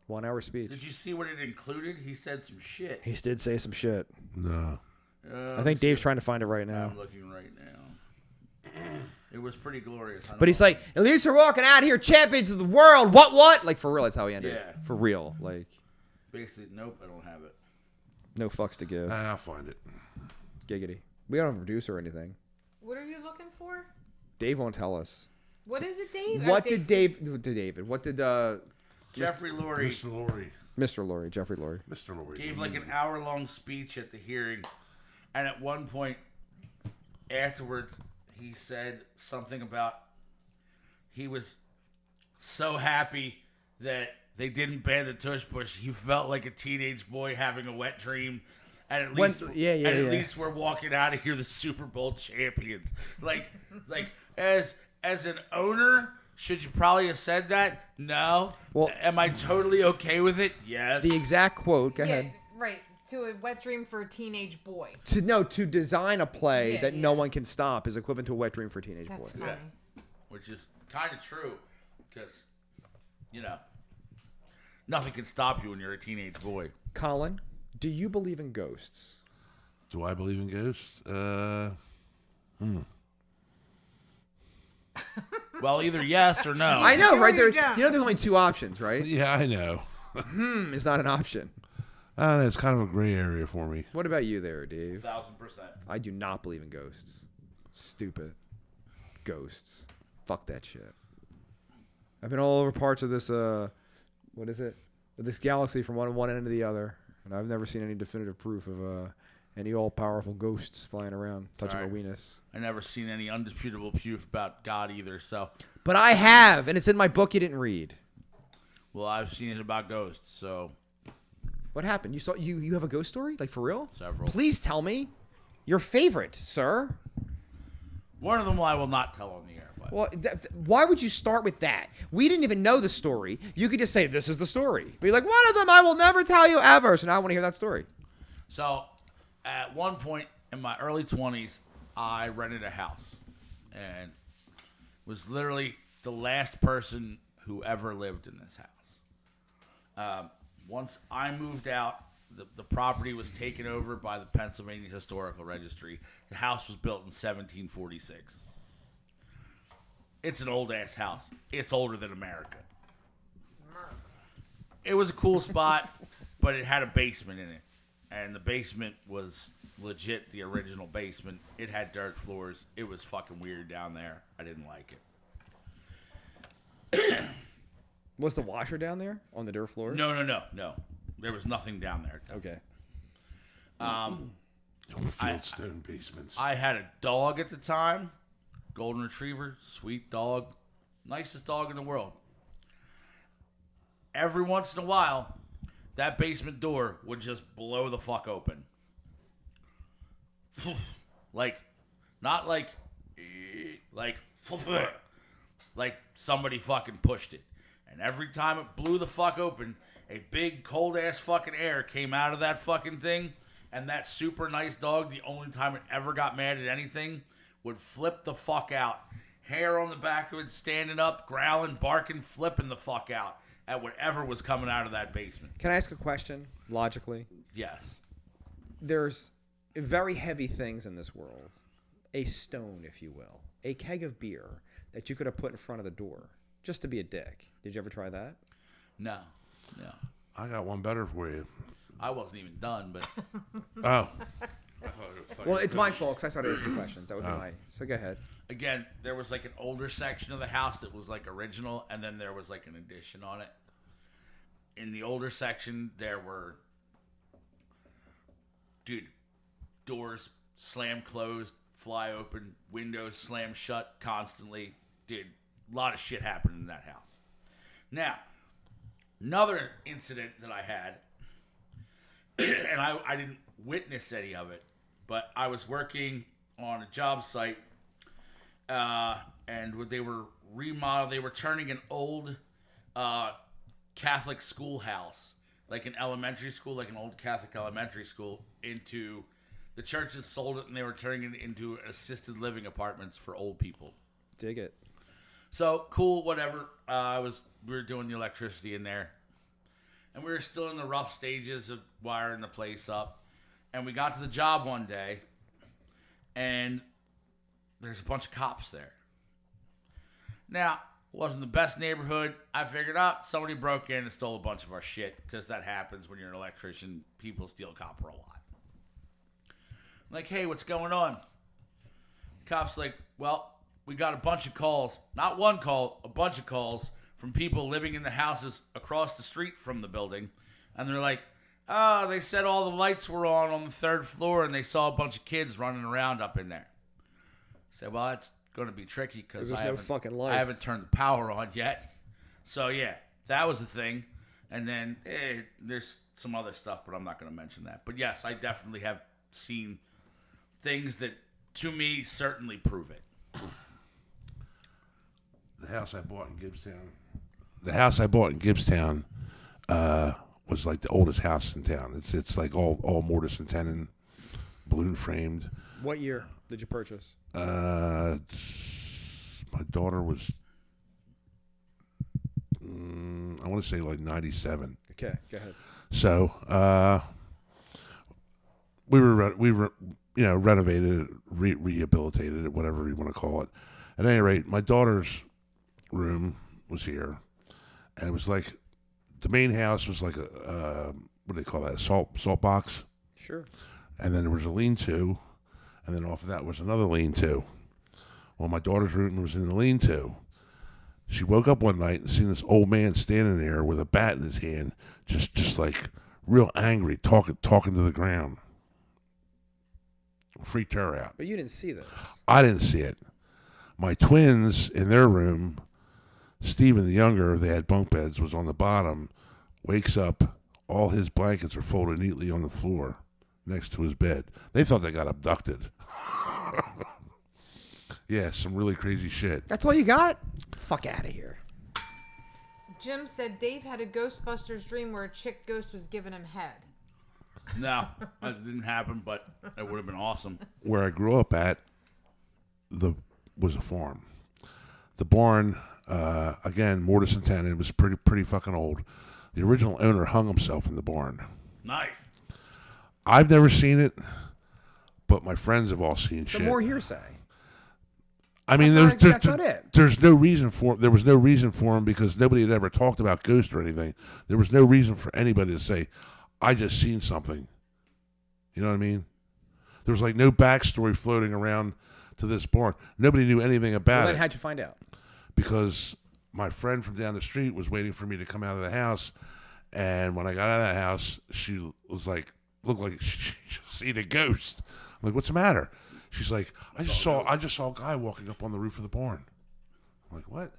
1 hour speech. Did you see what it included? He said some shit. He did say some shit. No. I think Dave's trying to find it right now. I'm looking right now. It was pretty glorious. But he's like, at least we're walking out here champions of the world. What? Like, for real, that's how he ended it. Yeah. For real. Like, basically, nope, I don't have it. no fucks to give. I'll find it. Giggity. We don't have a producer or anything. What are you looking for? Dave won't tell us. What is it, Dave? What did David? What did Jeffrey Lurie Mr. Laurie. Mr. Laurie, Jeffrey Laurie? Mr. Laurie. gave like an hour-long speech at the hearing, and at one point afterwards, he said something about he was so happy that they didn't ban the tush push. He felt like a teenage boy having a wet dream. And at least, at least we're walking out of here the Super Bowl champions. Like as an owner, should you probably have said that? No. Well- am I totally okay with it? Yes. The exact quote. Go ahead. Right. To a wet dream for a teenage boy. To design a play Yeah, that no yeah. one can stop is equivalent to a wet dream for a teenage That's boy. funny. Which is kind of true, because nothing can stop you when you're a teenage boy. Colin, do you believe in ghosts? Do I believe in ghosts? Well, either yes or no. I know, Sure right? you There, don't. you know, there's only two options, right? Yeah, I know. It's not an option. I don't know. It's kind of a gray area for me. What about you there, Dave? 1,000%. I do not believe in ghosts. Stupid. Ghosts. Fuck that shit. I've been all over parts of this, what is it? This galaxy from one end to the other. And I've never seen any definitive proof of any all-powerful ghosts flying around, touching my Sorry. weenus. I never seen any undisputable proof about God either. So, But I have, and it's in my book you didn't read. well, I've seen it about ghosts. So, What happened? You have a ghost story? Like, for real? Several. Please tell me. Your favorite, sir. one of them I will not tell on the air. But Well, why would you start with that? We didn't even know the story. You could just say, this is the story. Be like, one of them I will never tell you ever. So now I want to hear that story. So, at one point in my early 20s, I rented a house and was literally the last person who ever lived in this house. Once I moved out, the property was taken over by the Pennsylvania Historical Registry. The house was built in 1746. It's an old-ass house. It's older than America. It was a cool spot, but it had a basement in it. And the basement was legit the original basement. It had dirt floors. It was fucking weird down there. I didn't like it. Was the washer down there on the dirt floor? No. There was nothing down there. Okay. Fieldstone basements. I had a dog at the time, golden retriever, sweet dog, nicest dog in the world. Every once in a while, that basement door would just blow the fuck open. Like, not like somebody fucking pushed it. And every time it blew the fuck open, a big cold ass fucking air came out of that fucking thing. And that super nice dog, the only time it ever got mad at anything, would flip the fuck out. Hair on the back of it, standing up, growling, barking, flipping the fuck out at whatever was coming out of that basement. Can I ask a question, logically? Yes. There's very heavy things in this world. A stone, if you will. A keg of beer that you could have put in front of the door just to be a dick. Did you ever try that? No. I got one better for you. I wasn't even done, but Oh. Well, it's my fault because I started asking questions. That would be my... So go ahead. again, there was like an older section of the house that was like original, and then there was like an addition on it. In the older section, there were, doors slam closed, fly open, windows slam shut constantly. Dude, a lot of shit happened in that house. Now, another incident that I had, and I didn't witness any of it, but I was working on a job site, and they were they were turning an old Catholic schoolhouse, like an elementary school, like an old Catholic elementary school, into the church that sold it, and they were turning it into assisted living apartments for old people. Dig it. So cool, whatever. We were doing the electricity in there, and we were still in the rough stages of wiring the place up. And we got to the job one day, and there's a bunch of cops there. Now, it wasn't the best neighborhood. I figured out somebody broke in and stole a bunch of our shit, because that happens when you're an electrician. People steal copper a lot. I'm like, hey, what's going on? Cops like, well, we got a bunch of calls. Not one call, a bunch of calls from people living in the houses across the street from the building. And they're like, they said all the lights were on the third floor, and they saw a bunch of kids running around up in there. I said, well, that's going to be tricky because I haven't turned the power on yet. So, yeah, that was the thing. And then there's some other stuff, but I'm not going to mention that. But, yes, I definitely have seen things that, to me, certainly prove it. The house I bought in Gibbstown was like the oldest house in town. It's like all mortise and tenon, balloon framed. What year did you purchase? My daughter was, I want to say like 97. Okay, go ahead. So we were renovated it, rehabilitated it, whatever you want to call it. At any rate, my daughter's room was here, and it was like the main house was like a what do they call that, salt box? Sure. And then there was a lean-to, and then off of that was another lean-to. Well, my daughter's room was in the lean-to. She woke up one night and seen this old man standing there with a bat in his hand, just like real angry, talking to the ground. Freaked her out. But you didn't see this. I didn't see it. My twins in their room, Steven the younger, they had bunk beds, was on the bottom, wakes up, all his blankets are folded neatly on the floor next to his bed. They thought they got abducted. Yeah, some really crazy shit. That's all you got? Fuck out of here. Jim said Dave had a Ghostbusters dream where a chick ghost was giving him head. No, that didn't happen, but it would have been awesome. Where I grew up at, was a farm. The barn, again, mortise and tenon, was pretty fucking old. The original owner hung himself in the barn. Nice. I've never seen it, but my friends have all seen So shit. more hearsay. I mean, That's not it. there's no reason for there was no reason for him because nobody had ever talked about ghosts or anything. There was no reason for anybody to say, "I just seen something." You know what I mean? There was like no backstory floating around to this barn. Nobody knew anything about Well, it then how'd you find out? because my friend from down the street was waiting for me to come out of the house, and when I got out of the house, she was like, looked like she seen a ghost. I'm like, "What's the matter?" She's like, I just saw a guy walking up on the roof of the barn. I'm like, "What?"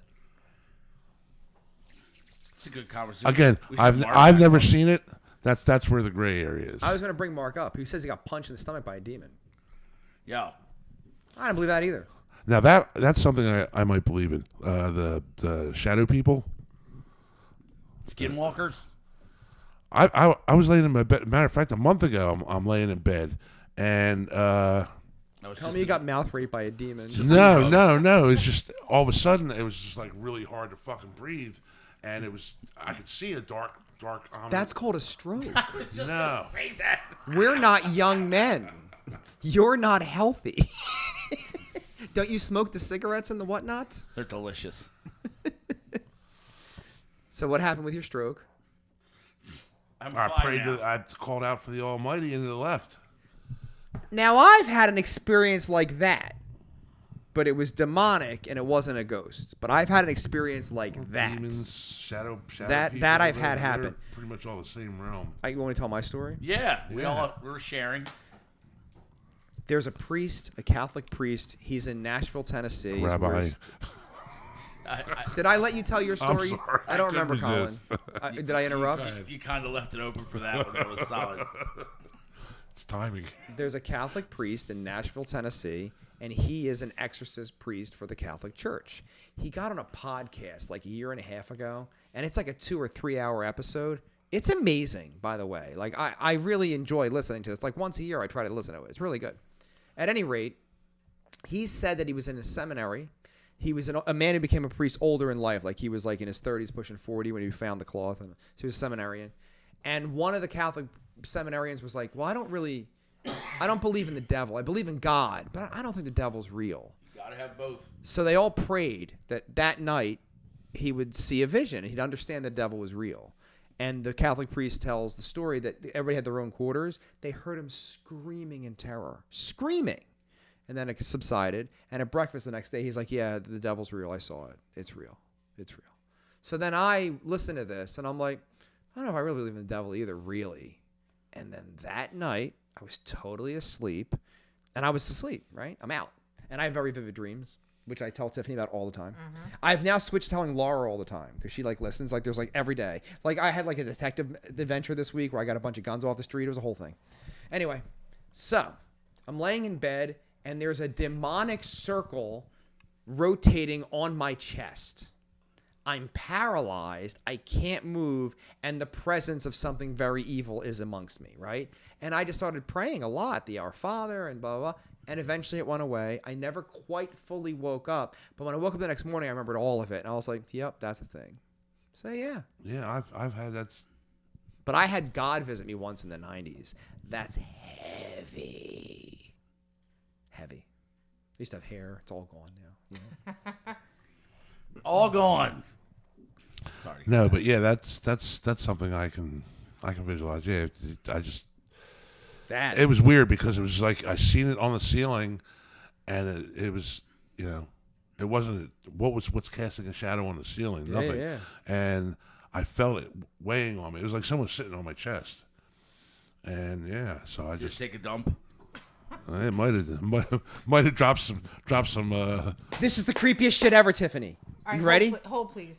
It's a good conversation. Again, We should I've mark never that. seen it. That's where the gray area is. I was going to bring Mark up, who says he got punched in the stomach by a demon. Yo, I don't believe that either. Now that's something I might believe in. The shadow people. skinwalkers. I was laying in my bed. Matter of fact, a month ago, I'm laying in bed, and No, it's Tell just me you got mouth raped by a demon. no. It's just all of a sudden it was just like really hard to fucking breathe, and I could see a dark. That's called a stroke. No. Say that. We're not young men. You're not healthy. Don't you smoke the cigarettes and the whatnot? They're delicious. So what happened with your stroke? I'm I fine prayed. now. I called out for the Almighty, and it left. Now, I've had an experience like that, but it was demonic and it wasn't a ghost. But I've had an experience like that. Demons, shadow That people, I've had they're happen. Pretty much all the same realm. You want me to tell my story? Yeah, Yeah. we're sharing. There's a priest, a Catholic priest. He's in Nashville, Tennessee. He's Rabbi. wears- Did I let you tell your story? sorry, I don't I couldn't remember, Colin. resist. Did I interrupt? You kind of left it open for that one. That was solid. It's timing. There's a Catholic priest in Nashville, Tennessee, and he is an exorcist priest for the Catholic Church. He got on a podcast like a year and a half ago, and it's like a 2 or 3 hour episode. It's amazing, by the way. Like I really enjoy listening to this. Like once a year, I try to listen to it. It's really good. At any rate, he said that he was in a seminary. He was a man who became a priest older in life. Like he was like in his 30s, pushing 40 when he found the cloth. And so he was a seminarian. And one of the Catholic seminarians was like, well, I don't believe in the devil. I believe in God, but I don't think the devil's real. You gotta have both. So they all prayed that night he would see a vision and he'd understand the devil was real. And the Catholic priest tells the story that everybody had their own quarters. They heard him screaming in terror. Screaming. And then it subsided. And at breakfast the next day, he's like, yeah, the devil's real. I saw it. It's real. It's real. So then I listened to this, and I'm like, I don't know if I really believe in the devil either, really. And then that night, I was totally asleep. And I was asleep, right? I'm out. And I have very vivid dreams, which I tell Tiffany about all the time. Mm-hmm. I've now switched to telling Laura all the time because she like listens. Like there's like every day. Like I had like a detective adventure this week where I got a bunch of guns off the street. It was a whole thing. Anyway, so I'm laying in bed and there's a demonic circle rotating on my chest. I'm paralyzed. I can't move. And the presence of something very evil is amongst me, right? And I just started praying a lot, the Our Father and blah, blah, blah. And eventually it went away. I never quite fully woke up. But when I woke up the next morning, I remembered all of it. And I was like, yep, that's a thing. So, yeah. Yeah, I've had that. But I had God visit me once in the 90s. That's heavy. Heavy. I used to have hair. It's all gone now. You know? All gone. Sorry. No, but yeah, that's something I can visualize. Yeah, That. it was weird because it was like I seen it on the ceiling, and it was it wasn't what's casting a shadow on the ceiling. Nothing. Yeah. And I felt it weighing on me. It was like someone sitting on my chest. And yeah, so I Did you just take a dump? it might have dropped some. This is the creepiest shit ever, Tiffany. All right, You ready? Hold, please.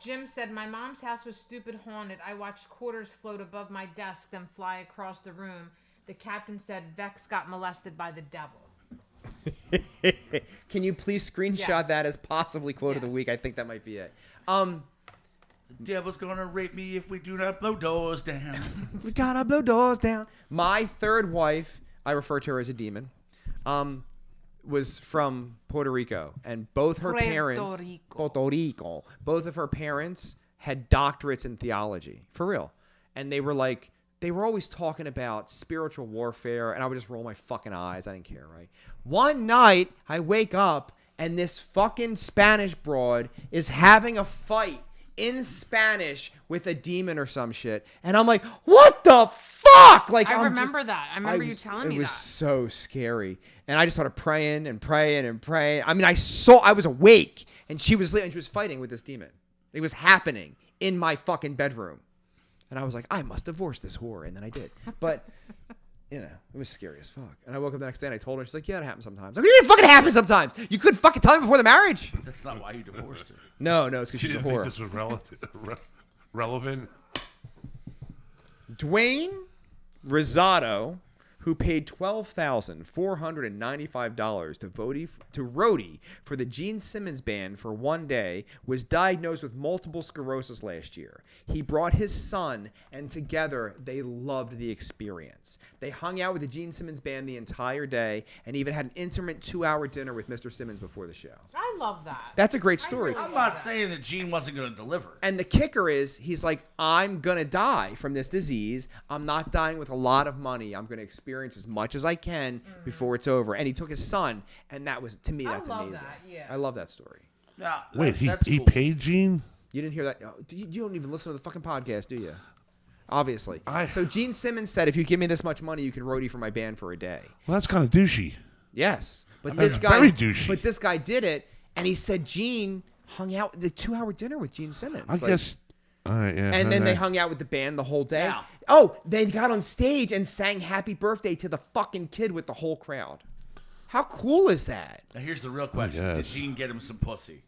Jim said, my mom's house was stupid haunted. I watched quarters float above my desk, then fly across the room. The captain said Vex got molested by the devil. Can you please screenshot Yes. that as possibly quote of the Yes. week? I think that might be it. The devil's gonna rape me if we do not blow doors down. We gotta blow doors down. My third wife, I refer to her as a demon, was from Puerto Rico, and both her Puerto parents, Rico. Puerto Rico, both of her parents had doctorates in theology, for real, and they were like they were always talking about spiritual warfare, and I would just roll my fucking eyes. I didn't care, right? One night, I wake up, and this fucking Spanish broad is having a fight in Spanish with a demon or some shit. And I'm like, what the fuck? Like, I remember that. I remember you telling me that. It was so scary. And I just started praying and praying and praying. I mean, I was awake, and she was sleeping, and she was fighting with this demon. It was happening in my fucking bedroom. And I was like, I must divorce this whore. And then I did. But, you know, it was scary as fuck. And I woke up the next day and I told her, she's like, yeah, it happens sometimes. I'm like, it fucking happens sometimes. You couldn't fucking tell me before the marriage. That's not why you divorced her. No, it's because She she's a didn't think whore. this was relevant. Dwayne Rosado, who paid $12,495 to roadie for the Gene Simmons band for one day, was diagnosed with multiple sclerosis last year. He brought his son, and together they loved the experience. They hung out with the Gene Simmons band the entire day and even had an intimate 2-hour dinner with Mr. Simmons before the show. I love that. That's a great story. I'm not saying that Gene wasn't going to deliver. And the kicker is, he's like, I'm going to die from this disease. I'm not dying with a lot of money. I'm going to experience as much as I can before it's over. And he took his son, and that was, to me, that's love amazing. that, yeah. I love that story. Yeah, Wait, that's he cool. paid Gene? You didn't hear that? Oh, you don't even listen to the fucking podcast, do you? Obviously. I- So Gene Simmons said, if you give me this much money, you can roadie for my band for a day. Well, that's kind of douchey. Yes. But That's this guy very douchey. But this guy did it, and he said Gene hung out the 2-hour dinner with Gene Simmons. I guess. All right, yeah. And then okay. they hung out with the band the whole day. Yeah. Oh, they got on stage and sang Happy Birthday to the fucking kid with the whole crowd. How cool is that? Now here's the real question: yes. Did Gene get him some pussy?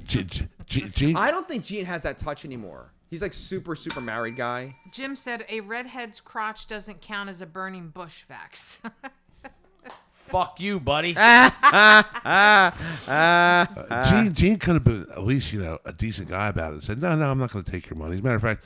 Gene. I don't think Gene has that touch anymore. He's like super married guy. Jim said a redhead's crotch doesn't count as a burning bush, Vex. Fuck you, buddy. Gene could have been at least, a decent guy about it and said, no, I'm not going to take your money. As a matter of fact,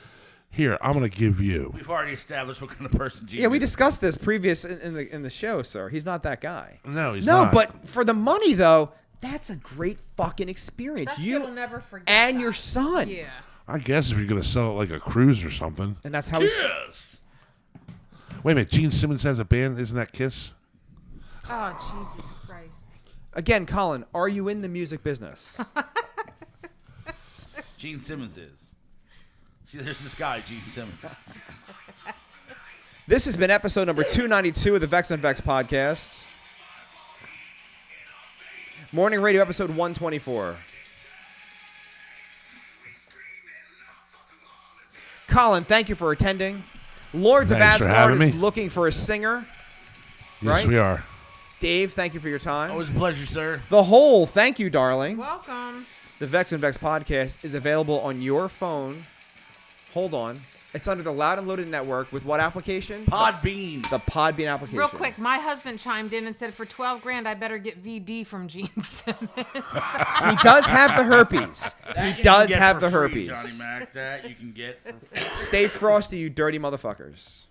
here, I'm going to give you. We've already established what kind of person Gene Yeah, we is. discussed this previous in the show, sir. He's not that guy. No, he's No, not. but for the money though, that's a great fucking experience. That You kid will never forget and that. your son. Yeah. I guess if you're going to sell it like a cruise or something. And that's how he's Yes. Wait a minute, Gene Simmons has a band. Isn't that Kiss? Oh, Jesus Christ. Again, Colin, are you in the music business? Gene Simmons is. See, there's this guy, Gene Simmons. This has been episode number 292 of the Vex on Vex podcast. Morning radio episode 124. Colin, thank you for attending. Lordes of Thanks for Asgard having is me. looking for a singer. Yes, Right? we are. Dave, thank you for your time. Always a pleasure, sir. The Whole, thank you, darling. Welcome. The Vex and Vex podcast is available on your phone. Hold on. It's under the Loud and Loaded network with what application? Podbean. The Podbean application. Real quick, my husband chimed in and said, for $12,000, I better get VD from Gene Simmons. He does have the herpes. That He you can does get have for the free, herpes. Johnny Mac, that you can get for free. Stay frosty, you dirty motherfuckers.